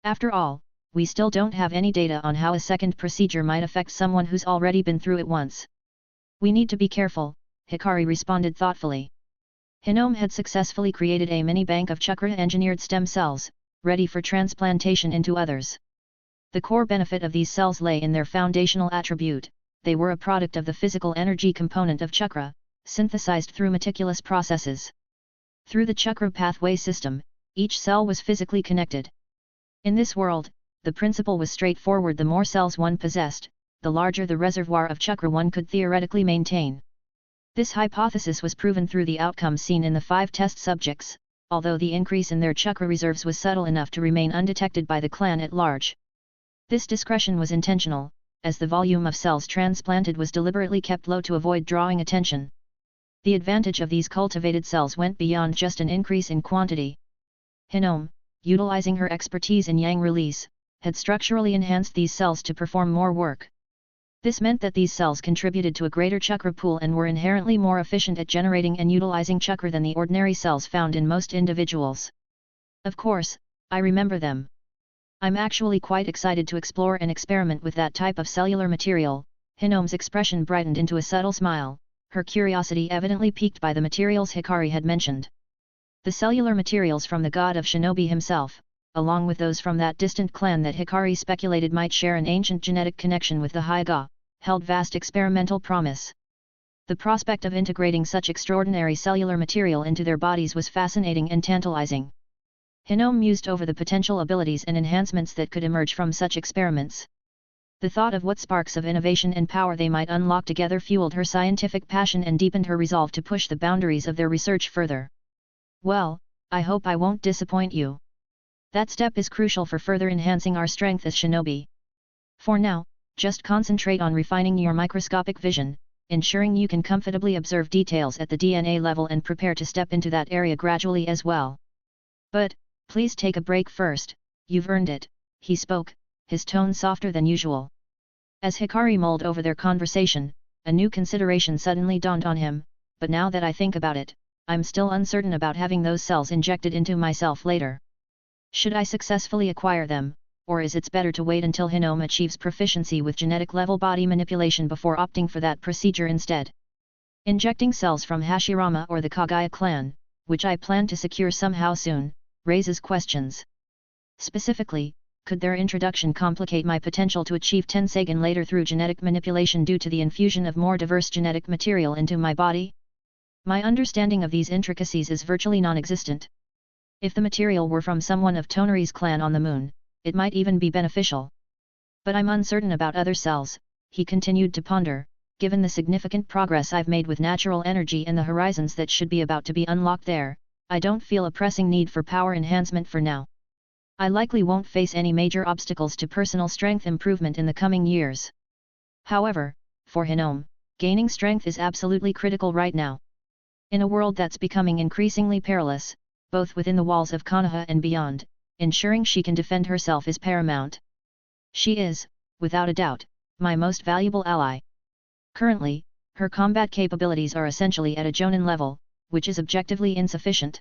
After all, we still don't have any data on how a second procedure might affect someone who's already been through it once. We need to be careful, Hikari responded thoughtfully. Hinome had successfully created a mini bank of chakra-engineered stem cells, ready for transplantation into others. The core benefit of these cells lay in their foundational attribute: they were a product of the physical energy component of chakra, synthesized through meticulous processes. Through the chakra pathway system, each cell was physically connected. In this world, the principle was straightforward: the more cells one possessed, the larger the reservoir of chakra one could theoretically maintain. This hypothesis was proven through the outcomes seen in the 5 test subjects, although the increase in their chakra reserves was subtle enough to remain undetected by the clan at large. This discretion was intentional, as the volume of cells transplanted was deliberately kept low to avoid drawing attention. The advantage of these cultivated cells went beyond just an increase in quantity. Hinome, utilizing her expertise in yang release, had structurally enhanced these cells to perform more work. This meant that these cells contributed to a greater chakra pool and were inherently more efficient at generating and utilizing chakra than the ordinary cells found in most individuals. Of course, I remember them. I'm actually quite excited to explore and experiment with that type of cellular material. Hinome's expression brightened into a subtle smile, her curiosity evidently piqued by the materials Hikari had mentioned. The cellular materials from the god of shinobi himself, along with those from that distant clan that Hikari speculated might share an ancient genetic connection with the Hyuga, held vast experimental promise. The prospect of integrating such extraordinary cellular material into their bodies was fascinating and tantalizing. Hinome mused over the potential abilities and enhancements that could emerge from such experiments. The thought of what sparks of innovation and power they might unlock together fueled her scientific passion and deepened her resolve to push the boundaries of their research further. Well, I hope I won't disappoint you. That step is crucial for further enhancing our strength as shinobi. For now, just concentrate on refining your microscopic vision, ensuring you can comfortably observe details at the DNA level and prepare to step into that area gradually as well. But, please take a break first, you've earned it, he spoke, his tone softer than usual. As Hikari mulled over their conversation, a new consideration suddenly dawned on him, but now that I think about it, I'm still uncertain about having those cells injected into myself later. Should I successfully acquire them, or is it better to wait until Hinome achieves proficiency with genetic-level body manipulation before opting for that procedure instead? Injecting cells from Hashirama or the Kagaya clan, which I plan to secure somehow soon, raises questions. Specifically, could their introduction complicate my potential to achieve Tensagen later through genetic manipulation due to the infusion of more diverse genetic material into my body? My understanding of these intricacies is virtually non-existent. If the material were from someone of Tonari's clan on the moon, it might even be beneficial. But I'm uncertain about other cells, he continued to ponder, given the significant progress I've made with natural energy and the horizons that should be about to be unlocked there. I don't feel a pressing need for power enhancement for now. I likely won't face any major obstacles to personal strength improvement in the coming years. However, for Hinome, gaining strength is absolutely critical right now. In a world that's becoming increasingly perilous, both within the walls of Konoha and beyond, ensuring she can defend herself is paramount. She is, without a doubt, my most valuable ally. Currently, her combat capabilities are essentially at a Jonin level, which is objectively insufficient.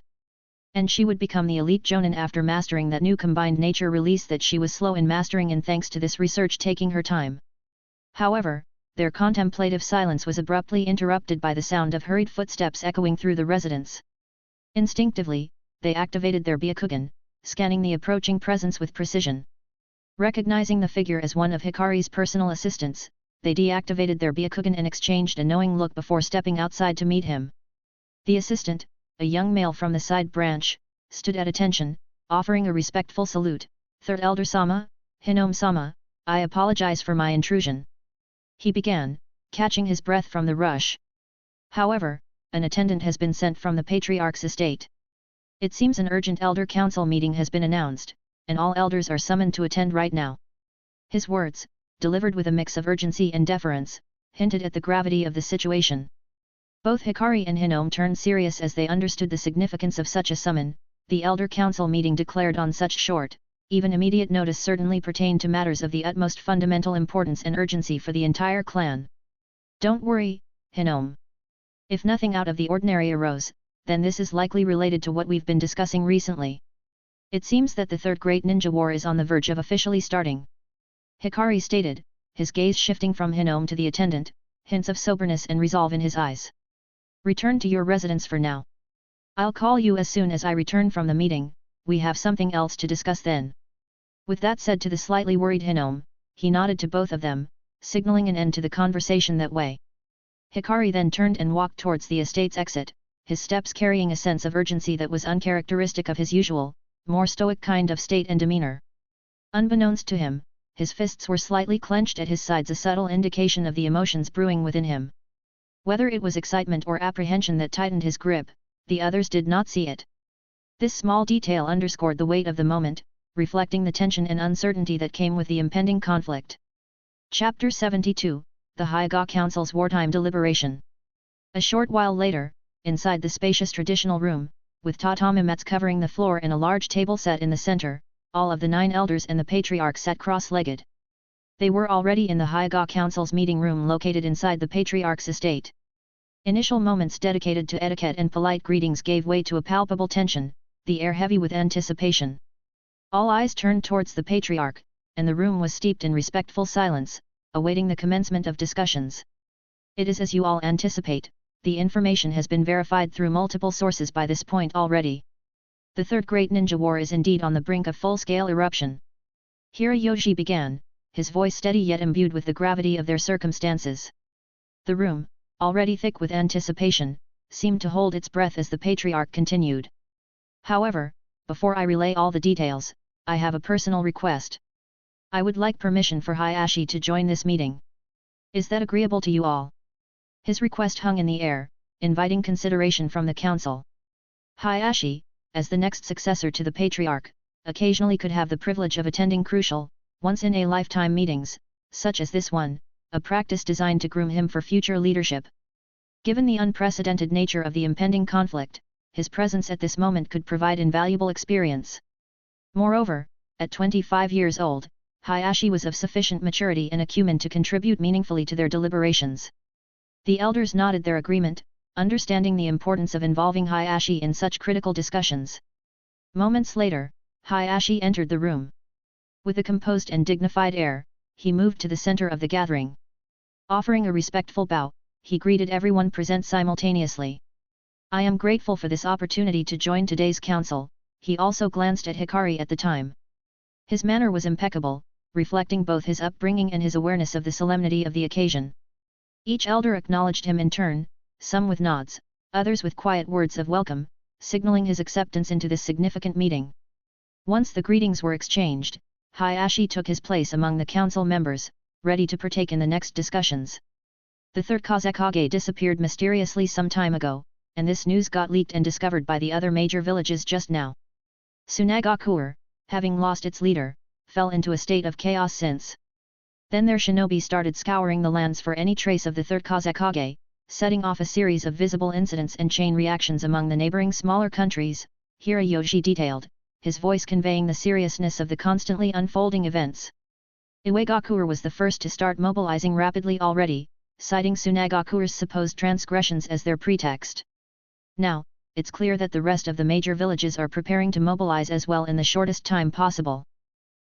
And she would become the elite Jonin after mastering that new combined nature release that she was slow in mastering, and thanks to this research taking her time. However, their contemplative silence was abruptly interrupted by the sound of hurried footsteps echoing through the residence. Instinctively, they activated their Byakugan, scanning the approaching presence with precision. Recognizing the figure as one of Hikari's personal assistants, they deactivated their Byakugan and exchanged a knowing look before stepping outside to meet him. The assistant, a young male from the side branch, stood at attention, offering a respectful salute. "Third Elder-sama, Hinome-sama, I apologize for my intrusion," he began, catching his breath from the rush. "However, an attendant has been sent from the Patriarch's estate. It seems an urgent Elder Council meeting has been announced, and all elders are summoned to attend right now." His words, delivered with a mix of urgency and deference, hinted at the gravity of the situation. Both Hikari and Hinome turned serious as they understood the significance of such a summon. The Elder Council meeting declared on such short, even immediate notice certainly pertained to matters of the utmost fundamental importance and urgency for the entire clan. "Don't worry, Hinome. If nothing out of the ordinary arose, then this is likely related to what we've been discussing recently. It seems that the Third Great Ninja War is on the verge of officially starting," Hikari stated, his gaze shifting from Hinome to the attendant, hints of soberness and resolve in his eyes. "Return to your residence for now. I'll call you as soon as I return from the meeting. We have something else to discuss then." With that said to the slightly worried Hinome, he nodded to both of them, signaling an end to the conversation that way. Hikari then turned and walked towards the estate's exit, his steps carrying a sense of urgency that was uncharacteristic of his usual, more stoic kind of state and demeanor. Unbeknownst to him, his fists were slightly clenched at his sides, a subtle indication of the emotions brewing within him. Whether it was excitement or apprehension that tightened his grip, the others did not see it. This small detail underscored the weight of the moment, reflecting the tension and uncertainty that came with the impending conflict. Chapter 72, The Hyuga Council's Wartime Deliberation. A short while later, inside the spacious traditional room, with tatami mats covering the floor and a large table set in the center, all of the 9 elders and the patriarch sat cross-legged. They were already in the Hyuga Council's meeting room located inside the patriarch's estate. Initial moments dedicated to etiquette and polite greetings gave way to a palpable tension, the air heavy with anticipation. All eyes turned towards the patriarch, and the room was steeped in respectful silence, awaiting the commencement of discussions. It is as you all anticipate, the information has been verified through multiple sources by this point already. The Third Great Ninja War is indeed on the brink of full-scale eruption. Hiroyoshi began, his voice steady yet imbued with the gravity of their circumstances. The room, already thick with anticipation, seemed to hold its breath as the patriarch continued. However, before I relay all the details, I have a personal request. I would like permission for Hayashi to join this meeting. Is that agreeable to you all? His request hung in the air, inviting consideration from the council. Hayashi, as the next successor to the patriarch, occasionally could have the privilege of attending crucial, once-in-a-lifetime meetings, such as this one, a practice designed to groom him for future leadership. Given the unprecedented nature of the impending conflict, his presence at this moment could provide invaluable experience. Moreover, at 25 years old, Hayashi was of sufficient maturity and acumen to contribute meaningfully to their deliberations. The elders nodded their agreement, understanding the importance of involving Hayashi in such critical discussions. Moments later, Hayashi entered the room. With a composed and dignified air, he moved to the center of the gathering. Offering a respectful bow, he greeted everyone present simultaneously. I am grateful for this opportunity to join today's council. He also glanced at Hikari at the time. His manner was impeccable, reflecting both his upbringing and his awareness of the solemnity of the occasion. Each elder acknowledged him in turn, some with nods, others with quiet words of welcome, signaling his acceptance into this significant meeting. Once the greetings were exchanged, Hayashi took his place among the council members, ready to partake in the next discussions. The third Kazekage disappeared mysteriously some time ago, and this news got leaked and discovered by the other major villages just now. Tsunagakuer, having lost its leader, fell into a state of chaos since. Then their shinobi started scouring the lands for any trace of the third Kazekage, setting off a series of visible incidents and chain reactions among the neighboring smaller countries, Hiroyoshi detailed, his voice conveying the seriousness of the constantly unfolding events. Iwagakuer was the first to start mobilizing rapidly already, citing Tsunagakuer's supposed transgressions as their pretext. Now, it's clear that the rest of the major villages are preparing to mobilize as well in the shortest time possible.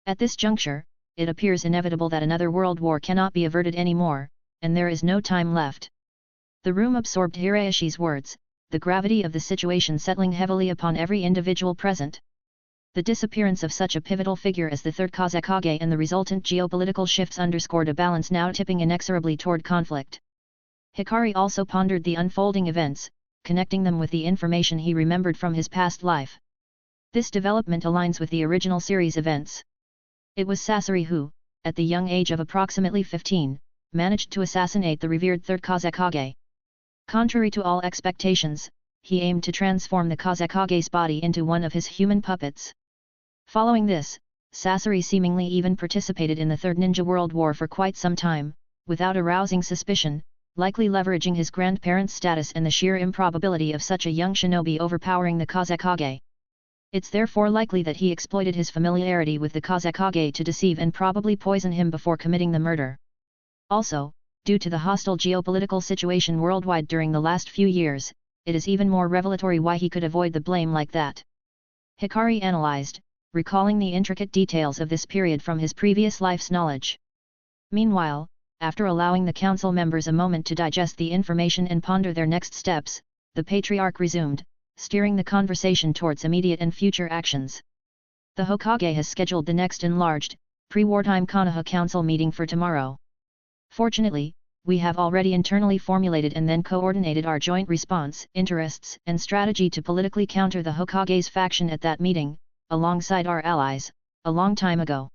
At this juncture, it appears inevitable that another world war cannot be averted anymore, and there is no time left. The room absorbed Hirayoshi's words, the gravity of the situation settling heavily upon every individual present. The disappearance of such a pivotal figure as the third Kazekage and the resultant geopolitical shifts underscored a balance now tipping inexorably toward conflict. Hikari also pondered the unfolding events, connecting them with the information he remembered from his past life. This development aligns with the original series events. It was Sasori who, at the young age of approximately 15, managed to assassinate the revered third Kazekage. Contrary to all expectations, he aimed to transform the Kazekage's body into one of his human puppets. Following this, Sasori seemingly even participated in the Third Ninja World War for quite some time, without arousing suspicion, likely leveraging his grandparents' status and the sheer improbability of such a young shinobi overpowering the Kazekage. It's therefore likely that he exploited his familiarity with the Kazekage to deceive and probably poison him before committing the murder. Also, due to the hostile geopolitical situation worldwide during the last few years, it is even more revelatory why he could avoid the blame like that. Hikari analyzed, recalling the intricate details of this period from his previous life's knowledge. Meanwhile, after allowing the council members a moment to digest the information and ponder their next steps, the patriarch resumed, steering the conversation towards immediate and future actions. The Hokage has scheduled the next enlarged, pre-wartime Konoha Council meeting for tomorrow. Fortunately, we have already internally formulated and then coordinated our joint response, interests, and strategy to politically counter the Hokage's faction at that meeting, alongside our allies, a long time ago.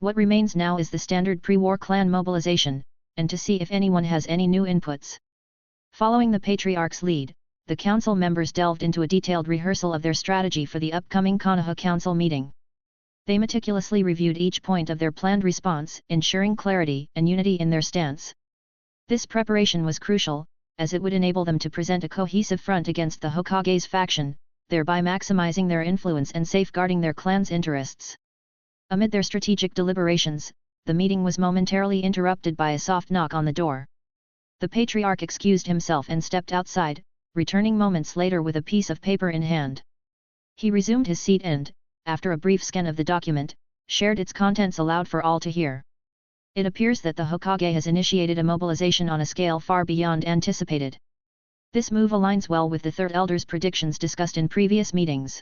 What remains now is the standard pre-war clan mobilization, and to see if anyone has any new inputs. Following the Patriarch's lead, the council members delved into a detailed rehearsal of their strategy for the upcoming Konoha Council meeting. They meticulously reviewed each point of their planned response, ensuring clarity and unity in their stance. This preparation was crucial, as it would enable them to present a cohesive front against the Hokage's faction, thereby maximizing their influence and safeguarding their clan's interests. Amid their strategic deliberations, the meeting was momentarily interrupted by a soft knock on the door. The Patriarch excused himself and stepped outside, returning moments later with a piece of paper in hand. He resumed his seat and, after a brief scan of the document, shared its contents aloud for all to hear. It appears that the Hokage has initiated a mobilization on a scale far beyond anticipated. This move aligns well with the Third Elder's predictions discussed in previous meetings.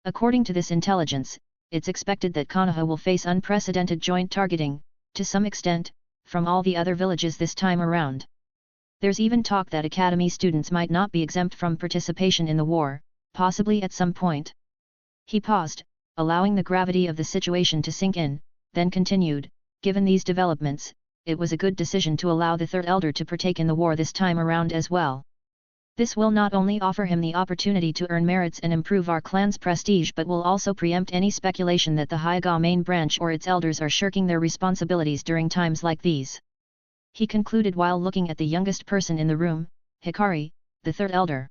According to this intelligence, it's expected that Konoha will face unprecedented joint targeting, to some extent, from all the other villages this time around. There's even talk that academy students might not be exempt from participation in the war, possibly at some point. He paused, allowing the gravity of the situation to sink in, then continued, given these developments, it was a good decision to allow the Third Elder to partake in the war this time around as well. This will not only offer him the opportunity to earn merits and improve our clan's prestige but will also preempt any speculation that the Hyuga main branch or its elders are shirking their responsibilities during times like these. He concluded while looking at the youngest person in the room, Hikari, the Third Elder.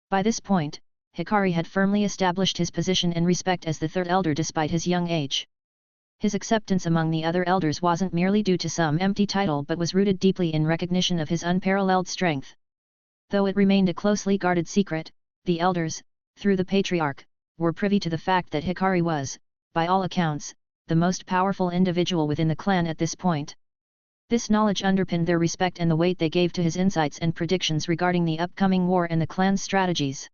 By this point, Hikari had firmly established his position and respect as the Third Elder despite his young age. His acceptance among the other elders wasn't merely due to some empty title but was rooted deeply in recognition of his unparalleled strength. Though it remained a closely guarded secret, the elders, through the Patriarch, were privy to the fact that Hikari was, by all accounts, the most powerful individual within the clan at this point. This knowledge underpinned their respect and the weight they gave to his insights and predictions regarding the upcoming war and the clan's strategies.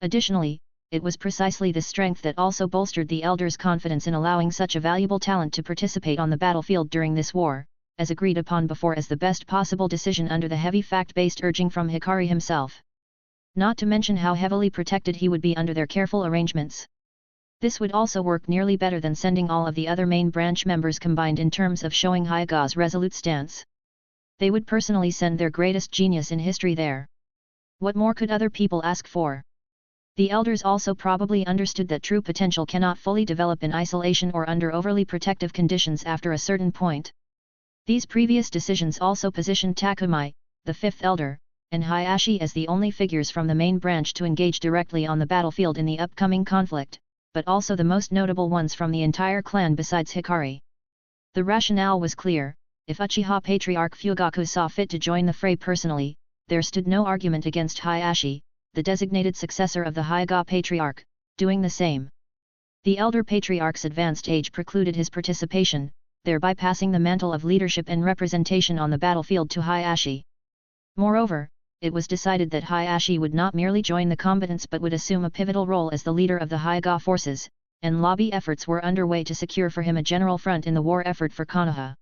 Additionally, it was precisely this strength that also bolstered the elders' confidence in allowing such a valuable talent to participate on the battlefield during this war, as agreed upon before as the best possible decision under the heavy fact-based urging from Hikari himself. Not to mention how heavily protected he would be under their careful arrangements. This would also work nearly better than sending all of the other main branch members combined in terms of showing Hyuga's resolute stance. They would personally send their greatest genius in history there. What more could other people ask for? The elders also probably understood that true potential cannot fully develop in isolation or under overly protective conditions after a certain point. These previous decisions also positioned Takumai, the fifth elder, and Hayashi as the only figures from the main branch to engage directly on the battlefield in the upcoming conflict, but also the most notable ones from the entire clan besides Hikari. The rationale was clear: if Uchiha Patriarch Fugaku saw fit to join the fray personally, there stood no argument against Hayashi, the designated successor of the Hyuga Patriarch, doing the same. The elder patriarch's advanced age precluded his participation, thereby passing the mantle of leadership and representation on the battlefield to Hayashi. Moreover, it was decided that Hayashi would not merely join the combatants but would assume a pivotal role as the leader of the Hyuga forces, and lobby efforts were underway to secure for him a general front in the war effort for Konoha.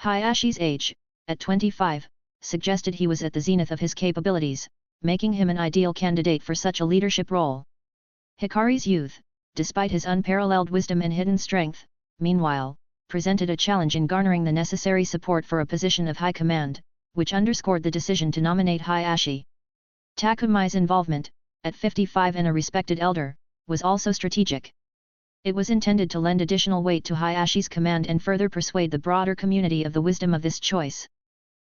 Hayashi's age, at 25, suggested he was at the zenith of his capabilities, making him an ideal candidate for such a leadership role. Hikari's youth, despite his unparalleled wisdom and hidden strength, meanwhile, presented a challenge in garnering the necessary support for a position of high command, which underscored the decision to nominate Hayashi. Takumai's involvement, at 55 and a respected elder, was also strategic. It was intended to lend additional weight to Hayashi's command and further persuade the broader community of the wisdom of this choice.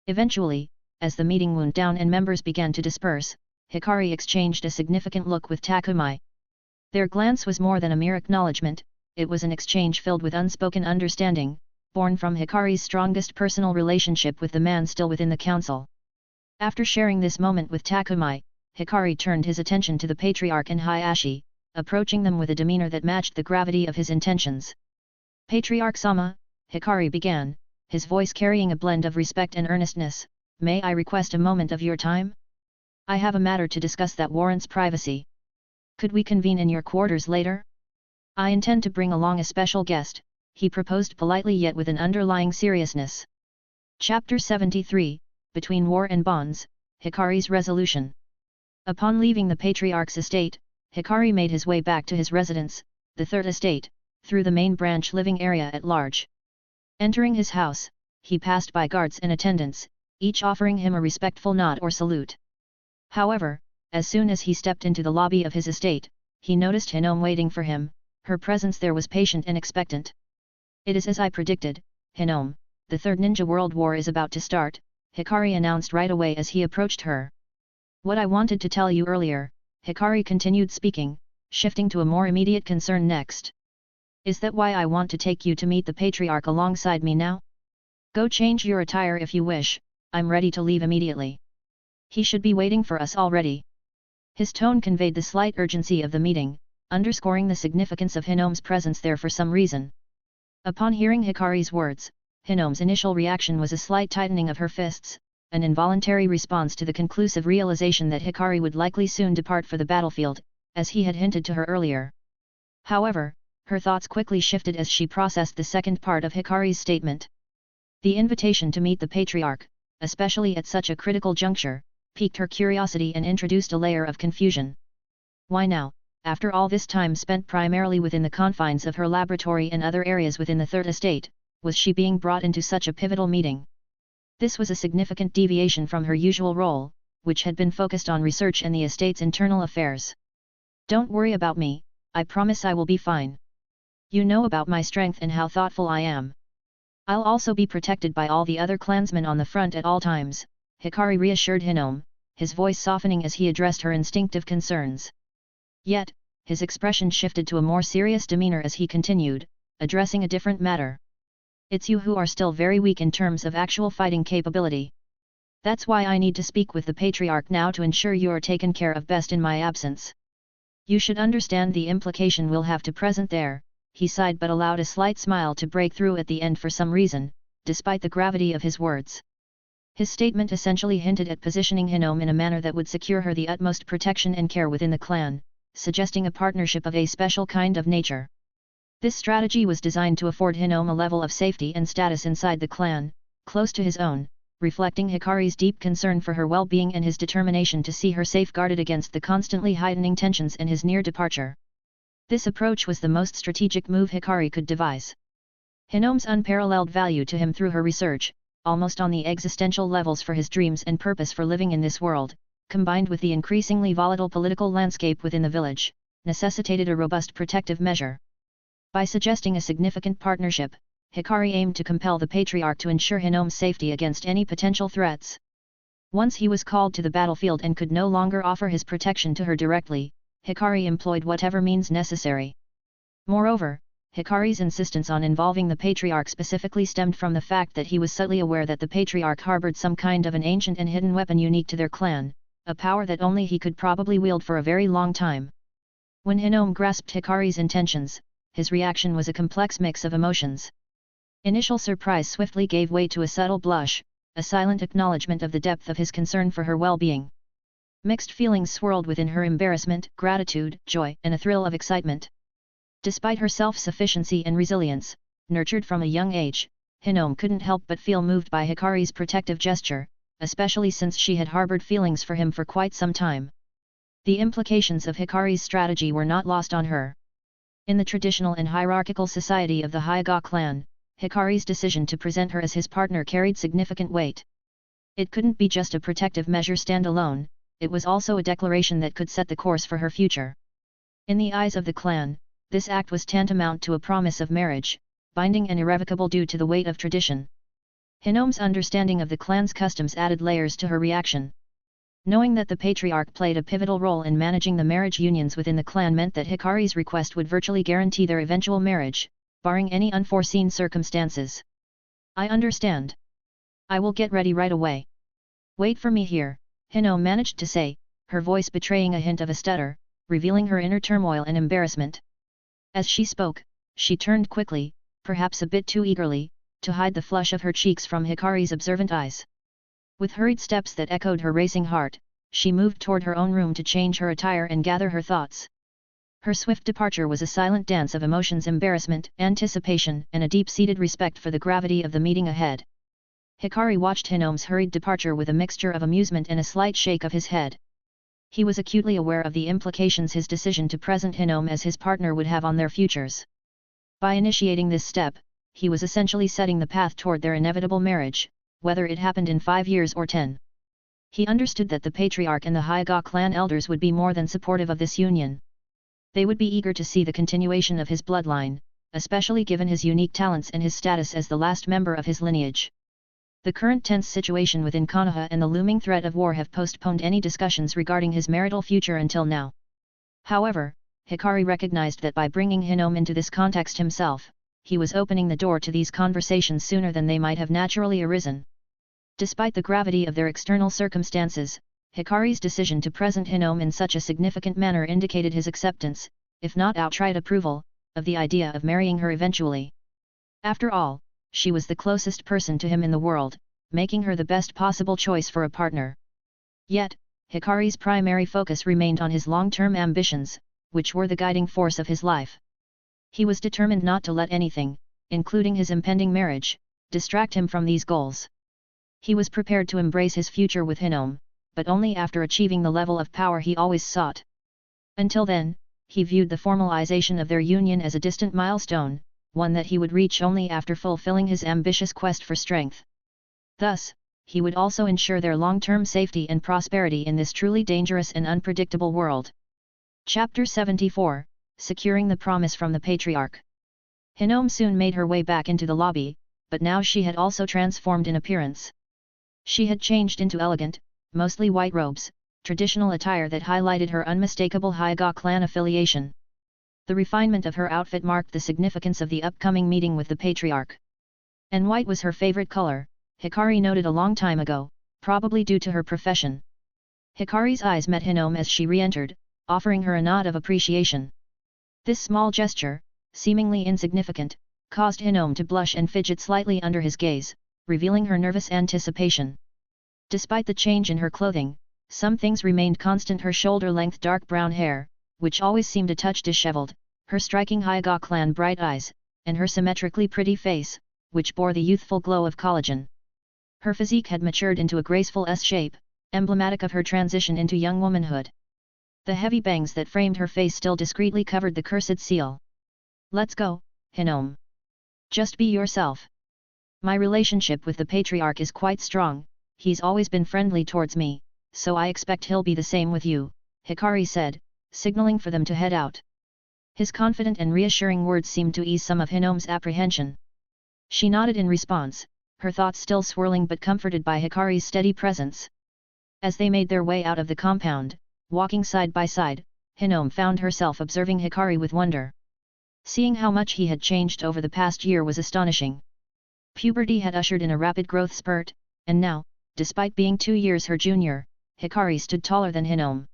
Eventually, as the meeting wound down and members began to disperse, Hikari exchanged a significant look with Takumai. Their glance was more than a mere acknowledgement, it was an exchange filled with unspoken understanding, born from Hikari's strongest personal relationship with the man still within the council. After sharing this moment with Takumai, Hikari turned his attention to the Patriarch and Hayashi, approaching them with a demeanor that matched the gravity of his intentions. Patriarch-sama, Hikari began, his voice carrying a blend of respect and earnestness, may I request a moment of your time? I have a matter to discuss that warrants privacy. Could we convene in your quarters later? I intend to bring along a special guest, he proposed politely yet with an underlying seriousness. Chapter 73, Between War and Bonds, Hikari's Resolution. Upon leaving the Patriarch's estate, Hikari made his way back to his residence, the Third Estate, through the main branch living area at large. Entering his house, he passed by guards and attendants, each offering him a respectful nod or salute. However, as soon as he stepped into the lobby of his estate, he noticed Hinome waiting for him. Her presence there was patient and expectant. "It is as I predicted, Hinome, the Third Ninja World War is about to start," Hikari announced right away as he approached her. "What I wanted to tell you earlier," Hikari continued speaking, shifting to a more immediate concern next. "Is that why I want to take you to meet the Patriarch alongside me now? Go change your attire if you wish, I'm ready to leave immediately. He should be waiting for us already." His tone conveyed the slight urgency of the meeting, underscoring the significance of Hinome's presence there for some reason. Upon hearing Hikari's words, Hinome's initial reaction was a slight tightening of her fists, an involuntary response to the conclusive realization that Hikari would likely soon depart for the battlefield, as he had hinted to her earlier. However, her thoughts quickly shifted as she processed the second part of Hikari's statement. The invitation to meet the Patriarch, especially at such a critical juncture, piqued her curiosity and introduced a layer of confusion. Why now, after all this time spent primarily within the confines of her laboratory and other areas within the Third Estate, was she being brought into such a pivotal meeting? This was a significant deviation from her usual role, which had been focused on research and the estate's internal affairs. "Don't worry about me, I promise I will be fine. You know about my strength and how thoughtful I am. I'll also be protected by all the other clansmen on the front at all times," Hikari reassured Hinome, his voice softening as he addressed her instinctive concerns. Yet, his expression shifted to a more serious demeanor as he continued, addressing a different matter. "It's you who are still very weak in terms of actual fighting capability. That's why I need to speak with the Patriarch now to ensure you are taken care of best in my absence. You should understand the implication we'll have to present there," he sighed but allowed a slight smile to break through at the end for some reason, despite the gravity of his words. His statement essentially hinted at positioning Hinome in a manner that would secure her the utmost protection and care within the clan, suggesting a partnership of a special kind of nature. This strategy was designed to afford Hinome a level of safety and status inside the clan, close to his own, reflecting Hikari's deep concern for her well-being and his determination to see her safeguarded against the constantly heightening tensions and his near departure. This approach was the most strategic move Hikari could devise. Hinome's unparalleled value to him through her research, almost on the existential levels for his dreams and purpose for living in this world, combined with the increasingly volatile political landscape within the village, necessitated a robust protective measure. By suggesting a significant partnership, Hikari aimed to compel the Patriarch to ensure Hinome's safety against any potential threats. Once he was called to the battlefield and could no longer offer his protection to her directly, Hikari employed whatever means necessary. Moreover, Hikari's insistence on involving the Patriarch specifically stemmed from the fact that he was subtly aware that the Patriarch harbored some kind of an ancient and hidden weapon unique to their clan, a power that only he could probably wield for a very long time. When Hinome grasped Hikari's intentions, his reaction was a complex mix of emotions. Initial surprise swiftly gave way to a subtle blush, a silent acknowledgement of the depth of his concern for her well-being. Mixed feelings swirled within her: embarrassment, gratitude, joy, and a thrill of excitement. Despite her self-sufficiency and resilience, nurtured from a young age, Hinome couldn't help but feel moved by Hikari's protective gesture, especially since she had harbored feelings for him for quite some time. The implications of Hikari's strategy were not lost on her. In the traditional and hierarchical society of the Hyuga clan, Hikari's decision to present her as his partner carried significant weight. It couldn't be just a protective measure standalone, it was also a declaration that could set the course for her future. In the eyes of the clan, this act was tantamount to a promise of marriage, binding and irrevocable due to the weight of tradition. Hinome's understanding of the clan's customs added layers to her reaction. Knowing that the Patriarch played a pivotal role in managing the marriage unions within the clan meant that Hikari's request would virtually guarantee their eventual marriage, barring any unforeseen circumstances. "I understand. I will get ready right away. Wait for me here," Hinome managed to say, her voice betraying a hint of a stutter, revealing her inner turmoil and embarrassment. As she spoke, she turned quickly, perhaps a bit too eagerly, to hide the flush of her cheeks from Hikari's observant eyes. With hurried steps that echoed her racing heart, she moved toward her own room to change her attire and gather her thoughts. Her swift departure was a silent dance of emotions: embarrassment, anticipation, and a deep-seated respect for the gravity of the meeting ahead. Hikari watched Hinome's hurried departure with a mixture of amusement and a slight shake of his head. He was acutely aware of the implications his decision to present Hinome as his partner would have on their futures. By initiating this step, he was essentially setting the path toward their inevitable marriage, whether it happened in 5 years or 10. He understood that the Patriarch and the Hyuga clan elders would be more than supportive of this union. They would be eager to see the continuation of his bloodline, especially given his unique talents and his status as the last member of his lineage. The current tense situation within Konoha and the looming threat of war have postponed any discussions regarding his marital future until now. However, Hikari recognized that by bringing Hinome into this context himself, he was opening the door to these conversations sooner than they might have naturally arisen. Despite the gravity of their external circumstances, Hikari's decision to present Hinome in such a significant manner indicated his acceptance, if not outright approval, of the idea of marrying her eventually. After all, she was the closest person to him in the world, making her the best possible choice for a partner. Yet, Hikari's primary focus remained on his long-term ambitions, which were the guiding force of his life. He was determined not to let anything, including his impending marriage, distract him from these goals. He was prepared to embrace his future with Hinome, but only after achieving the level of power he always sought. Until then, he viewed the formalization of their union as a distant milestone, one that he would reach only after fulfilling his ambitious quest for strength. Thus, he would also ensure their long-term safety and prosperity in this truly dangerous and unpredictable world. Chapter 74, Securing the Promise from the Patriarch. Hinome soon made her way back into the lobby, but now she had also transformed in appearance. She had changed into elegant, mostly white robes, traditional attire that highlighted her unmistakable Hyuga clan affiliation. The refinement of her outfit marked the significance of the upcoming meeting with the Patriarch. And white was her favorite color, Hikari noted a long time ago, probably due to her profession. Hikari's eyes met Hinome as she re-entered, offering her a nod of appreciation. This small gesture, seemingly insignificant, caused Hinome to blush and fidget slightly under his gaze, revealing her nervous anticipation. Despite the change in her clothing, some things remained constant: her shoulder-length dark brown hair, which always seemed a touch disheveled, her striking Hyuga clan bright eyes, and her symmetrically pretty face, which bore the youthful glow of collagen. Her physique had matured into a graceful S-shape, emblematic of her transition into young womanhood. The heavy bangs that framed her face still discreetly covered the cursed seal. "Let's go, Hinome. Just be yourself. My relationship with the Patriarch is quite strong, he's always been friendly towards me, so I expect he'll be the same with you," Hikari said, signaling for them to head out. His confident and reassuring words seemed to ease some of Hinome's apprehension. She nodded in response, her thoughts still swirling but comforted by Hikari's steady presence. As they made their way out of the compound, walking side by side, Hinome found herself observing Hikari with wonder. Seeing how much he had changed over the past year was astonishing. Puberty had ushered in a rapid growth spurt, and now, despite being 2 years her junior, Hikari stood taller than Hinome.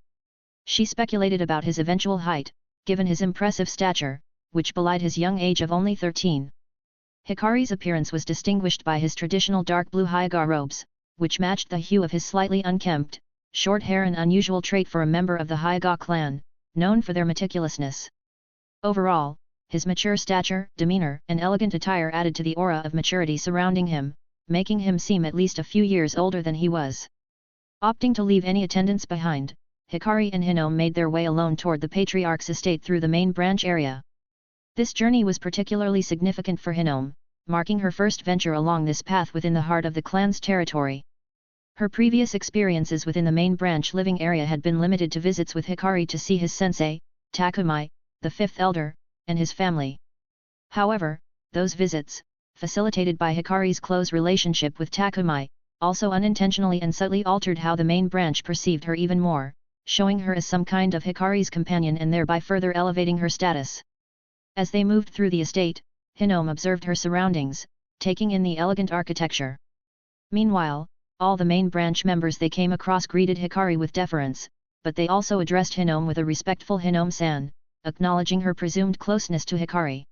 She speculated about his eventual height, given his impressive stature, which belied his young age of only 13. Hikari's appearance was distinguished by his traditional dark blue Hyuga robes, which matched the hue of his slightly unkempt, short hair, an unusual trait for a member of the Hyuga clan, known for their meticulousness. Overall, his mature stature, demeanor, and elegant attire added to the aura of maturity surrounding him, making him seem at least a few years older than he was. Opting to leave any attendants behind, Hikari and Hinome made their way alone toward the Patriarch's estate through the main branch area. This journey was particularly significant for Hinome, marking her first venture along this path within the heart of the clan's territory. Her previous experiences within the main branch living area had been limited to visits with Hikari to see his sensei, Takumai, the fifth elder, and his family. However, those visits, facilitated by Hikari's close relationship with Takumai, also unintentionally and subtly altered how the main branch perceived her even more, showing her as some kind of Hikari's companion and thereby further elevating her status. As they moved through the estate, Hinome observed her surroundings, taking in the elegant architecture. Meanwhile, all the main branch members they came across greeted Hikari with deference, but they also addressed Hinome with a respectful Hinome-san, acknowledging her presumed closeness to Hikari.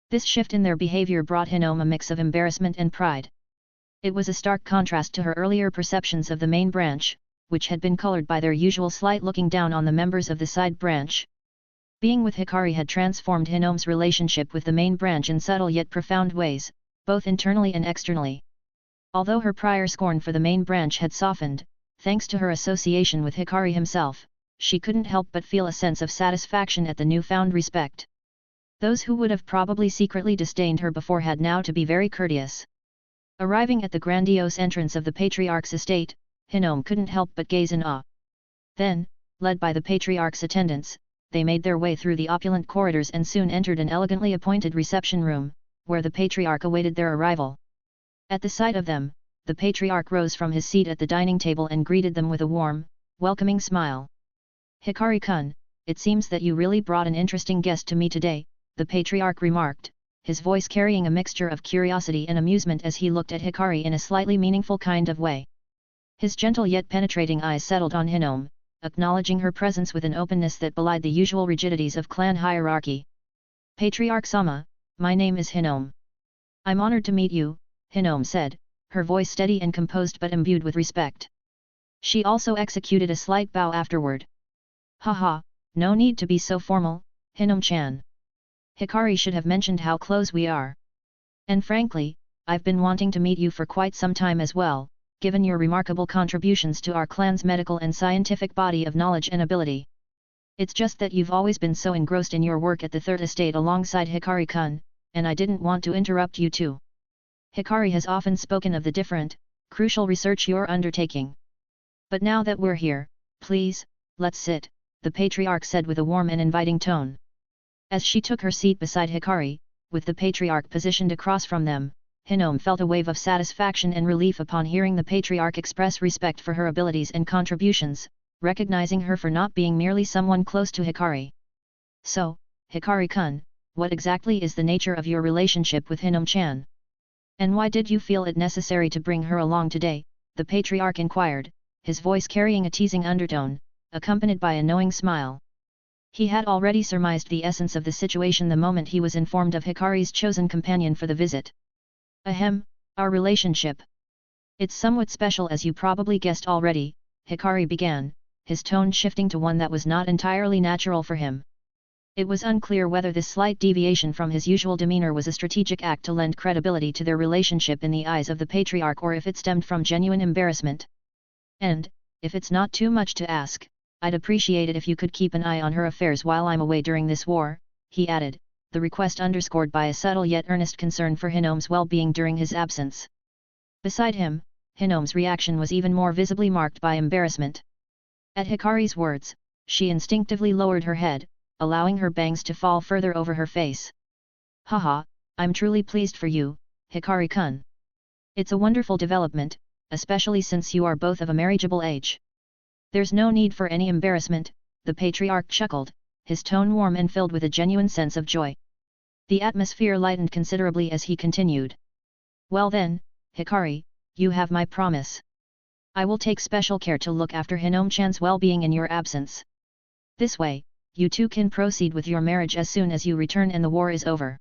This shift in their behavior brought Hinome a mix of embarrassment and pride. It was a stark contrast to her earlier perceptions of the main branch, which had been colored by their usual slight looking down on the members of the side branch. Being with Hikari had transformed Hinome's relationship with the main branch in subtle yet profound ways, both internally and externally. Although her prior scorn for the main branch had softened, thanks to her association with Hikari himself, she couldn't help but feel a sense of satisfaction at the newfound respect. Those who would have probably secretly disdained her before had now to be very courteous. Arriving at the grandiose entrance of the patriarch's estate, Hinome couldn't help but gaze in awe. Then, led by the patriarch's attendants, they made their way through the opulent corridors and soon entered an elegantly appointed reception room, where the patriarch awaited their arrival. At the sight of them, the patriarch rose from his seat at the dining table and greeted them with a warm, welcoming smile. "Hikari-kun, it seems that you really brought an interesting guest to me today," the patriarch remarked, his voice carrying a mixture of curiosity and amusement as he looked at Hikari in a slightly meaningful kind of way. His gentle yet penetrating eyes settled on Hinome, acknowledging her presence with an openness that belied the usual rigidities of clan hierarchy. "Patriarch-sama, my name is Hinome. I'm honored to meet you," Hinome said, her voice steady and composed but imbued with respect. She also executed a slight bow afterward. "Haha, no need to be so formal, Hinome-chan. Hikari should have mentioned how close we are. And frankly, I've been wanting to meet you for quite some time as well, given your remarkable contributions to our clan's medical and scientific body of knowledge and ability. It's just that you've always been so engrossed in your work at the Third Estate alongside Hikari-kun, and I didn't want to interrupt you too. Hikari has often spoken of the different, crucial research you're undertaking. But now that we're here, please, let's sit," the patriarch said with a warm and inviting tone. As she took her seat beside Hikari, with the patriarch positioned across from them, Hinome felt a wave of satisfaction and relief upon hearing the patriarch express respect for her abilities and contributions, recognizing her for not being merely someone close to Hikari. "So, Hikari-kun, what exactly is the nature of your relationship with Hinome-chan? And why did you feel it necessary to bring her along today?" the patriarch inquired, his voice carrying a teasing undertone, accompanied by a knowing smile. He had already surmised the essence of the situation the moment he was informed of Hikari's chosen companion for the visit. "Ahem, our relationship. It's somewhat special as you probably guessed already," Hikari began, his tone shifting to one that was not entirely natural for him. It was unclear whether this slight deviation from his usual demeanor was a strategic act to lend credibility to their relationship in the eyes of the patriarch or if it stemmed from genuine embarrassment. "And, if it's not too much to ask, I'd appreciate it if you could keep an eye on her affairs while I'm away during this war," he added, the request underscored by a subtle yet earnest concern for Hinome's well-being during his absence. Beside him, Hinome's reaction was even more visibly marked by embarrassment. At Hikari's words, she instinctively lowered her head, allowing her bangs to fall further over her face. "Haha, I'm truly pleased for you, Hikari-kun. It's a wonderful development, especially since you are both of a marriageable age. There's no need for any embarrassment," the patriarch chuckled, his tone warm and filled with a genuine sense of joy. The atmosphere lightened considerably as he continued. "Well then, Hikari, you have my promise. I will take special care to look after Hinome-chan's well-being in your absence. This way, you two can proceed with your marriage as soon as you return and the war is over."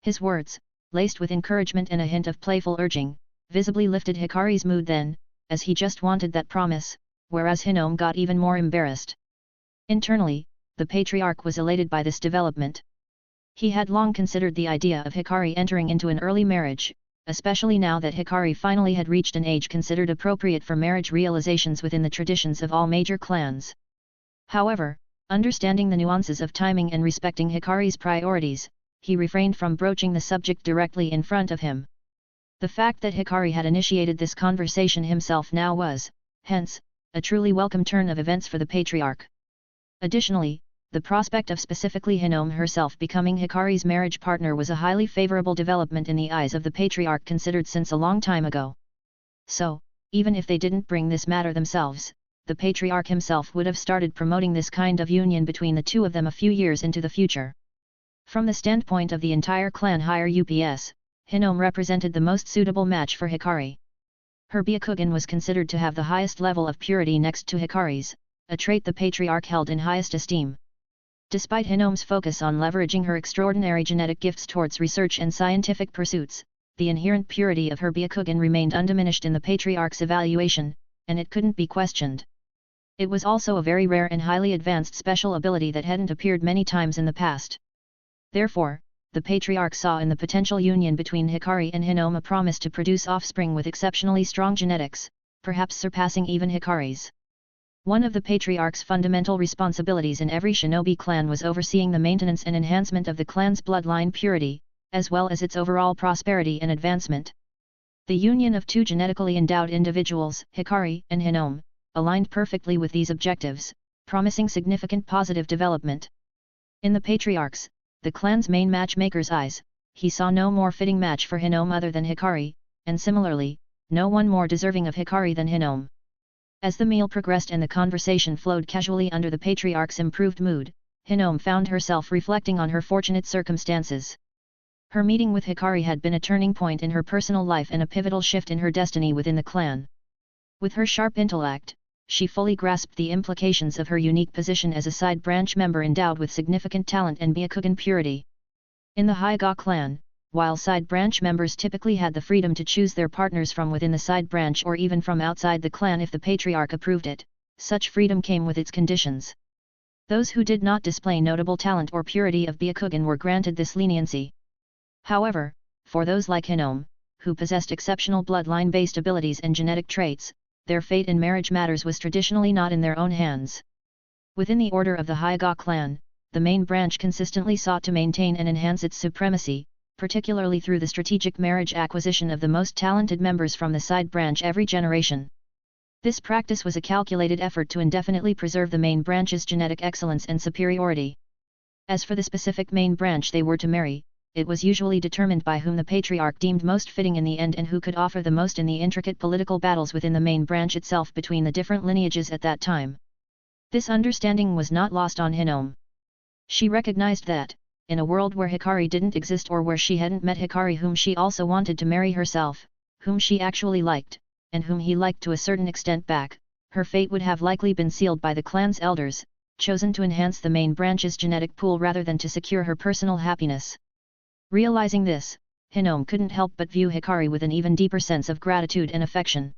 His words, laced with encouragement and a hint of playful urging, visibly lifted Hikari's mood then, as he just wanted that promise, whereas Hinome got even more embarrassed. Internally, the patriarch was elated by this development. He had long considered the idea of Hikari entering into an early marriage, especially now that Hikari finally had reached an age considered appropriate for marriage realizations within the traditions of all major clans. However, understanding the nuances of timing and respecting Hikari's priorities, he refrained from broaching the subject directly in front of him. The fact that Hikari had initiated this conversation himself now was, hence, a truly welcome turn of events for the patriarch. Additionally, the prospect of specifically Hinome herself becoming Hikari's marriage partner was a highly favorable development in the eyes of the patriarch considered since a long time ago. So, even if they didn't bring this matter themselves, the patriarch himself would have started promoting this kind of union between the two of them a few years into the future. From the standpoint of the entire clan heir UPS, Hinome represented the most suitable match for Hikari. Her Byakugan was considered to have the highest level of purity next to Hikari's, a trait the patriarch held in highest esteem. Despite Hinome's focus on leveraging her extraordinary genetic gifts towards research and scientific pursuits, the inherent purity of her Byakugan remained undiminished in the patriarch's evaluation, and it couldn't be questioned. It was also a very rare and highly advanced special ability that hadn't appeared many times in the past. Therefore, the patriarch saw in the potential union between Hikari and Hinome a promise to produce offspring with exceptionally strong genetics, perhaps surpassing even Hikari's. One of the Patriarch's fundamental responsibilities in every shinobi clan was overseeing the maintenance and enhancement of the clan's bloodline purity, as well as its overall prosperity and advancement. The union of two genetically endowed individuals, Hikari and Hinome, aligned perfectly with these objectives, promising significant positive development. In the Patriarch's, the clan's main matchmaker's eyes, he saw no more fitting match for Hinome other than Hikari, and similarly, no one more deserving of Hikari than Hinome. As the meal progressed and the conversation flowed casually under the Patriarch's improved mood, Hinome found herself reflecting on her fortunate circumstances. Her meeting with Hikari had been a turning point in her personal life and a pivotal shift in her destiny within the clan. With her sharp intellect, she fully grasped the implications of her unique position as a side branch member endowed with significant talent and Byakugan purity. In the Hyuga clan, while side branch members typically had the freedom to choose their partners from within the side branch or even from outside the clan if the Patriarch approved it, such freedom came with its conditions. Those who did not display notable talent or purity of Byakugan were granted this leniency. However, for those like Hinome, who possessed exceptional bloodline-based abilities and genetic traits, their fate in marriage matters was traditionally not in their own hands. Within the order of the Hyuga clan, the main branch consistently sought to maintain and enhance its supremacy, particularly through the strategic marriage acquisition of the most talented members from the side branch every generation. This practice was a calculated effort to indefinitely preserve the main branch's genetic excellence and superiority. As for the specific main branch they were to marry, it was usually determined by whom the Patriarch deemed most fitting in the end and who could offer the most in the intricate political battles within the main branch itself between the different lineages at that time. This understanding was not lost on Hinome. She recognized that, in a world where Hikari didn't exist or where she hadn't met Hikari whom she also wanted to marry herself, whom she actually liked, and whom he liked to a certain extent back, her fate would have likely been sealed by the clan's elders, chosen to enhance the main branch's genetic pool rather than to secure her personal happiness. Realizing this, Hinome couldn't help but view Hikari with an even deeper sense of gratitude and affection.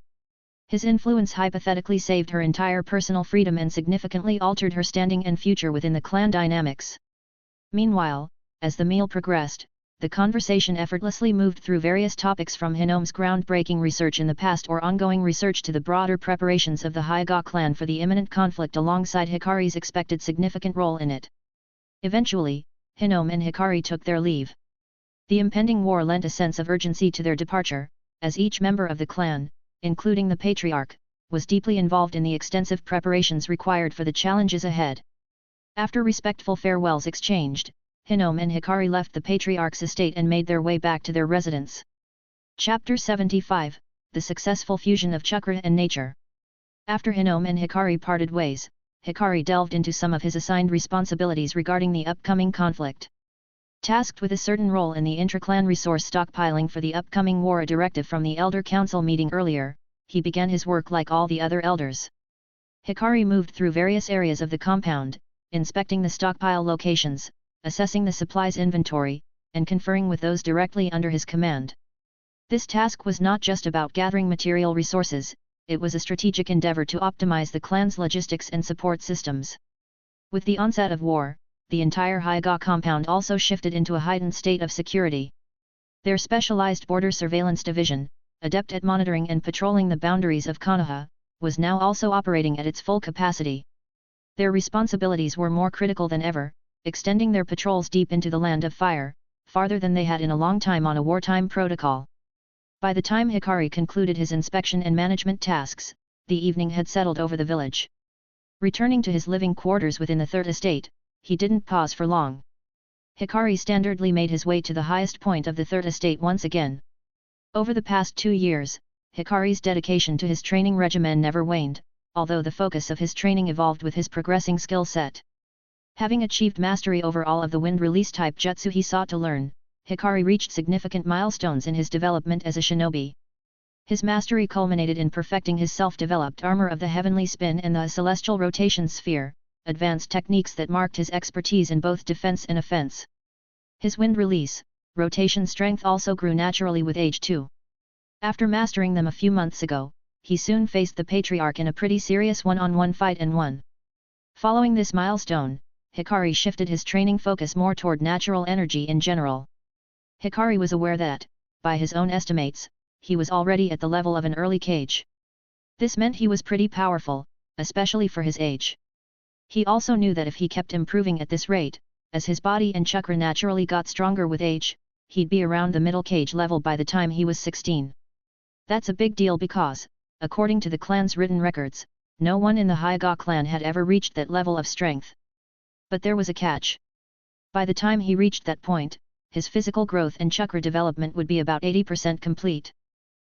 His influence hypothetically saved her entire personal freedom and significantly altered her standing and future within the clan dynamics. Meanwhile, as the meal progressed, the conversation effortlessly moved through various topics from Hinome's groundbreaking research in the past or ongoing research to the broader preparations of the Hyuga clan for the imminent conflict alongside Hikari's expected significant role in it. Eventually, Hinome and Hikari took their leave. The impending war lent a sense of urgency to their departure, as each member of the clan, including the Patriarch, was deeply involved in the extensive preparations required for the challenges ahead. After respectful farewells exchanged, Hinome and Hikari left the Patriarch's estate and made their way back to their residence. Chapter 75, The Successful Fusion of Chakra and Nature. After Hinome and Hikari parted ways, Hikari delved into some of his assigned responsibilities regarding the upcoming conflict. Tasked with a certain role in the intra-clan resource stockpiling for the upcoming war, a directive from the Elder Council meeting earlier, he began his work like all the other elders. Hikari moved through various areas of the compound, inspecting the stockpile locations, assessing the supplies inventory, and conferring with those directly under his command. This task was not just about gathering material resources, it was a strategic endeavor to optimize the clan's logistics and support systems. With the onset of war, the entire Hyuga compound also shifted into a heightened state of security. Their specialized border surveillance division, adept at monitoring and patrolling the boundaries of Konoha, was now also operating at its full capacity. Their responsibilities were more critical than ever, extending their patrols deep into the Land of Fire, farther than they had in a long time on a wartime protocol. By the time Hikari concluded his inspection and management tasks, the evening had settled over the village. Returning to his living quarters within the Third Estate, he didn't pause for long. Hikari standardly made his way to the highest point of the Third Estate once again. Over the past 2 years, Hikari's dedication to his training regimen never waned, although the focus of his training evolved with his progressing skill set. Having achieved mastery over all of the wind release type jutsu he sought to learn, Hikari reached significant milestones in his development as a shinobi. His mastery culminated in perfecting his self-developed armor of the heavenly spin and the celestial rotation sphere, advanced techniques that marked his expertise in both defense and offense. His wind release, rotation strength also grew naturally with age too. After mastering them a few months ago, he soon faced the Patriarch in a pretty serious one-on-one fight and won. Following this milestone, Hikari shifted his training focus more toward natural energy in general. Hikari was aware that, by his own estimates, he was already at the level of an early Kage. This meant he was pretty powerful, especially for his age. He also knew that if he kept improving at this rate, as his body and chakra naturally got stronger with age, he'd be around the middle cage level by the time he was 16. That's a big deal because, according to the clan's written records, no one in the Hyuga clan had ever reached that level of strength. But there was a catch. By the time he reached that point, his physical growth and chakra development would be about 80% complete.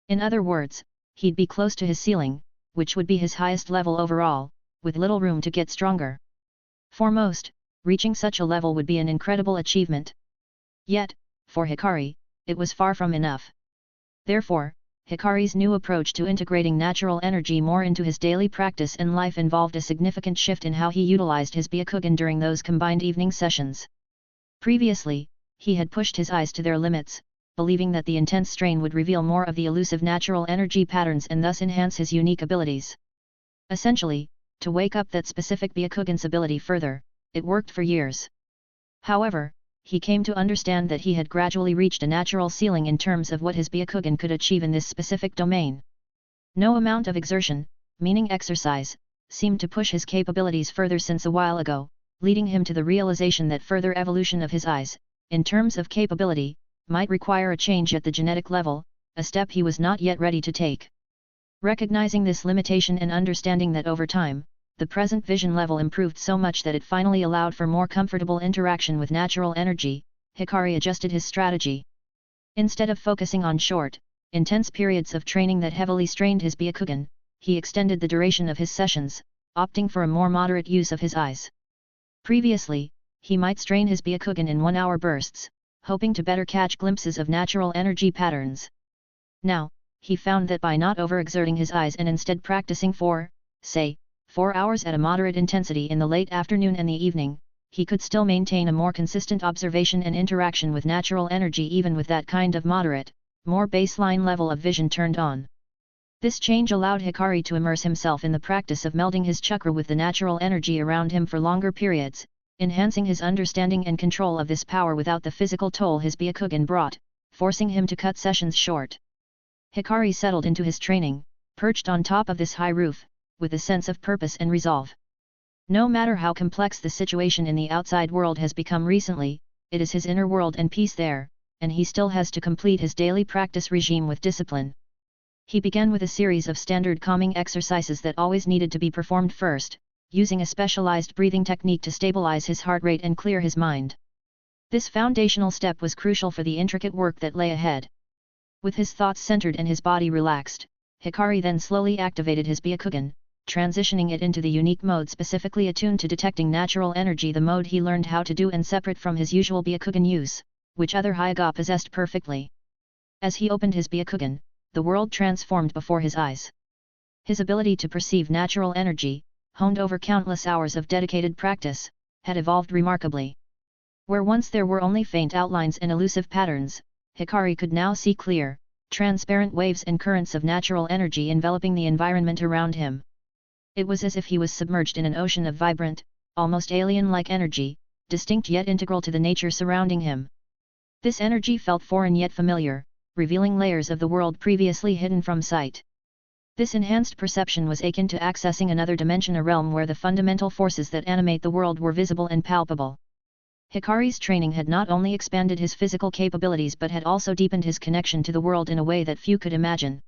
In other words, he'd be close to his ceiling, which would be his highest level overall, with little room to get stronger. For most, reaching such a level would be an incredible achievement. Yet, for Hikari, it was far from enough. Therefore, Hikari's new approach to integrating natural energy more into his daily practice and life involved a significant shift in how he utilized his Byakugan during those combined evening sessions. Previously, he had pushed his eyes to their limits, believing that the intense strain would reveal more of the elusive natural energy patterns and thus enhance his unique abilities. Essentially, to wake up that specific Byakugan's ability further, it worked for years. However, he came to understand that he had gradually reached a natural ceiling in terms of what his Byakugan could achieve in this specific domain. No amount of exertion, meaning exercise, seemed to push his capabilities further since a while ago, leading him to the realization that further evolution of his eyes, in terms of capability, might require a change at the genetic level, a step he was not yet ready to take. Recognizing this limitation and understanding that over time, the present vision level improved so much that it finally allowed for more comfortable interaction with natural energy, Hikari adjusted his strategy. Instead of focusing on short, intense periods of training that heavily strained his Byakugan, he extended the duration of his sessions, opting for a more moderate use of his eyes. Previously, he might strain his Byakugan in 1-hour bursts, hoping to better catch glimpses of natural energy patterns. Now, he found that by not overexerting his eyes and instead practicing for, say, 4 hours at a moderate intensity in the late afternoon and the evening, he could still maintain a more consistent observation and interaction with natural energy even with that kind of moderate, more baseline level of vision turned on. This change allowed Hikari to immerse himself in the practice of melding his chakra with the natural energy around him for longer periods, enhancing his understanding and control of this power without the physical toll his Byakugan brought, forcing him to cut sessions short. Hikari settled into his training, perched on top of this high roof, with a sense of purpose and resolve. No matter how complex the situation in the outside world has become recently, it is his inner world and peace there, and he still has to complete his daily practice regime with discipline. He began with a series of standard calming exercises that always needed to be performed first, using a specialized breathing technique to stabilize his heart rate and clear his mind. This foundational step was crucial for the intricate work that lay ahead. With his thoughts centered and his body relaxed, Hikari then slowly activated his Byakugan, transitioning it into the unique mode specifically attuned to detecting natural energy, the mode he learned how to do and separate from his usual Byakugan use, which other Hyuga possessed perfectly. As he opened his Byakugan, the world transformed before his eyes. His ability to perceive natural energy, honed over countless hours of dedicated practice, had evolved remarkably. Where once there were only faint outlines and elusive patterns, Hikari could now see clear, transparent waves and currents of natural energy enveloping the environment around him. It was as if he was submerged in an ocean of vibrant, almost alien-like energy, distinct yet integral to the nature surrounding him. This energy felt foreign yet familiar, revealing layers of the world previously hidden from sight. This enhanced perception was akin to accessing another dimension, a realm where the fundamental forces that animate the world were visible and palpable. Hikari's training had not only expanded his physical capabilities but had also deepened his connection to the world in a way that few could imagine.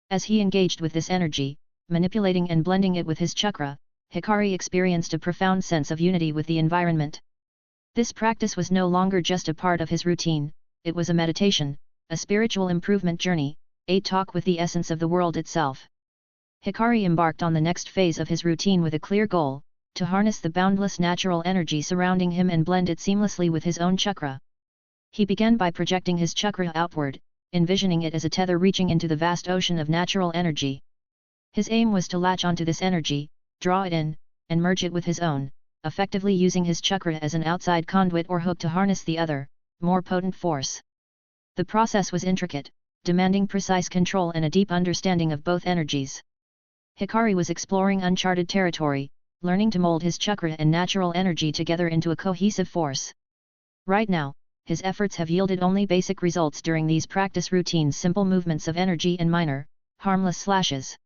As he engaged with this energy, manipulating and blending it with his chakra, Hikari experienced a profound sense of unity with the environment. This practice was no longer just a part of his routine, it was a meditation, a spiritual improvement journey, a talk with the essence of the world itself. Hikari embarked on the next phase of his routine with a clear goal: to harness the boundless natural energy surrounding him and blend it seamlessly with his own chakra. He began by projecting his chakra outward, envisioning it as a tether reaching into the vast ocean of natural energy. His aim was to latch onto this energy, draw it in, and merge it with his own, effectively using his chakra as an outside conduit or hook to harness the other, more potent force. The process was intricate, demanding precise control and a deep understanding of both energies. Hikari was exploring uncharted territory, learning to mold his chakra and natural energy together into a cohesive force. Right now, his efforts have yielded only basic results during these practice routines: simple movements of energy and minor, harmless slashes.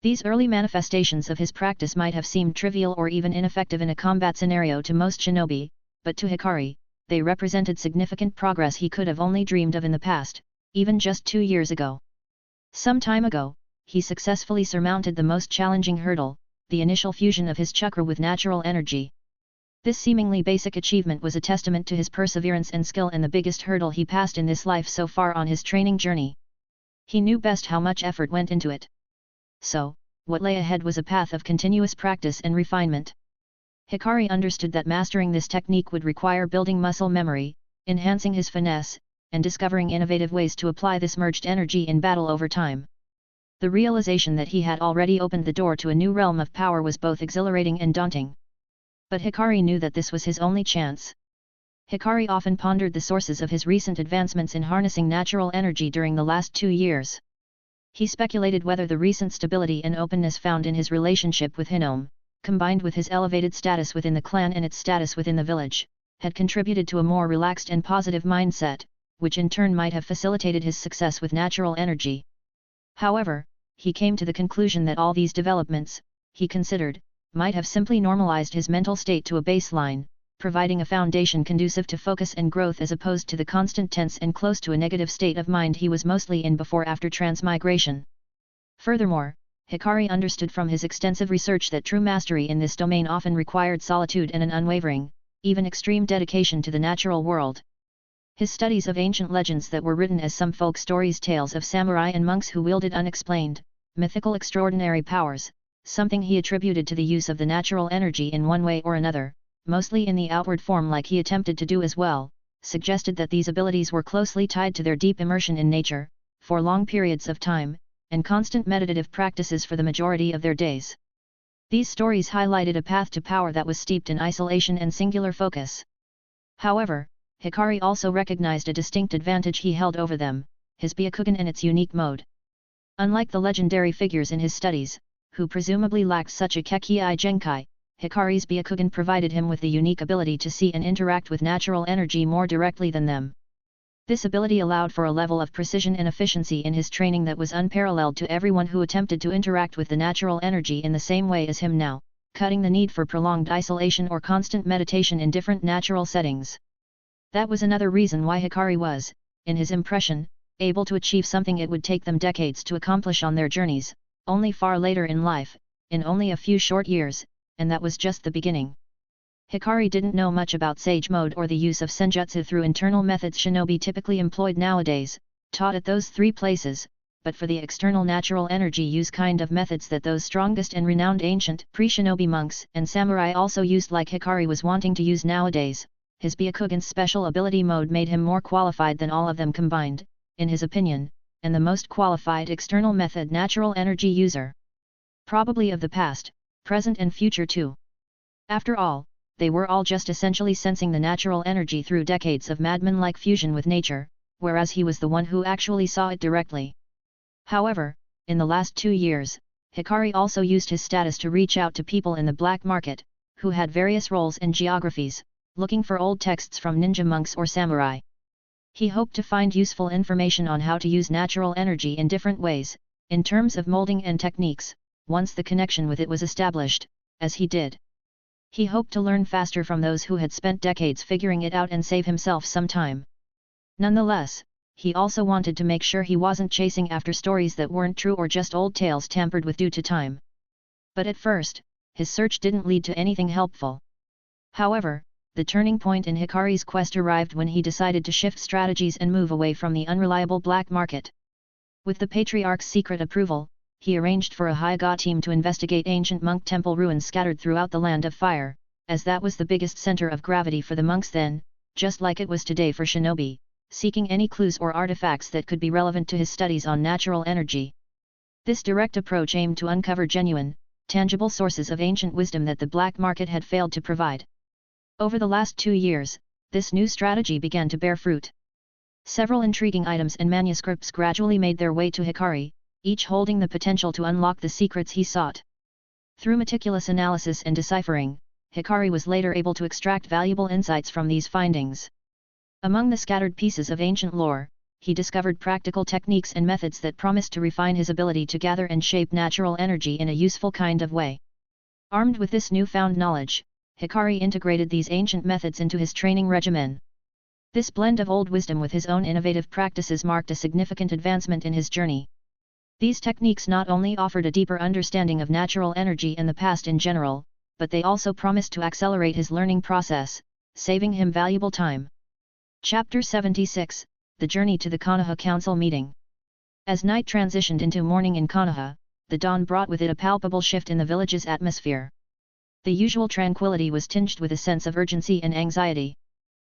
These early manifestations of his practice might have seemed trivial or even ineffective in a combat scenario to most shinobi, but to Hikari, they represented significant progress he could have only dreamed of in the past, even just 2 years ago. Some time ago, he successfully surmounted the most challenging hurdle, the initial fusion of his chakra with natural energy. This seemingly basic achievement was a testament to his perseverance and skill and the biggest hurdle he passed in this life so far on his training journey. He knew best how much effort went into it. So, what lay ahead was a path of continuous practice and refinement. Hikari understood that mastering this technique would require building muscle memory, enhancing his finesse, and discovering innovative ways to apply this merged energy in battle over time. The realization that he had already opened the door to a new realm of power was both exhilarating and daunting. But Hikari knew that this was his only chance. Hikari often pondered the sources of his recent advancements in harnessing natural energy during the last 2 years. He speculated whether the recent stability and openness found in his relationship with Hinome, combined with his elevated status within the clan and its status within the village, had contributed to a more relaxed and positive mindset, which in turn might have facilitated his success with natural energy. However, he came to the conclusion that all these developments, he considered, might have simply normalized his mental state to a baseline, providing a foundation conducive to focus and growth as opposed to the constant tense and close to a negative state of mind he was mostly in before after transmigration. Furthermore, Hikari understood from his extensive research that true mastery in this domain often required solitude and an unwavering, even extreme dedication to the natural world. His studies of ancient legends that were written as some folk stories, tales of samurai and monks who wielded unexplained, mythical extraordinary powers, something he attributed to the use of the natural energy in one way or another, mostly in the outward form like he attempted to do as well, suggested that these abilities were closely tied to their deep immersion in nature, for long periods of time, and constant meditative practices for the majority of their days. These stories highlighted a path to power that was steeped in isolation and singular focus. However, Hikari also recognized a distinct advantage he held over them, his Byakugan and its unique mode. Unlike the legendary figures in his studies, who presumably lacked such a Kekii Genkai, Hikari's Byakugan provided him with the unique ability to see and interact with natural energy more directly than them. This ability allowed for a level of precision and efficiency in his training that was unparalleled to everyone who attempted to interact with the natural energy in the same way as him now, cutting the need for prolonged isolation or constant meditation in different natural settings. That was another reason why Hikari was, in his impression, able to achieve something it would take them decades to accomplish on their journeys, only far later in life, in only a few short years, and that was just the beginning. Hikari didn't know much about Sage Mode or the use of senjutsu through internal methods shinobi typically employed nowadays, taught at those 3 places, but for the external natural energy use kind of methods that those strongest and renowned ancient pre-shinobi monks and samurai also used like Hikari was wanting to use nowadays, his Byakugan's special ability mode made him more qualified than all of them combined, in his opinion, and the most qualified external method natural energy user. Probably of the past, present and future too. After all, they were all just essentially sensing the natural energy through decades of madman-like fusion with nature, whereas he was the one who actually saw it directly. However, in the last 2 years, Hikari also used his status to reach out to people in the black market, who had various roles and geographies, looking for old texts from ninja monks or samurai. He hoped to find useful information on how to use natural energy in different ways, in terms of molding and techniques, once the connection with it was established, as he did. He hoped to learn faster from those who had spent decades figuring it out and save himself some time. Nonetheless, he also wanted to make sure he wasn't chasing after stories that weren't true or just old tales tampered with due to time. But at first, his search didn't lead to anything helpful. However, the turning point in Hikari's quest arrived when he decided to shift strategies and move away from the unreliable black market. With the Patriarch's secret approval, he arranged for a Hyuga team to investigate ancient monk temple ruins scattered throughout the Land of Fire, as that was the biggest center of gravity for the monks then, just like it was today for shinobi, seeking any clues or artifacts that could be relevant to his studies on natural energy. This direct approach aimed to uncover genuine, tangible sources of ancient wisdom that the black market had failed to provide. Over the last 2 years, this new strategy began to bear fruit. Several intriguing items and manuscripts gradually made their way to Hikari, each holding the potential to unlock the secrets he sought. Through meticulous analysis and deciphering, Hikari was later able to extract valuable insights from these findings. Among the scattered pieces of ancient lore, he discovered practical techniques and methods that promised to refine his ability to gather and shape natural energy in a useful kind of way. Armed with this newfound knowledge, Hikari integrated these ancient methods into his training regimen. This blend of old wisdom with his own innovative practices marked a significant advancement in his journey. These techniques not only offered a deeper understanding of natural energy and the past in general, but they also promised to accelerate his learning process, saving him valuable time. Chapter 76, The Journey to the Konoha Council Meeting. As night transitioned into morning in Konoha, the dawn brought with it a palpable shift in the village's atmosphere. The usual tranquility was tinged with a sense of urgency and anxiety.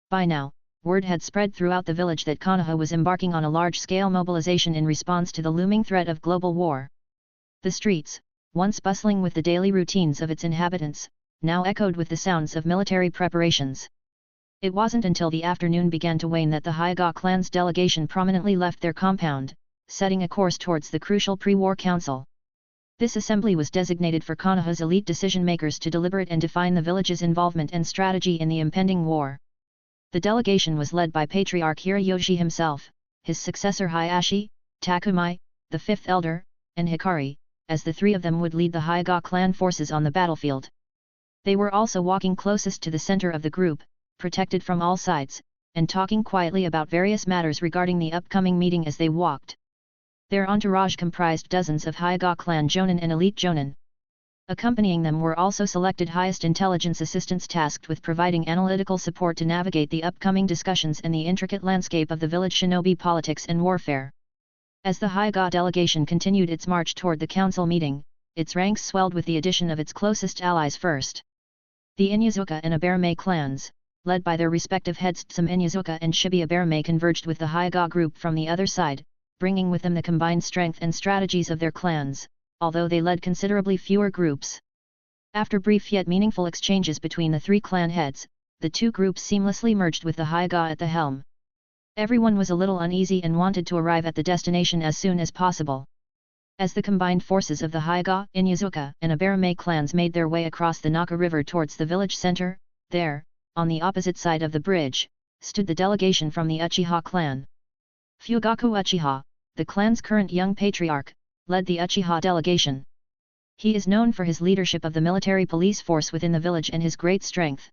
By now, word had spread throughout the village that Konoha was embarking on a large-scale mobilization in response to the looming threat of global war. The streets, once bustling with the daily routines of its inhabitants, now echoed with the sounds of military preparations. It wasn't until the afternoon began to wane that the Hyuga clan's delegation prominently left their compound, setting a course towards the crucial pre-war council. This assembly was designated for Konoha's elite decision-makers to deliberate and define the village's involvement and strategy in the impending war. The delegation was led by Patriarch Hiroyoshi himself, his successor Hayashi, Takumai, the fifth elder, and Hikari, as the three of them would lead the Hyuga clan forces on the battlefield. They were also walking closest to the center of the group, protected from all sides, and talking quietly about various matters regarding the upcoming meeting as they walked. Their entourage comprised dozens of Hyuga clan jonin and elite jonin. Accompanying them were also selected highest intelligence assistants tasked with providing analytical support to navigate the upcoming discussions and the intricate landscape of the village shinobi politics and warfare. As the Hyuga delegation continued its march toward the council meeting, its ranks swelled with the addition of its closest allies first. The Inyazuka and Aberame clans, led by their respective heads Tsum Inyazuka and Shibuya Aberame, converged with the Hyuga group from the other side, bringing with them the combined strength and strategies of their clans, although they led considerably fewer groups. After brief yet meaningful exchanges between the three clan heads, the two groups seamlessly merged with the Hyuga at the helm. Everyone was a little uneasy and wanted to arrive at the destination as soon as possible. As the combined forces of the Hyuga, Inyazuka, and Aberame clans made their way across the Naka River towards the village center, there, on the opposite side of the bridge, stood the delegation from the Uchiha clan. Fugaku Uchiha, the clan's current young patriarch, led the Uchiha delegation. He is known for his leadership of the military police force within the village and his great strength.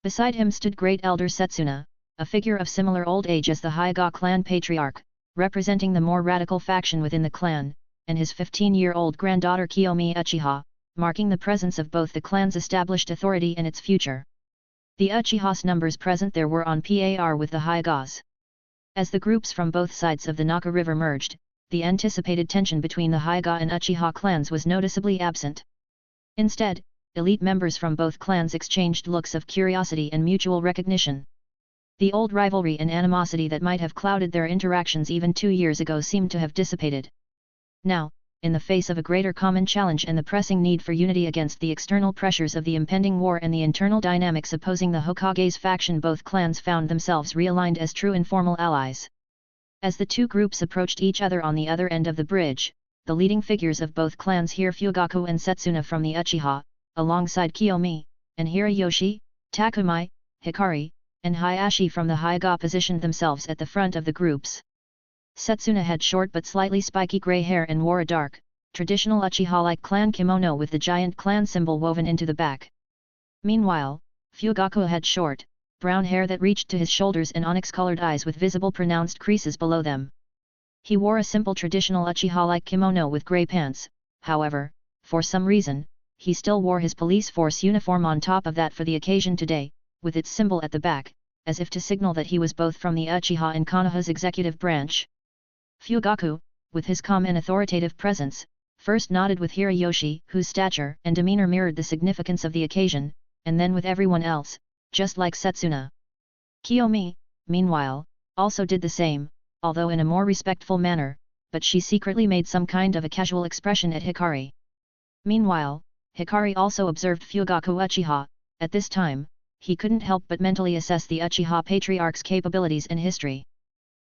Beside him stood great elder Setsuna, a figure of similar old age as the Hyuga clan patriarch, representing the more radical faction within the clan, and his 15-year-old granddaughter Kiyomi Uchiha, marking the presence of both the clan's established authority and its future. The Uchiha's numbers present there were on par with the Hyugas. As the groups from both sides of the Naka River merged, the anticipated tension between the Hyuga and Uchiha clans was noticeably absent. Instead, elite members from both clans exchanged looks of curiosity and mutual recognition. The old rivalry and animosity that might have clouded their interactions even 2 years ago seemed to have dissipated. Now, in the face of a greater common challenge and the pressing need for unity against the external pressures of the impending war and the internal dynamics opposing the Hokage's faction, both clans found themselves realigned as true informal allies. As the two groups approached each other on the other end of the bridge, the leading figures of both clans here, Fugaku and Setsuna from the Uchiha, alongside Kiyomi, and Hiroyoshi, Takumai, Hikari, and Hayashi from the Hyuga, positioned themselves at the front of the groups. Setsuna had short but slightly spiky gray hair and wore a dark, traditional Uchiha-like clan kimono with the giant clan symbol woven into the back. Meanwhile, Fugaku had short, brown hair that reached to his shoulders and onyx-colored eyes with visible pronounced creases below them. He wore a simple traditional Uchiha-like kimono with gray pants, however, for some reason, he still wore his police force uniform on top of that for the occasion today, with its symbol at the back, as if to signal that he was both from the Uchiha and Konoha's executive branch. Fugaku, with his calm and authoritative presence, first nodded with Hiroyoshi, whose stature and demeanor mirrored the significance of the occasion, and then with everyone else, just like Setsuna. Kiyomi, meanwhile, also did the same, although in a more respectful manner, but she secretly made some kind of a casual expression at Hikari. Meanwhile, Hikari also observed Fugaku Uchiha. At this time, he couldn't help but mentally assess the Uchiha patriarch's capabilities and history.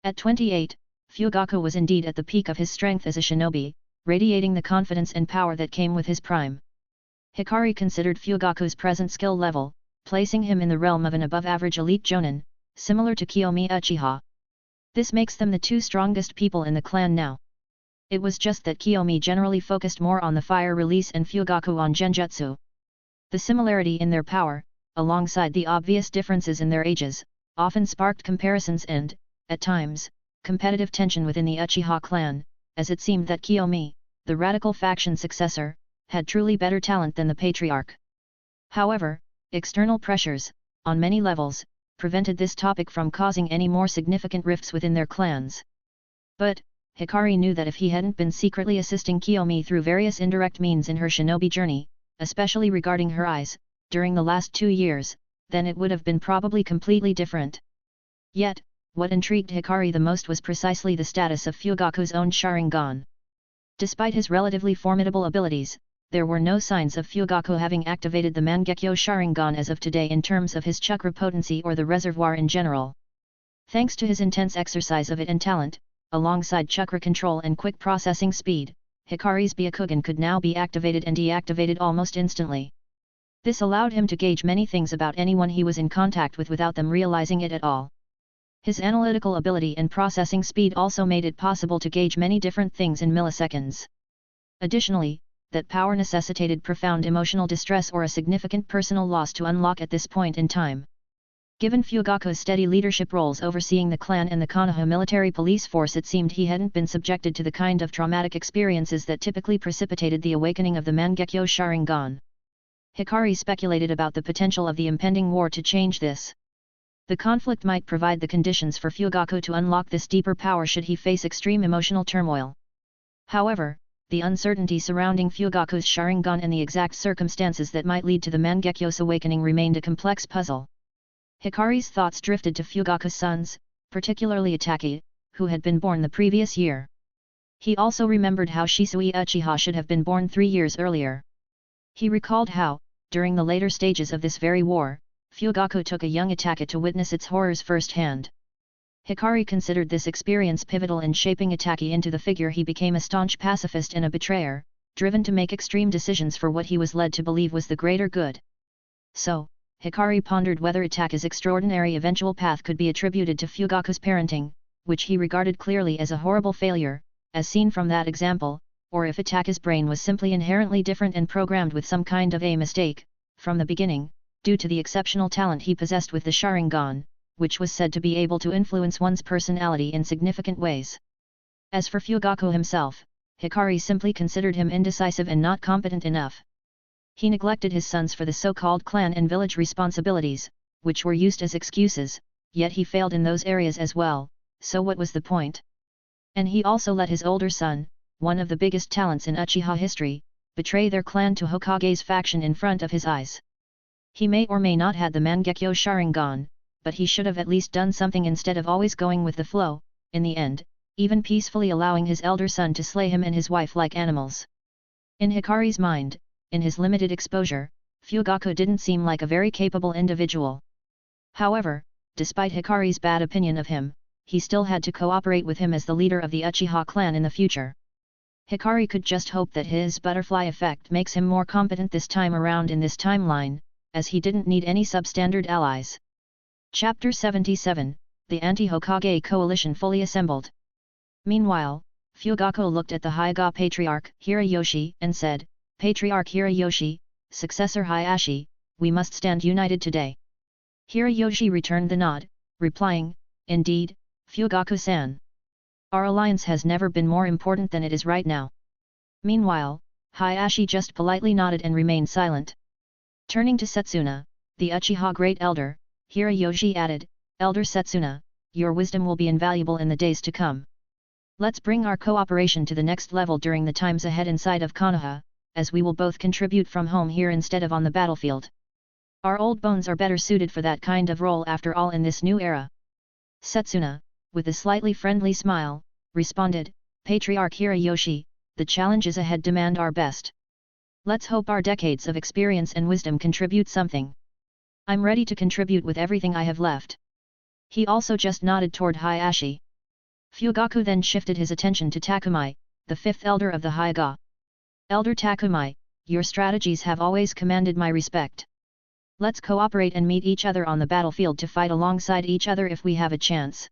At 28, Fugaku was indeed at the peak of his strength as a shinobi, radiating the confidence and power that came with his prime. Hikari considered Fugaku's present skill level, placing him in the realm of an above-average elite jonin, similar to Kiyomi Uchiha. This makes them the two strongest people in the clan now. It was just that Kiyomi generally focused more on the fire release and Fugaku on genjutsu. The similarity in their power, alongside the obvious differences in their ages, often sparked comparisons and, at times, competitive tension within the Uchiha clan, as it seemed that Kiyomi, the radical faction successor, had truly better talent than the patriarch. However, external pressures, on many levels, prevented this topic from causing any more significant rifts within their clans. But, Hikari knew that if he hadn't been secretly assisting Kiyomi through various indirect means in her shinobi journey, especially regarding her eyes, during the last 2 years, then it would have been probably completely different. Yet, what intrigued Hikari the most was precisely the status of Fugaku's own Sharingan. Despite his relatively formidable abilities, there were no signs of Fugaku having activated the Mangekyo Sharingan as of today in terms of his chakra potency or the reservoir in general. Thanks to his intense exercise of it and talent, alongside chakra control and quick processing speed, Hikari's Byakugan could now be activated and deactivated almost instantly. This allowed him to gauge many things about anyone he was in contact with without them realizing it at all. His analytical ability and processing speed also made it possible to gauge many different things in milliseconds. Additionally, that power necessitated profound emotional distress or a significant personal loss to unlock at this point in time. Given Fugaku's steady leadership roles overseeing the clan and the Konoha military police force, it seemed he hadn't been subjected to the kind of traumatic experiences that typically precipitated the awakening of the Mangekyo Sharingan. Hikari speculated about the potential of the impending war to change this. The conflict might provide the conditions for Fugaku to unlock this deeper power should he face extreme emotional turmoil. However, the uncertainty surrounding Fugaku's Sharingan and the exact circumstances that might lead to the Mangekyo's awakening remained a complex puzzle. Hikari's thoughts drifted to Fugaku's sons, particularly Itaki, who had been born the previous year. He also remembered how Shisui Uchiha should have been born 3 years earlier. He recalled how, during the later stages of this very war, Fugaku took a young Itaki to witness its horrors firsthand. Hikari considered this experience pivotal in shaping Itaki into the figure he became, a staunch pacifist and a betrayer, driven to make extreme decisions for what he was led to believe was the greater good. So, Hikari pondered whether Itaki's extraordinary eventual path could be attributed to Fugaku's parenting, which he regarded clearly as a horrible failure, as seen from that example, or if Itaki's brain was simply inherently different and programmed with some kind of a mistake, from the beginning, due to the exceptional talent he possessed with the Sharingan, which was said to be able to influence one's personality in significant ways. As for Fugaku himself, Hikari simply considered him indecisive and not competent enough. He neglected his sons for the so-called clan and village responsibilities, which were used as excuses, yet he failed in those areas as well, so what was the point? And he also let his older son, one of the biggest talents in Uchiha history, betray their clan to Hokage's faction in front of his eyes. He may or may not have the Mangekyo Sharingan, but he should have at least done something instead of always going with the flow, in the end, even peacefully allowing his elder son to slay him and his wife like animals. In Hikari's mind, in his limited exposure, Fugaku didn't seem like a very capable individual. However, despite Hikari's bad opinion of him, he still had to cooperate with him as the leader of the Uchiha clan in the future. Hikari could just hope that his butterfly effect makes him more competent this time around in this timeline, as he didn't need any substandard allies. Chapter 77, The Anti-Hokage Coalition fully assembled. Meanwhile, Fugaku looked at the Hyuga Patriarch Hiroyoshi and said, "Patriarch Hiroyoshi, successor Hayashi, we must stand united today." Hiroyoshi returned the nod, replying, "Indeed, Fugaku-san. Our alliance has never been more important than it is right now." Meanwhile, Hayashi just politely nodded and remained silent. Turning to Setsuna, the Uchiha Great Elder, Hiroyoshi added, "Elder Setsuna, your wisdom will be invaluable in the days to come. Let's bring our cooperation to the next level during the times ahead inside of Konoha, as we will both contribute from home here instead of on the battlefield. Our old bones are better suited for that kind of role after all in this new era." Setsuna, with a slightly friendly smile, responded, "Patriarch Hiroyoshi, the challenges ahead demand our best. Let's hope our decades of experience and wisdom contribute something. I'm ready to contribute with everything I have left." He also just nodded toward Hayashi. Fugaku then shifted his attention to Takumai, the fifth elder of the Hyuga. "Elder Takumai, your strategies have always commanded my respect. Let's cooperate and meet each other on the battlefield to fight alongside each other if we have a chance."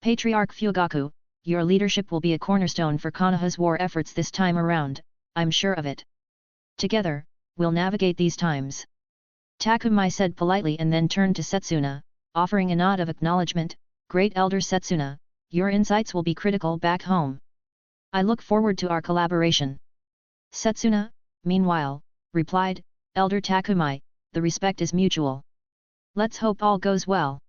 Patriarch Fugaku, your leadership will be a cornerstone for Konoha's war efforts this time around, I'm sure of it. Together, we'll navigate these times. Takumi said politely and then turned to Setsuna, offering a nod of acknowledgement. Great Elder Setsuna, your insights will be critical back home. I look forward to our collaboration. Setsuna, meanwhile, replied, Elder Takumi, the respect is mutual. Let's hope all goes well.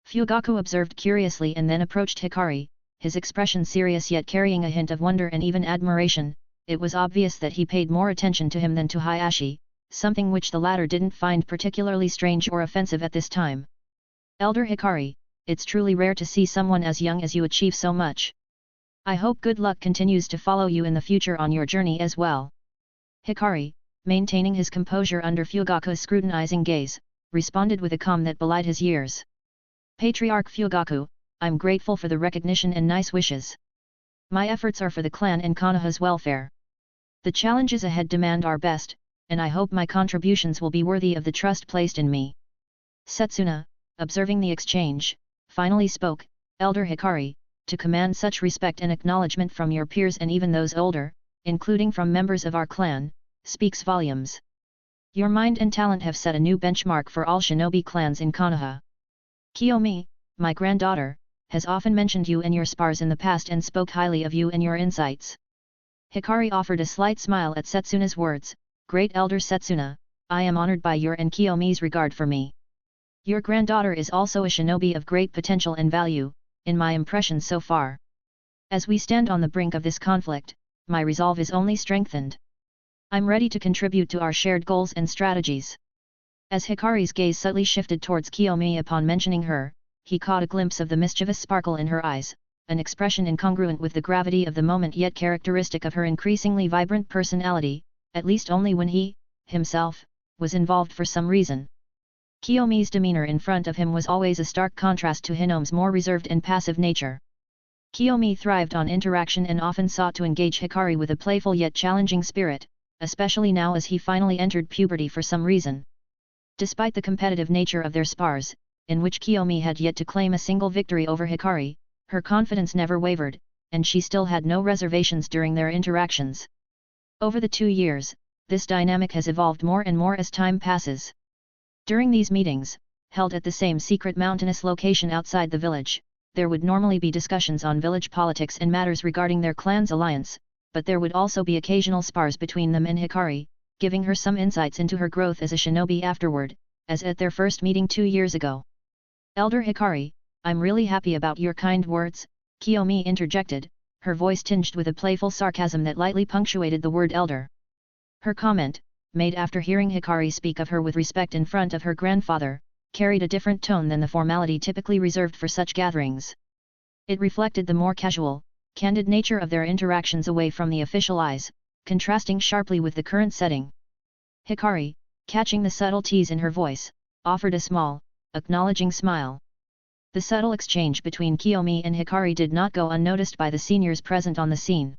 Fugaku observed curiously and then approached Hikari, his expression serious yet carrying a hint of wonder and even admiration. It was obvious that he paid more attention to him than to Hayashi, something which the latter didn't find particularly strange or offensive at this time. Elder Hikari, it's truly rare to see someone as young as you achieve so much. I hope good luck continues to follow you in the future on your journey as well. Hikari, maintaining his composure under Fugaku's scrutinizing gaze, responded with a calm that belied his years. Patriarch Fugaku, I'm grateful for the recognition and nice wishes. My efforts are for the clan and Konoha's welfare. The challenges ahead demand our best, and I hope my contributions will be worthy of the trust placed in me. Setsuna, observing the exchange, finally spoke, Elder Hikari, to command such respect and acknowledgement from your peers and even those older, including from members of our clan, speaks volumes. Your mind and talent have set a new benchmark for all shinobi clans in Konoha. Kiyomi, my granddaughter, has often mentioned you and your spars in the past and spoke highly of you and your insights. Hikari offered a slight smile at Setsuna's words, Great Elder Setsuna, I am honored by your and Kiyomi's regard for me. Your granddaughter is also a shinobi of great potential and value, in my impression so far. As we stand on the brink of this conflict, my resolve is only strengthened. I'm ready to contribute to our shared goals and strategies. As Hikari's gaze subtly shifted towards Kiyomi upon mentioning her, he caught a glimpse of the mischievous sparkle in her eyes, an expression incongruent with the gravity of the moment yet characteristic of her increasingly vibrant personality, at least only when he, himself, was involved for some reason. Kiyomi's demeanor in front of him was always a stark contrast to Hinome's more reserved and passive nature. Kiyomi thrived on interaction and often sought to engage Hikari with a playful yet challenging spirit, especially now as he finally entered puberty for some reason. Despite the competitive nature of their spars, in which Kiyomi had yet to claim a single victory over Hikari, her confidence never wavered, and she still had no reservations during their interactions. Over the 2 years, this dynamic has evolved more and more as time passes. During these meetings, held at the same secret mountainous location outside the village, there would normally be discussions on village politics and matters regarding their clan's alliance, but there would also be occasional spars between them and Hikari, giving her some insights into her growth as a shinobi afterward, as at their first meeting 2 years ago. Elder Hikari, I'm really happy about your kind words, Kiyomi interjected, her voice tinged with a playful sarcasm that lightly punctuated the word elder. Her comment, made after hearing Hikari speak of her with respect in front of her grandfather, carried a different tone than the formality typically reserved for such gatherings. It reflected the more casual, candid nature of their interactions away from the official eyes, contrasting sharply with the current setting. Hikari, catching the subtleties in her voice, offered a small, acknowledging smile. The subtle exchange between Kiyomi and Hikari did not go unnoticed by the seniors present on the scene.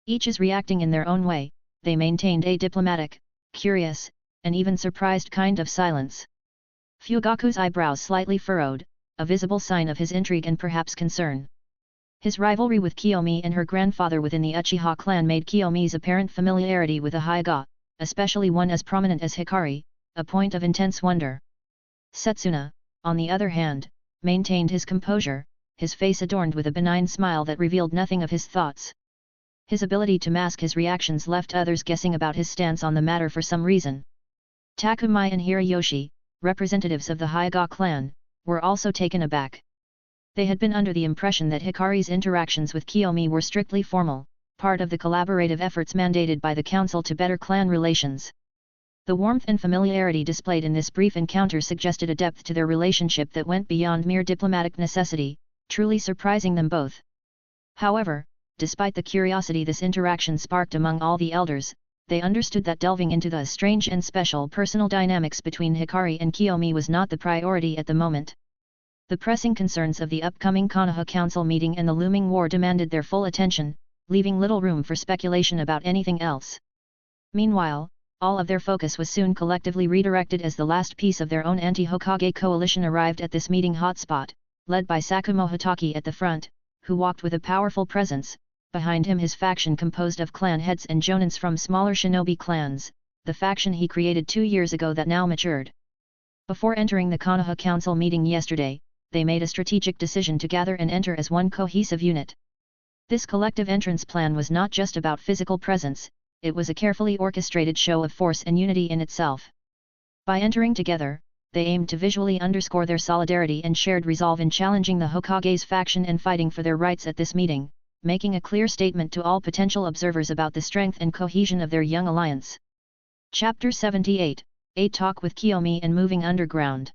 Each is reacting in their own way, they maintained a diplomatic, curious, and even surprised kind of silence. Fugaku's eyebrows slightly furrowed, a visible sign of his intrigue and perhaps concern. His rivalry with Kiyomi and her grandfather within the Uchiha clan made Kiyomi's apparent familiarity with a Hyuga, especially one as prominent as Hikari, a point of intense wonder. Setsuna, on the other hand, maintained his composure, his face adorned with a benign smile that revealed nothing of his thoughts. His ability to mask his reactions left others guessing about his stance on the matter for some reason. Takumi and Hiroyoshi, representatives of the Hyuga clan, were also taken aback. They had been under the impression that Hikari's interactions with Kiyomi were strictly formal, part of the collaborative efforts mandated by the council to better clan relations. The warmth and familiarity displayed in this brief encounter suggested a depth to their relationship that went beyond mere diplomatic necessity, truly surprising them both. However, despite the curiosity this interaction sparked among all the elders, they understood that delving into the strange and special personal dynamics between Hikari and Kiyomi was not the priority at the moment. The pressing concerns of the upcoming Konoha Council meeting and the looming war demanded their full attention, leaving little room for speculation about anything else. Meanwhile, all of their focus was soon collectively redirected as the last piece of their own anti-Hokage coalition arrived at this meeting hotspot, led by Sakumo Hitaki at the front, who walked with a powerful presence, behind him his faction composed of clan heads and jonins from smaller shinobi clans, the faction he created 2 years ago that now matured. Before entering the Konoha Council meeting yesterday, they made a strategic decision to gather and enter as one cohesive unit. This collective entrance plan was not just about physical presence, it was a carefully orchestrated show of force and unity in itself. By entering together, they aimed to visually underscore their solidarity and shared resolve in challenging the Hokage's faction and fighting for their rights at this meeting, making a clear statement to all potential observers about the strength and cohesion of their young alliance. Chapter 78, A Talk with Kiyomi and Moving Underground.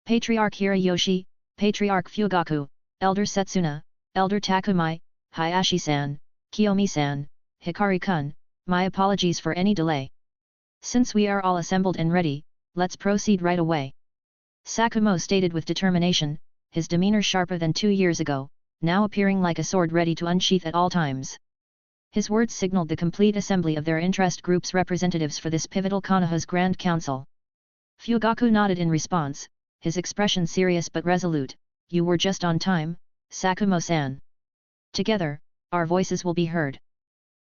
Patriarch Hiroyoshi, Patriarch Fugaku, Elder Setsuna, Elder Takumai, Hayashi-san, Kiyomi-san, Hikari-kun, my apologies for any delay. Since we are all assembled and ready, let's proceed right away. Sakumo stated with determination, his demeanor sharper than 2 years ago, now appearing like a sword ready to unsheath at all times. His words signaled the complete assembly of their interest group's representatives for this pivotal Konoha's Grand Council. Fugaku nodded in response, his expression serious but resolute. You were just on time, Sakumo-san. Together, our voices will be heard.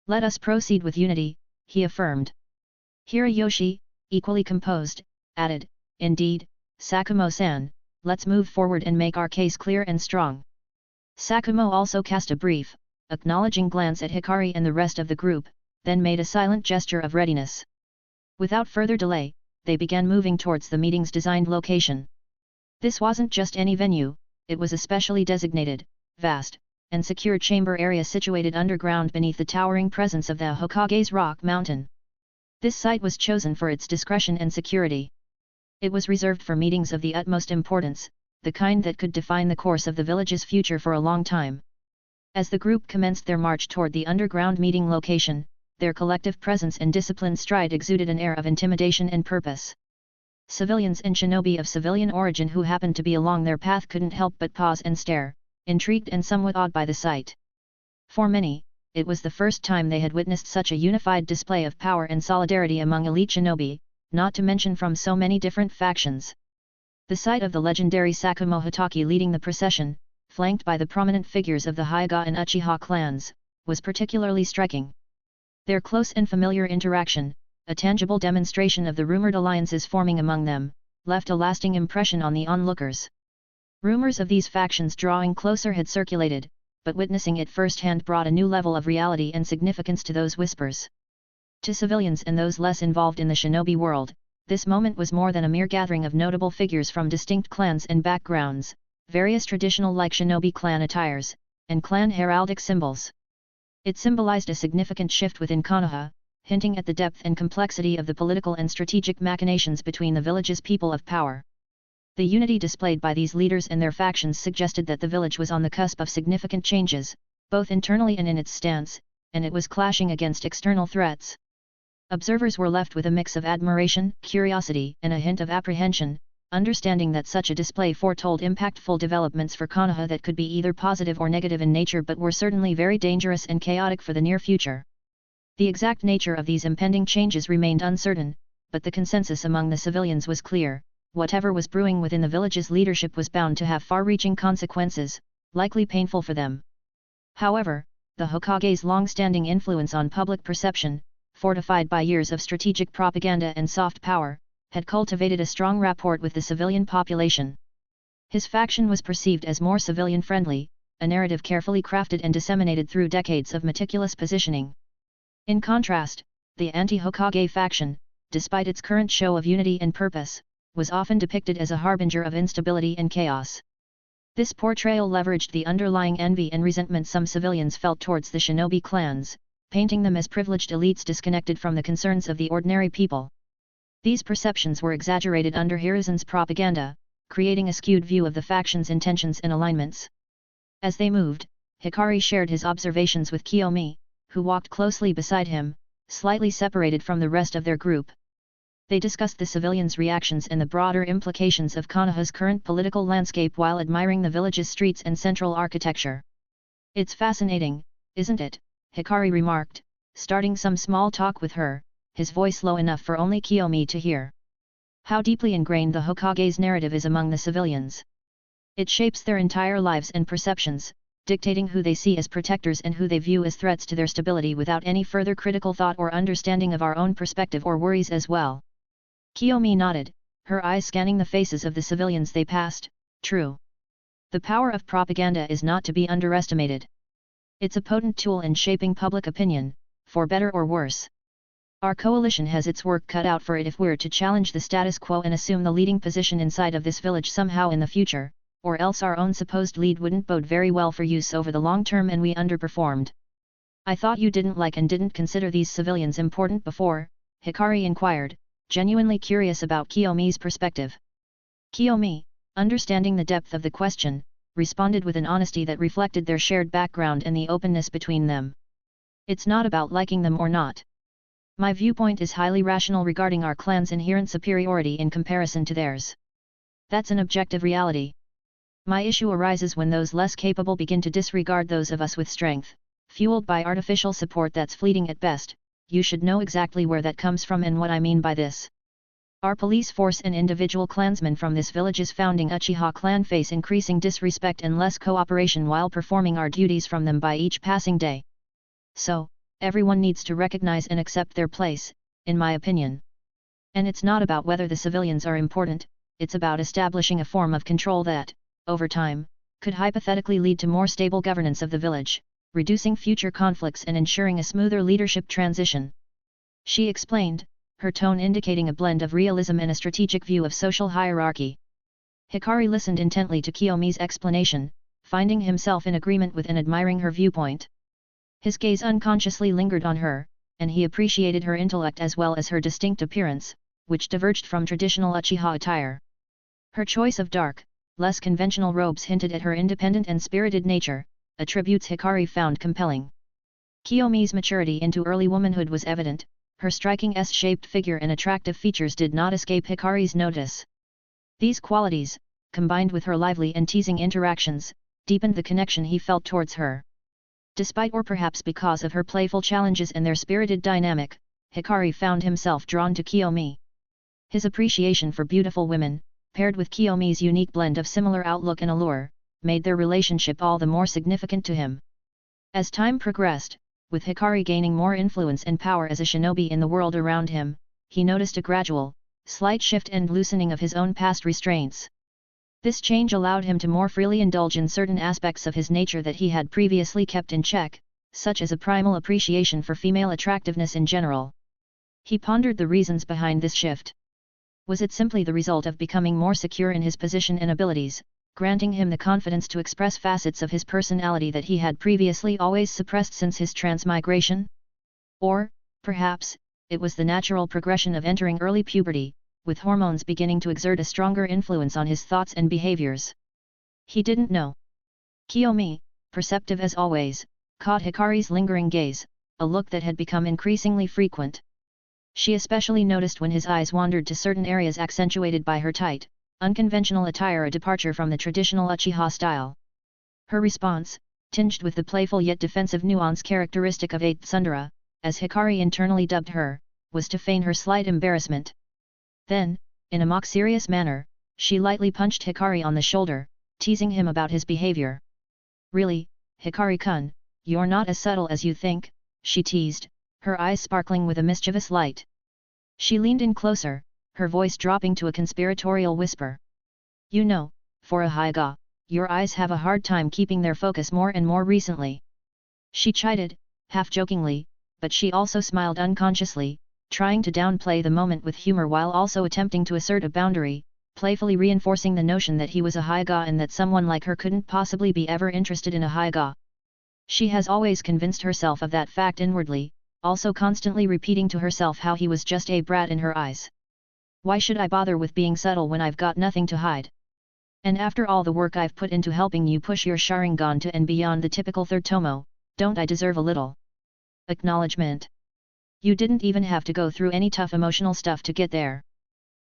Let us proceed with unity, he affirmed. Hiroyoshi, equally composed, added, Indeed, Sakumo-san, let's move forward and make our case clear and strong. Sakumo also cast a brief, acknowledging glance at Hikari and the rest of the group, then made a silent gesture of readiness. Without further delay, they began moving towards the meeting's designed location. This wasn't just any venue, it was a specially designated, vast, and secure chamber area situated underground beneath the towering presence of the Hokage's Rock Mountain. This site was chosen for its discretion and security. It was reserved for meetings of the utmost importance, the kind that could define the course of the village's future for a long time. As the group commenced their march toward the underground meeting location, their collective presence and disciplined stride exuded an air of intimidation and purpose. Civilians and shinobi of civilian origin who happened to be along their path couldn't help but pause and stare, intrigued and somewhat awed by the sight. For many, it was the first time they had witnessed such a unified display of power and solidarity among elite shinobi, not to mention from so many different factions. The sight of the legendary Sakumo Hitaki leading the procession, flanked by the prominent figures of the Hyuga and Uchiha clans, was particularly striking. Their close and familiar interaction, a tangible demonstration of the rumored alliances forming among them, left a lasting impression on the onlookers. Rumors of these factions drawing closer had circulated, but witnessing it firsthand brought a new level of reality and significance to those whispers. To civilians and those less involved in the shinobi world, this moment was more than a mere gathering of notable figures from distinct clans and backgrounds, various traditional like shinobi clan attires, and clan heraldic symbols. It symbolized a significant shift within Konoha, hinting at the depth and complexity of the political and strategic machinations between the village's people of power. The unity displayed by these leaders and their factions suggested that the village was on the cusp of significant changes, both internally and in its stance, and it was clashing against external threats. Observers were left with a mix of admiration, curiosity, and a hint of apprehension, understanding that such a display foretold impactful developments for Konoha that could be either positive or negative in nature but were certainly very dangerous and chaotic for the near future. The exact nature of these impending changes remained uncertain, but the consensus among the civilians was clear: whatever was brewing within the village's leadership was bound to have far-reaching consequences, likely painful for them. However, the Hokage's long-standing influence on public perception, fortified by years of strategic propaganda and soft power, had cultivated a strong rapport with the civilian population. His faction was perceived as more civilian-friendly, a narrative carefully crafted and disseminated through decades of meticulous positioning. In contrast, the anti-Hokage faction, despite its current show of unity and purpose, was often depicted as a harbinger of instability and chaos. This portrayal leveraged the underlying envy and resentment some civilians felt towards the shinobi clans, painting them as privileged elites disconnected from the concerns of the ordinary people. These perceptions were exaggerated under Hiruzen's propaganda, creating a skewed view of the faction's intentions and alignments. As they moved, Hikari shared his observations with Kiyomi, who walked closely beside him, slightly separated from the rest of their group. They discussed the civilians' reactions and the broader implications of Konoha's current political landscape while admiring the village's streets and central architecture. "It's fascinating, isn't it?" Hikari remarked, starting some small talk with her, his voice low enough for only Kiyomi to hear. "How deeply ingrained the Hokage's narrative is among the civilians. It shapes their entire lives and perceptions, dictating who they see as protectors and who they view as threats to their stability without any further critical thought or understanding of our own perspective or worries as well. Kiyomi nodded, her eyes scanning the faces of the civilians they passed. True. The power of propaganda is not to be underestimated. It's a potent tool in shaping public opinion, for better or worse. Our coalition has its work cut out for it if we're to challenge the status quo and assume the leading position inside of this village somehow in the future, or else our own supposed lead wouldn't bode very well for use over the long term and we underperformed. I thought you didn't like and didn't consider these civilians important before, Hikari inquired, genuinely curious about Kiyomi's perspective. Kiyomi, understanding the depth of the question, responded with an honesty that reflected their shared background and the openness between them. It's not about liking them or not. My viewpoint is highly rational regarding our clan's inherent superiority in comparison to theirs. That's an objective reality. My issue arises when those less capable begin to disregard those of us with strength, fueled by artificial support that's fleeting at best. You should know exactly where that comes from and what I mean by this. Our police force and individual clansmen from this village's founding Uchiha clan face increasing disrespect and less cooperation while performing our duties from them by each passing day. So, everyone needs to recognize and accept their place, in my opinion. And it's not about whether the civilians are important, it's about establishing a form of control that, over time, could hypothetically lead to more stable governance of the village, reducing future conflicts and ensuring a smoother leadership transition. She explained, her tone indicating a blend of realism and a strategic view of social hierarchy. Hikari listened intently to Kiyomi's explanation, finding himself in agreement with and admiring her viewpoint. His gaze unconsciously lingered on her, and he appreciated her intellect as well as her distinct appearance, which diverged from traditional Uchiha attire. Her choice of dark, less conventional robes hinted at her independent and spirited nature, attributes Hikari found compelling. Kiyomi's maturity into early womanhood was evident, her striking S-shaped figure and attractive features did not escape Hikari's notice. These qualities, combined with her lively and teasing interactions, deepened the connection he felt towards her. Despite or perhaps because of her playful challenges and their spirited dynamic, Hikari found himself drawn to Kiyomi. His appreciation for beautiful women, paired with Kiyomi's unique blend of similar outlook and allure, made their relationship all the more significant to him. As time progressed, with Hikari gaining more influence and power as a shinobi in the world around him, he noticed a gradual, slight shift and loosening of his own past restraints. This change allowed him to more freely indulge in certain aspects of his nature that he had previously kept in check, such as a primal appreciation for female attractiveness in general. He pondered the reasons behind this shift. Was it simply the result of becoming more secure in his position and abilities, granting him the confidence to express facets of his personality that he had previously always suppressed since his transmigration? Or, perhaps, it was the natural progression of entering early puberty, with hormones beginning to exert a stronger influence on his thoughts and behaviors. He didn't know. Kiyomi, perceptive as always, caught Hikari's lingering gaze, a look that had become increasingly frequent. She especially noticed when his eyes wandered to certain areas accentuated by her tight, unconventional attire, a departure from the traditional Uchiha style. Her response, tinged with the playful yet defensive nuance characteristic of 8th Sundara, as Hikari internally dubbed her, was to feign her slight embarrassment. Then, in a mock-serious manner, she lightly punched Hikari on the shoulder, teasing him about his behavior. "Really, Hikari-kun, you're not as subtle as you think," she teased, her eyes sparkling with a mischievous light. She leaned in closer, her voice dropping to a conspiratorial whisper. "You know, for a Hyuga, your eyes have a hard time keeping their focus more and more recently." She chided, half-jokingly, but she also smiled unconsciously, trying to downplay the moment with humor while also attempting to assert a boundary, playfully reinforcing the notion that he was a Hyuga and that someone like her couldn't possibly be ever interested in a Hyuga. She has always convinced herself of that fact inwardly, also constantly repeating to herself how he was just a brat in her eyes. "Why should I bother with being subtle when I've got nothing to hide? And after all the work I've put into helping you push your Sharingan to and beyond the typical third tomo, don't I deserve a little acknowledgement? You didn't even have to go through any tough emotional stuff to get there.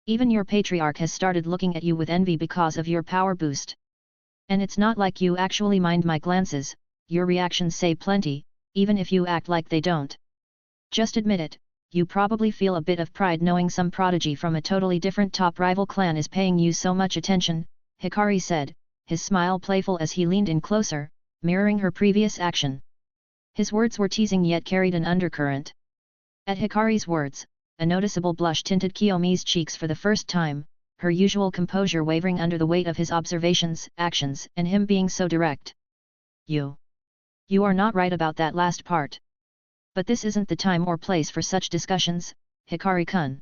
Even your patriarch has started looking at you with envy because of your power boost. And it's not like you actually mind my glances, your reactions say plenty, even if you act like they don't. Just admit it, you probably feel a bit of pride knowing some prodigy from a totally different top rival clan is paying you so much attention," Hikari said, his smile playful as he leaned in closer, mirroring her previous action. His words were teasing yet carried an undercurrent. At Hikari's words, a noticeable blush tinted Kiyomi's cheeks for the first time, her usual composure wavering under the weight of his observations, actions, and him being so direct. You are not right about that last part. But this isn't the time or place for such discussions, Hikari-kun.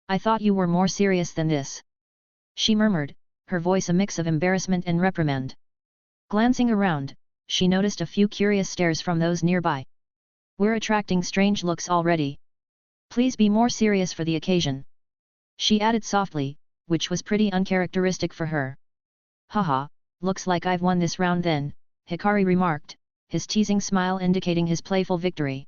I thought you were more serious than this. She murmured, her voice a mix of embarrassment and reprimand. Glancing around, she noticed a few curious stares from those nearby. We're attracting strange looks already. Please be more serious for the occasion. She added softly, which was pretty uncharacteristic for her. Haha, looks like I've won this round then, Hikari remarked, his teasing smile indicating his playful victory.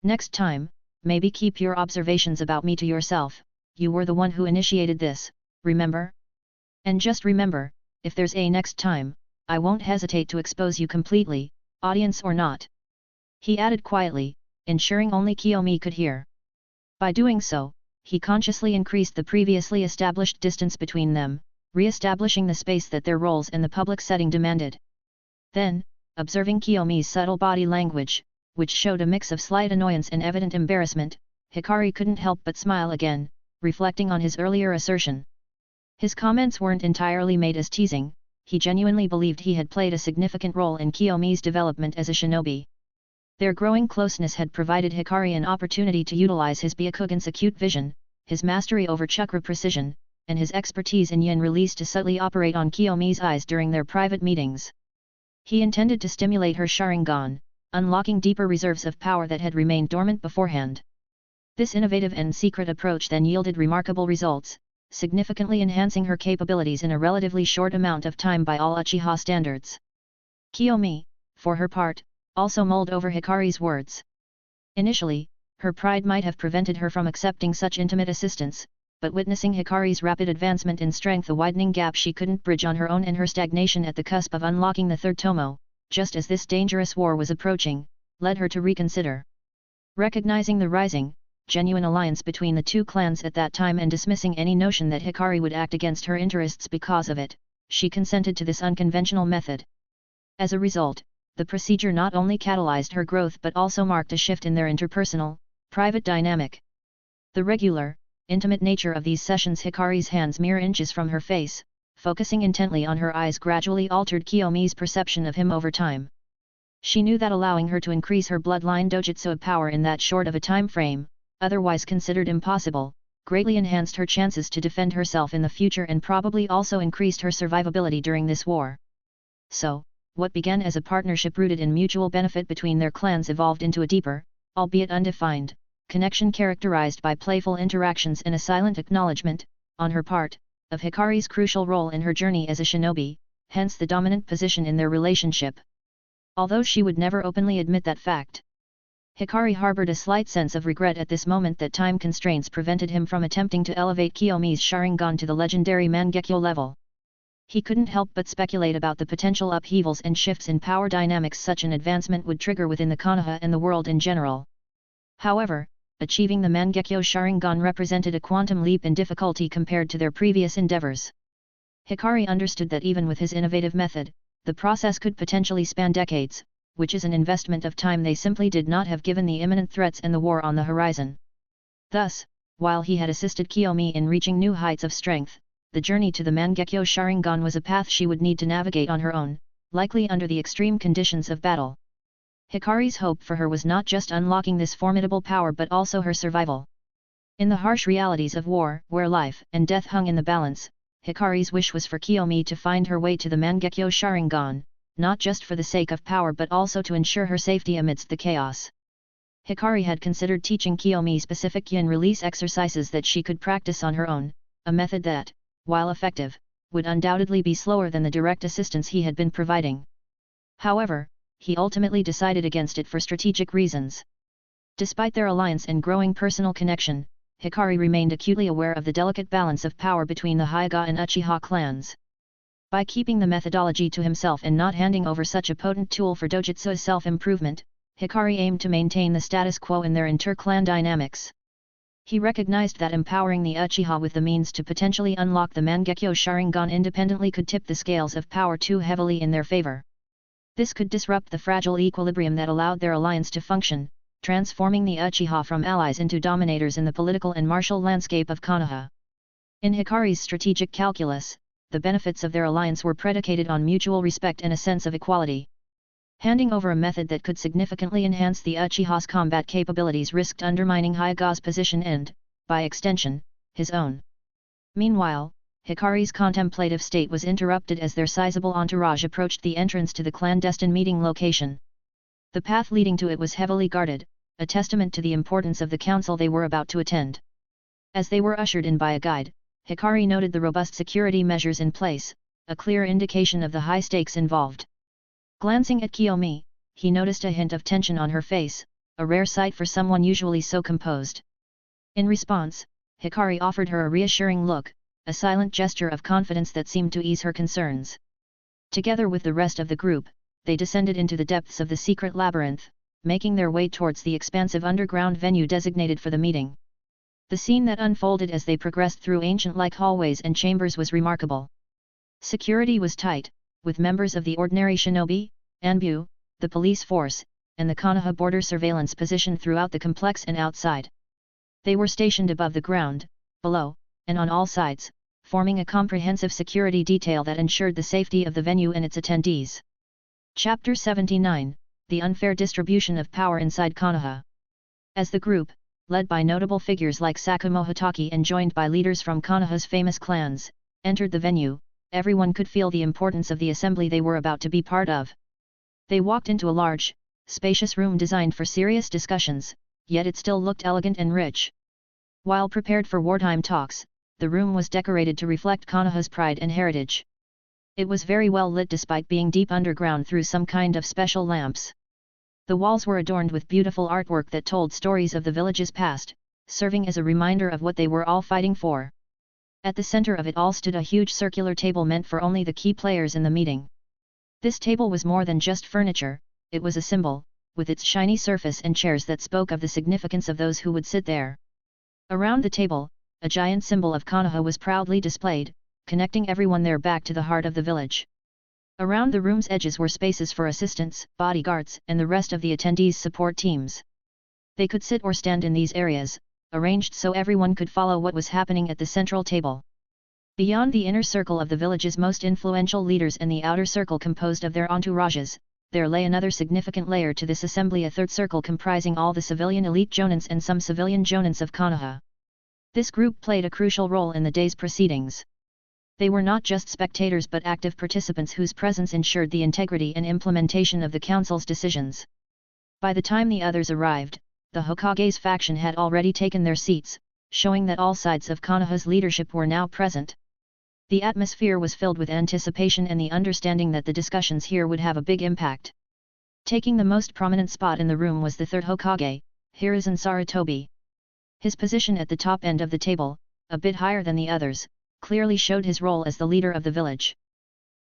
Next time, maybe keep your observations about me to yourself, you were the one who initiated this, remember? And just remember, if there's a next time, I won't hesitate to expose you completely, audience or not. He added quietly, ensuring only Kiyomi could hear. By doing so, he consciously increased the previously established distance between them, re-establishing the space that their roles in the public setting demanded. Then, observing Kiyomi's subtle body language, which showed a mix of slight annoyance and evident embarrassment, Hikari couldn't help but smile again, reflecting on his earlier assertion. His comments weren't entirely made as teasing, he genuinely believed he had played a significant role in Kiyomi's development as a shinobi. Their growing closeness had provided Hikari an opportunity to utilize his Byakugan's acute vision, his mastery over chakra precision, and his expertise in yin release to subtly operate on Kiyomi's eyes during their private meetings. He intended to stimulate her Sharingan, unlocking deeper reserves of power that had remained dormant beforehand. This innovative and secret approach then yielded remarkable results, significantly enhancing her capabilities in a relatively short amount of time by all Uchiha standards. Kiyomi, for her part, also mulled over Hikari's words. Initially, her pride might have prevented her from accepting such intimate assistance, but witnessing Hikari's rapid advancement in strength, a widening gap she couldn't bridge on her own, and her stagnation at the cusp of unlocking the third tomo, just as this dangerous war was approaching, led her to reconsider. Recognizing the rising, genuine alliance between the two clans at that time and dismissing any notion that Hikari would act against her interests because of it, she consented to this unconventional method. As a result, the procedure not only catalyzed her growth but also marked a shift in their interpersonal, private dynamic. The regular, intimate nature of these sessions, Hikari's hands mere inches from her face, focusing intently on her eyes, gradually altered Kiyomi's perception of him over time. She knew that allowing her to increase her bloodline dojutsu power in that short of a time frame, otherwise considered impossible, greatly enhanced her chances to defend herself in the future and probably also increased her survivability during this war. So, what began as a partnership rooted in mutual benefit between their clans evolved into a deeper, albeit undefined, connection characterized by playful interactions and a silent acknowledgement, on her part, of Hikari's crucial role in her journey as a shinobi, hence the dominant position in their relationship. Although she would never openly admit that fact, Hikari harbored a slight sense of regret at this moment that time constraints prevented him from attempting to elevate Kiyomi's Sharingan to the legendary Mangekyo level. He couldn't help but speculate about the potential upheavals and shifts in power dynamics such an advancement would trigger within the Konoha and the world in general. However, achieving the Mangekyo Sharingan represented a quantum leap in difficulty compared to their previous endeavors. Hikari understood that even with his innovative method, the process could potentially span decades, which is an investment of time they simply did not have given the imminent threats and the war on the horizon. Thus, while he had assisted Kiyomi in reaching new heights of strength, the journey to the Mangekyo Sharingan was a path she would need to navigate on her own, likely under the extreme conditions of battle. Hikari's hope for her was not just unlocking this formidable power but also her survival. In the harsh realities of war, where life and death hung in the balance, Hikari's wish was for Kiyomi to find her way to the Mangekyo Sharingan, not just for the sake of power but also to ensure her safety amidst the chaos. Hikari had considered teaching Kiyomi specific yin release exercises that she could practice on her own, a method that, while effective, would undoubtedly be slower than the direct assistance he had been providing. However, he ultimately decided against it for strategic reasons. Despite their alliance and growing personal connection, Hikari remained acutely aware of the delicate balance of power between the Hyuga and Uchiha clans. By keeping the methodology to himself and not handing over such a potent tool for dojutsu self-improvement, Hikari aimed to maintain the status quo in their inter-clan dynamics. He recognized that empowering the Uchiha with the means to potentially unlock the Mangekyo Sharingan independently could tip the scales of power too heavily in their favor. This could disrupt the fragile equilibrium that allowed their alliance to function, transforming the Uchiha from allies into dominators in the political and martial landscape of Konoha. In Hikari's strategic calculus, the benefits of their alliance were predicated on mutual respect and a sense of equality. Handing over a method that could significantly enhance the Uchiha's combat capabilities risked undermining Hyuga's position and, by extension, his own. Meanwhile, Hikari's contemplative state was interrupted as their sizable entourage approached the entrance to the clandestine meeting location. The path leading to it was heavily guarded, a testament to the importance of the council they were about to attend. As they were ushered in by a guide, Hikari noted the robust security measures in place, a clear indication of the high stakes involved. Glancing at Kiyomi, he noticed a hint of tension on her face, a rare sight for someone usually so composed. In response, Hikari offered her a reassuring look, a silent gesture of confidence that seemed to ease her concerns. Together with the rest of the group, they descended into the depths of the secret labyrinth, making their way towards the expansive underground venue designated for the meeting. The scene that unfolded as they progressed through ancient-like hallways and chambers was remarkable. Security was tight, with members of the ordinary shinobi, Anbu, the police force, and the Konoha border surveillance positioned throughout the complex and outside. They were stationed above the ground, below, and on all sides, forming a comprehensive security detail that ensured the safety of the venue and its attendees. Chapter 79, The Unfair Distribution of Power Inside Konoha. As the group, led by notable figures like Sakumo Hitaki and joined by leaders from Konoha's famous clans, entered the venue, everyone could feel the importance of the assembly they were about to be part of. They walked into a large, spacious room designed for serious discussions, yet it still looked elegant and rich. While prepared for wartime talks, the room was decorated to reflect Konoha's pride and heritage. It was very well lit despite being deep underground through some kind of special lamps. The walls were adorned with beautiful artwork that told stories of the village's past, serving as a reminder of what they were all fighting for. At the center of it all stood a huge circular table meant for only the key players in the meeting. This table was more than just furniture, it was a symbol, with its shiny surface and chairs that spoke of the significance of those who would sit there. Around the table, a giant symbol of Konoha was proudly displayed, connecting everyone there back to the heart of the village. Around the room's edges were spaces for assistants, bodyguards, and the rest of the attendees' support teams. They could sit or stand in these areas, arranged so everyone could follow what was happening at the central table. Beyond the inner circle of the village's most influential leaders and the outer circle composed of their entourages, there lay another significant layer to this assembly, a third circle comprising all the civilian elite jonins and some civilian jonins of Konoha. This group played a crucial role in the day's proceedings. They were not just spectators but active participants whose presence ensured the integrity and implementation of the council's decisions. By the time the others arrived, the Hokage's faction had already taken their seats, showing that all sides of Konoha's leadership were now present. The atmosphere was filled with anticipation and the understanding that the discussions here would have a big impact. Taking the most prominent spot in the room was the third Hokage, Hiruzen Sarutobi. His position at the top end of the table, a bit higher than the others, clearly showed his role as the leader of the village.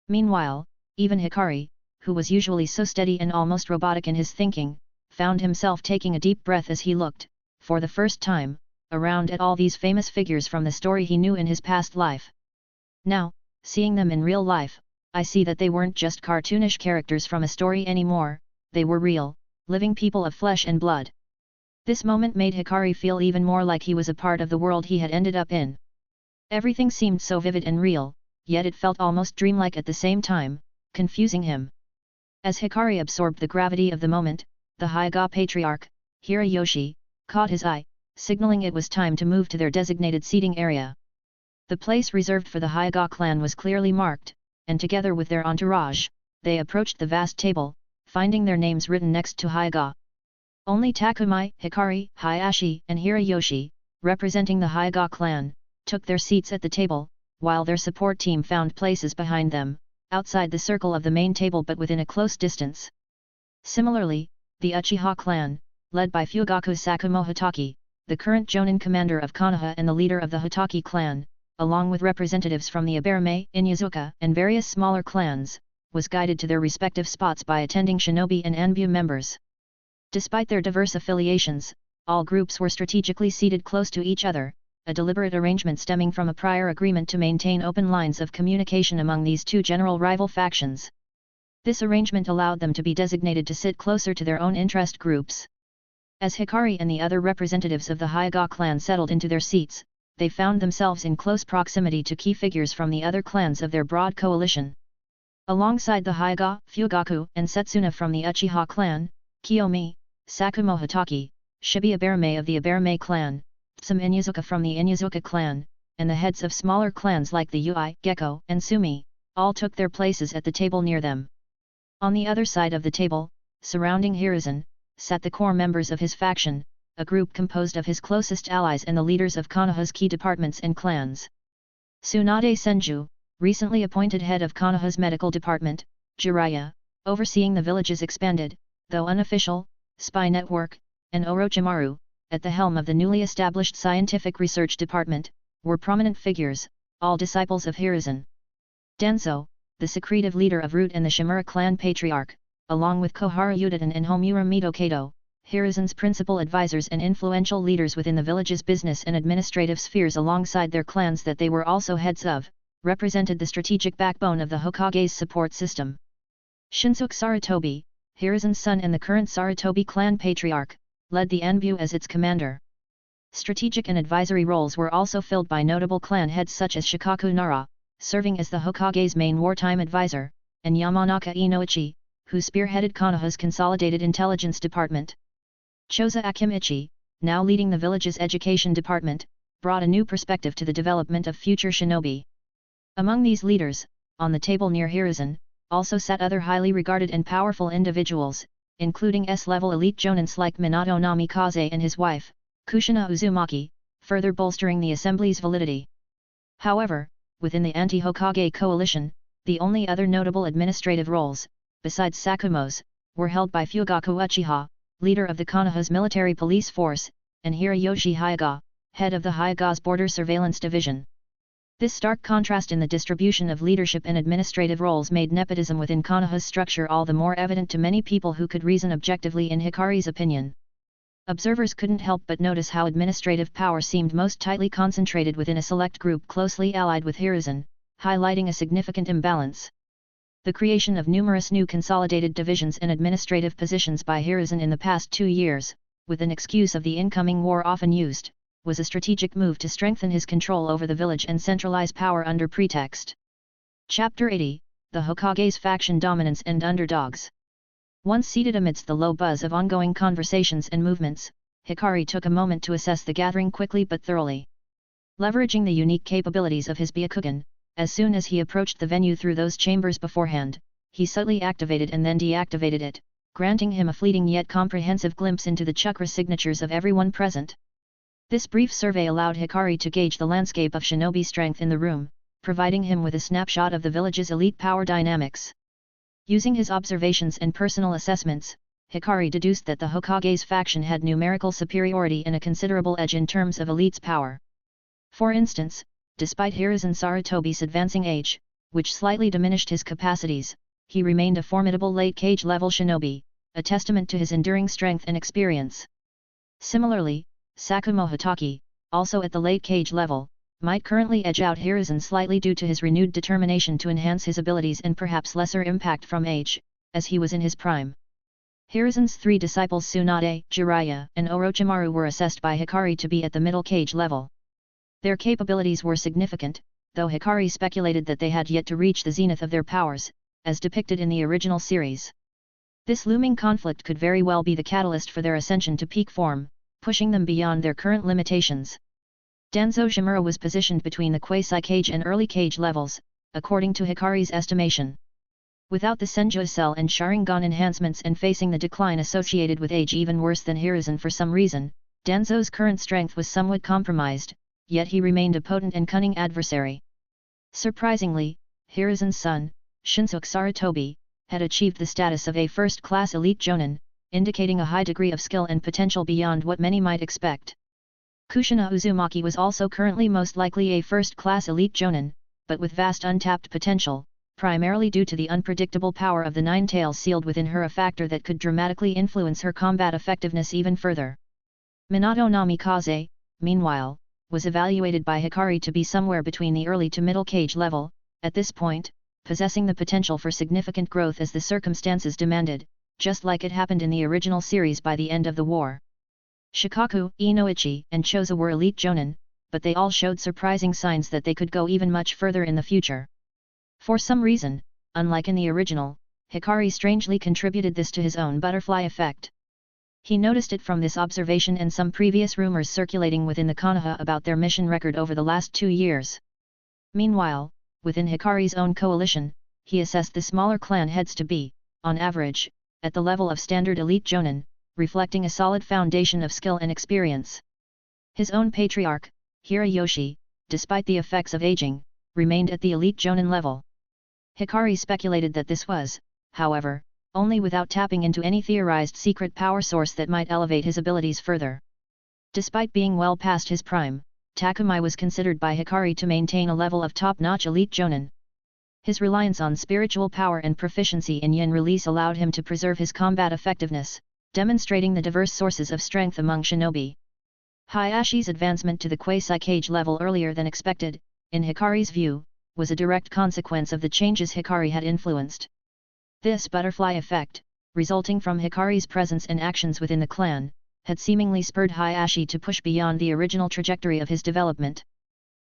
Meanwhile, even Hikari, who was usually so steady and almost robotic in his thinking, found himself taking a deep breath as he looked, for the first time, around at all these famous figures from the story he knew in his past life. Now, seeing them in real life, I see that they weren't just cartoonish characters from a story anymore, they were real, living people of flesh and blood. This moment made Hikari feel even more like he was a part of the world he had ended up in. Everything seemed so vivid and real, yet it felt almost dreamlike at the same time, confusing him. As Hikari absorbed the gravity of the moment, the Hyuga patriarch, Hiroyoshi, caught his eye, signaling it was time to move to their designated seating area. The place reserved for the Hyuga clan was clearly marked, and together with their entourage, they approached the vast table, finding their names written next to Hyuga. Only Takumi, Hikari, Hayashi, and Hiroyoshi, representing the Hyuga clan, took their seats at the table, while their support team found places behind them, outside the circle of the main table but within a close distance. Similarly, the Uchiha clan, led by Fugaku Sakumo Hitaki, the current Jonin commander of Konoha and the leader of the Hitaki clan, along with representatives from the Aberame, Inyazuka, and various smaller clans, was guided to their respective spots by attending shinobi and Anbu members. Despite their diverse affiliations, all groups were strategically seated close to each other, a deliberate arrangement stemming from a prior agreement to maintain open lines of communication among these two general rival factions. This arrangement allowed them to be designated to sit closer to their own interest groups. As Hikari and the other representatives of the Hyuga clan settled into their seats, they found themselves in close proximity to key figures from the other clans of their broad coalition. Alongside the Hyuga, Fugaku, and Setsuna from the Uchiha clan, Kiyomi, Sakumo Hitaki, Shibuya Aberame of the Aberame clan, some Inyazuka from the Inyazuka clan, and the heads of smaller clans like the Yui, Gecko, and Sumi, all took their places at the table near them. On the other side of the table, surrounding Hiruzen, sat the core members of his faction, a group composed of his closest allies and the leaders of Konoha's key departments and clans. Tsunade Senju, recently appointed head of Konoha's medical department, Jiraiya, overseeing the village's expanded, though unofficial, spy network, and Orochimaru, at the helm of the newly established scientific research department, were prominent figures, all disciples of Hiruzen. Danzo, the secretive leader of Root and the Shimura clan patriarch, along with Kohara Udaten and Homura Mito-Kato, Hiruzen's principal advisors and influential leaders within the village's business and administrative spheres alongside their clans that they were also heads of, represented the strategic backbone of the Hokage's support system. Shinsuke Sarutobi, Hiruzen's son and the current Sarutobi clan patriarch, led the Anbu as its commander. Strategic and advisory roles were also filled by notable clan heads such as Shikaku Nara, serving as the Hokage's main wartime advisor, and Yamanaka Inoichi, who spearheaded Konoha's consolidated intelligence department. Choza Akimichi, now leading the village's education department, brought a new perspective to the development of future shinobi. Among these leaders, on the table near Hiruzen, also sat other highly regarded and powerful individuals, including S-level elite jonins like Minato Namikaze and his wife, Kushina Uzumaki, further bolstering the assembly's validity. However, within the anti-Hokage coalition, the only other notable administrative roles, besides Sakumo's, were held by Fugaku Uchiha, leader of the Konoha's military police force, and Hiroyoshi Hyuga, head of the Hyuga's border surveillance division. This stark contrast in the distribution of leadership and administrative roles made nepotism within Konoha's structure all the more evident to many people who could reason objectively in Hikari's opinion. Observers couldn't help but notice how administrative power seemed most tightly concentrated within a select group closely allied with Hiruzen, highlighting a significant imbalance. The creation of numerous new consolidated divisions and administrative positions by Hiruzen in the past 2 years, with an excuse of the incoming war often used, was a strategic move to strengthen his control over the village and centralize power under pretext. Chapter 80, The Hokage's Faction Dominance and Underdogs. Once seated amidst the low buzz of ongoing conversations and movements, Hikari took a moment to assess the gathering quickly but thoroughly. Leveraging the unique capabilities of his Byakugan, as soon as he approached the venue through those chambers beforehand, he subtly activated and then deactivated it, granting him a fleeting yet comprehensive glimpse into the chakra signatures of everyone present. This brief survey allowed Hikari to gauge the landscape of shinobi strength in the room, providing him with a snapshot of the village's elite power dynamics. Using his observations and personal assessments, Hikari deduced that the Hokage's faction had numerical superiority and a considerable edge in terms of elite's power. For instance, despite Hiruzen Sarutobi's advancing age, which slightly diminished his capacities, he remained a formidable late-cage level shinobi, a testament to his enduring strength and experience. Similarly, Sakumo Hitaki, also at the late-cage level, might currently edge out Hiruzen slightly due to his renewed determination to enhance his abilities and perhaps lesser impact from age, as he was in his prime. Hiruzen's 3 disciples Tsunade, Jiraiya, and Orochimaru were assessed by Hikari to be at the middle cage level. Their capabilities were significant, though Hikari speculated that they had yet to reach the zenith of their powers, as depicted in the original series. This looming conflict could very well be the catalyst for their ascension to peak form, pushing them beyond their current limitations. Danzo Shimura was positioned between the quasi-cage and early cage levels, according to Hikari's estimation. Without the Senju Cell and Sharingan enhancements and facing the decline associated with age even worse than Hiruzen for some reason, Danzo's current strength was somewhat compromised, yet he remained a potent and cunning adversary. Surprisingly, Hiruzen's son, Shinsuke Sarutobi, had achieved the status of a first-class elite jonin, indicating a high degree of skill and potential beyond what many might expect. Kushina Uzumaki was also currently most likely a first-class elite jonin, but with vast untapped potential, primarily due to the unpredictable power of the Nine Tails sealed within her, a factor that could dramatically influence her combat effectiveness even further. Minato Namikaze, meanwhile, was evaluated by Hikari to be somewhere between the early to middle Kage level, at this point, possessing the potential for significant growth as the circumstances demanded, just like it happened in the original series by the end of the war. Shikaku, Inoichi, and Choza were elite jonin, but they all showed surprising signs that they could go even much further in the future. For some reason, unlike in the original, Hikari strangely contributed this to his own butterfly effect. He noticed it from this observation and some previous rumors circulating within the Konoha about their mission record over the last 2 years. Meanwhile, within Hikari's own coalition, he assessed the smaller clan heads to be, on average, at the level of standard elite jonin, reflecting a solid foundation of skill and experience. His own patriarch, Hirayoshi, despite the effects of aging, remained at the elite jonin level. Hikari speculated that this was, however, only without tapping into any theorized secret power source that might elevate his abilities further. Despite being well past his prime, Takumai was considered by Hikari to maintain a level of top-notch elite jonin. His reliance on spiritual power and proficiency in yin release allowed him to preserve his combat effectiveness, demonstrating the diverse sources of strength among shinobi. Hayashi's advancement to the quasi-Kage level earlier than expected, in Hikari's view, was a direct consequence of the changes Hikari had influenced. This butterfly effect, resulting from Hikari's presence and actions within the clan, had seemingly spurred Hayashi to push beyond the original trajectory of his development.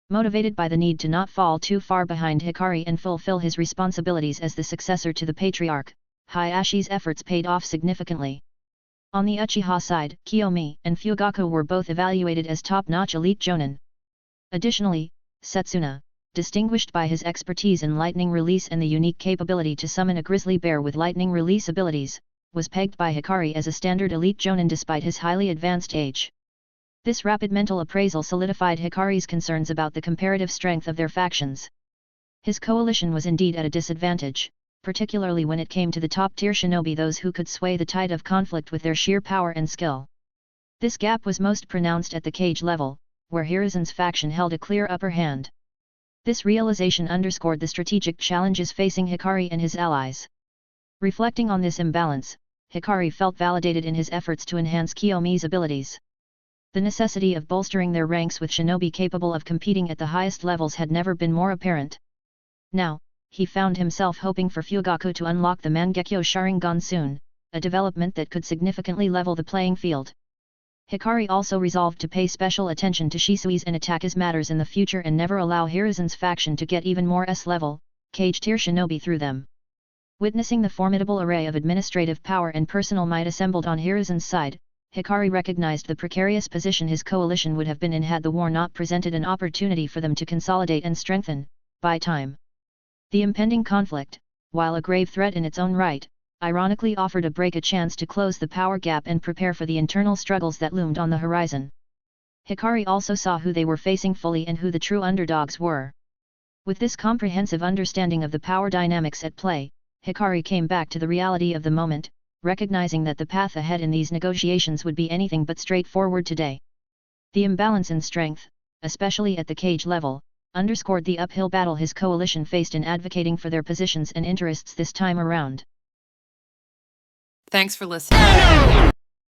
Motivated by the need to not fall too far behind Hikari and fulfill his responsibilities as the successor to the patriarch, Hayashi's efforts paid off significantly. On the Uchiha side, Kiyomi and Fugaku were both evaluated as top-notch elite jonin. Additionally, Setsuna, distinguished by his expertise in lightning release and the unique capability to summon a grizzly bear with lightning release abilities, was pegged by Hikari as a standard elite jonin despite his highly advanced age. This rapid mental appraisal solidified Hikari's concerns about the comparative strength of their factions. His coalition was indeed at a disadvantage, particularly when it came to the top-tier shinobi, those who could sway the tide of conflict with their sheer power and skill. This gap was most pronounced at the Kage level, where Hiruzen's faction held a clear upper hand. This realization underscored the strategic challenges facing Hikari and his allies. Reflecting on this imbalance, Hikari felt validated in his efforts to enhance Kiyomi's abilities. The necessity of bolstering their ranks with shinobi capable of competing at the highest levels had never been more apparent. Now, he found himself hoping for Fugaku to unlock the Mangekyo Sharingan soon, a development that could significantly level the playing field. Hikari also resolved to pay special attention to Shisui's and Ataka's matters in the future and never allow Hiruzen's faction to get even more S-level, Kage-tier shinobi through them. Witnessing the formidable array of administrative power and personal might assembled on Hiruzen's side, Hikari recognized the precarious position his coalition would have been in had the war not presented an opportunity for them to consolidate and strengthen, by time. The impending conflict, while a grave threat in its own right, ironically offered a chance to close the power gap and prepare for the internal struggles that loomed on the horizon. Hikari also saw who they were facing fully and who the true underdogs were. With this comprehensive understanding of the power dynamics at play, Hikari came back to the reality of the moment, recognizing that the path ahead in these negotiations would be anything but straightforward today. The imbalance in strength, especially at the Kage level, underscored the uphill battle his coalition faced in advocating for their positions and interests this time around. Thanks for listening.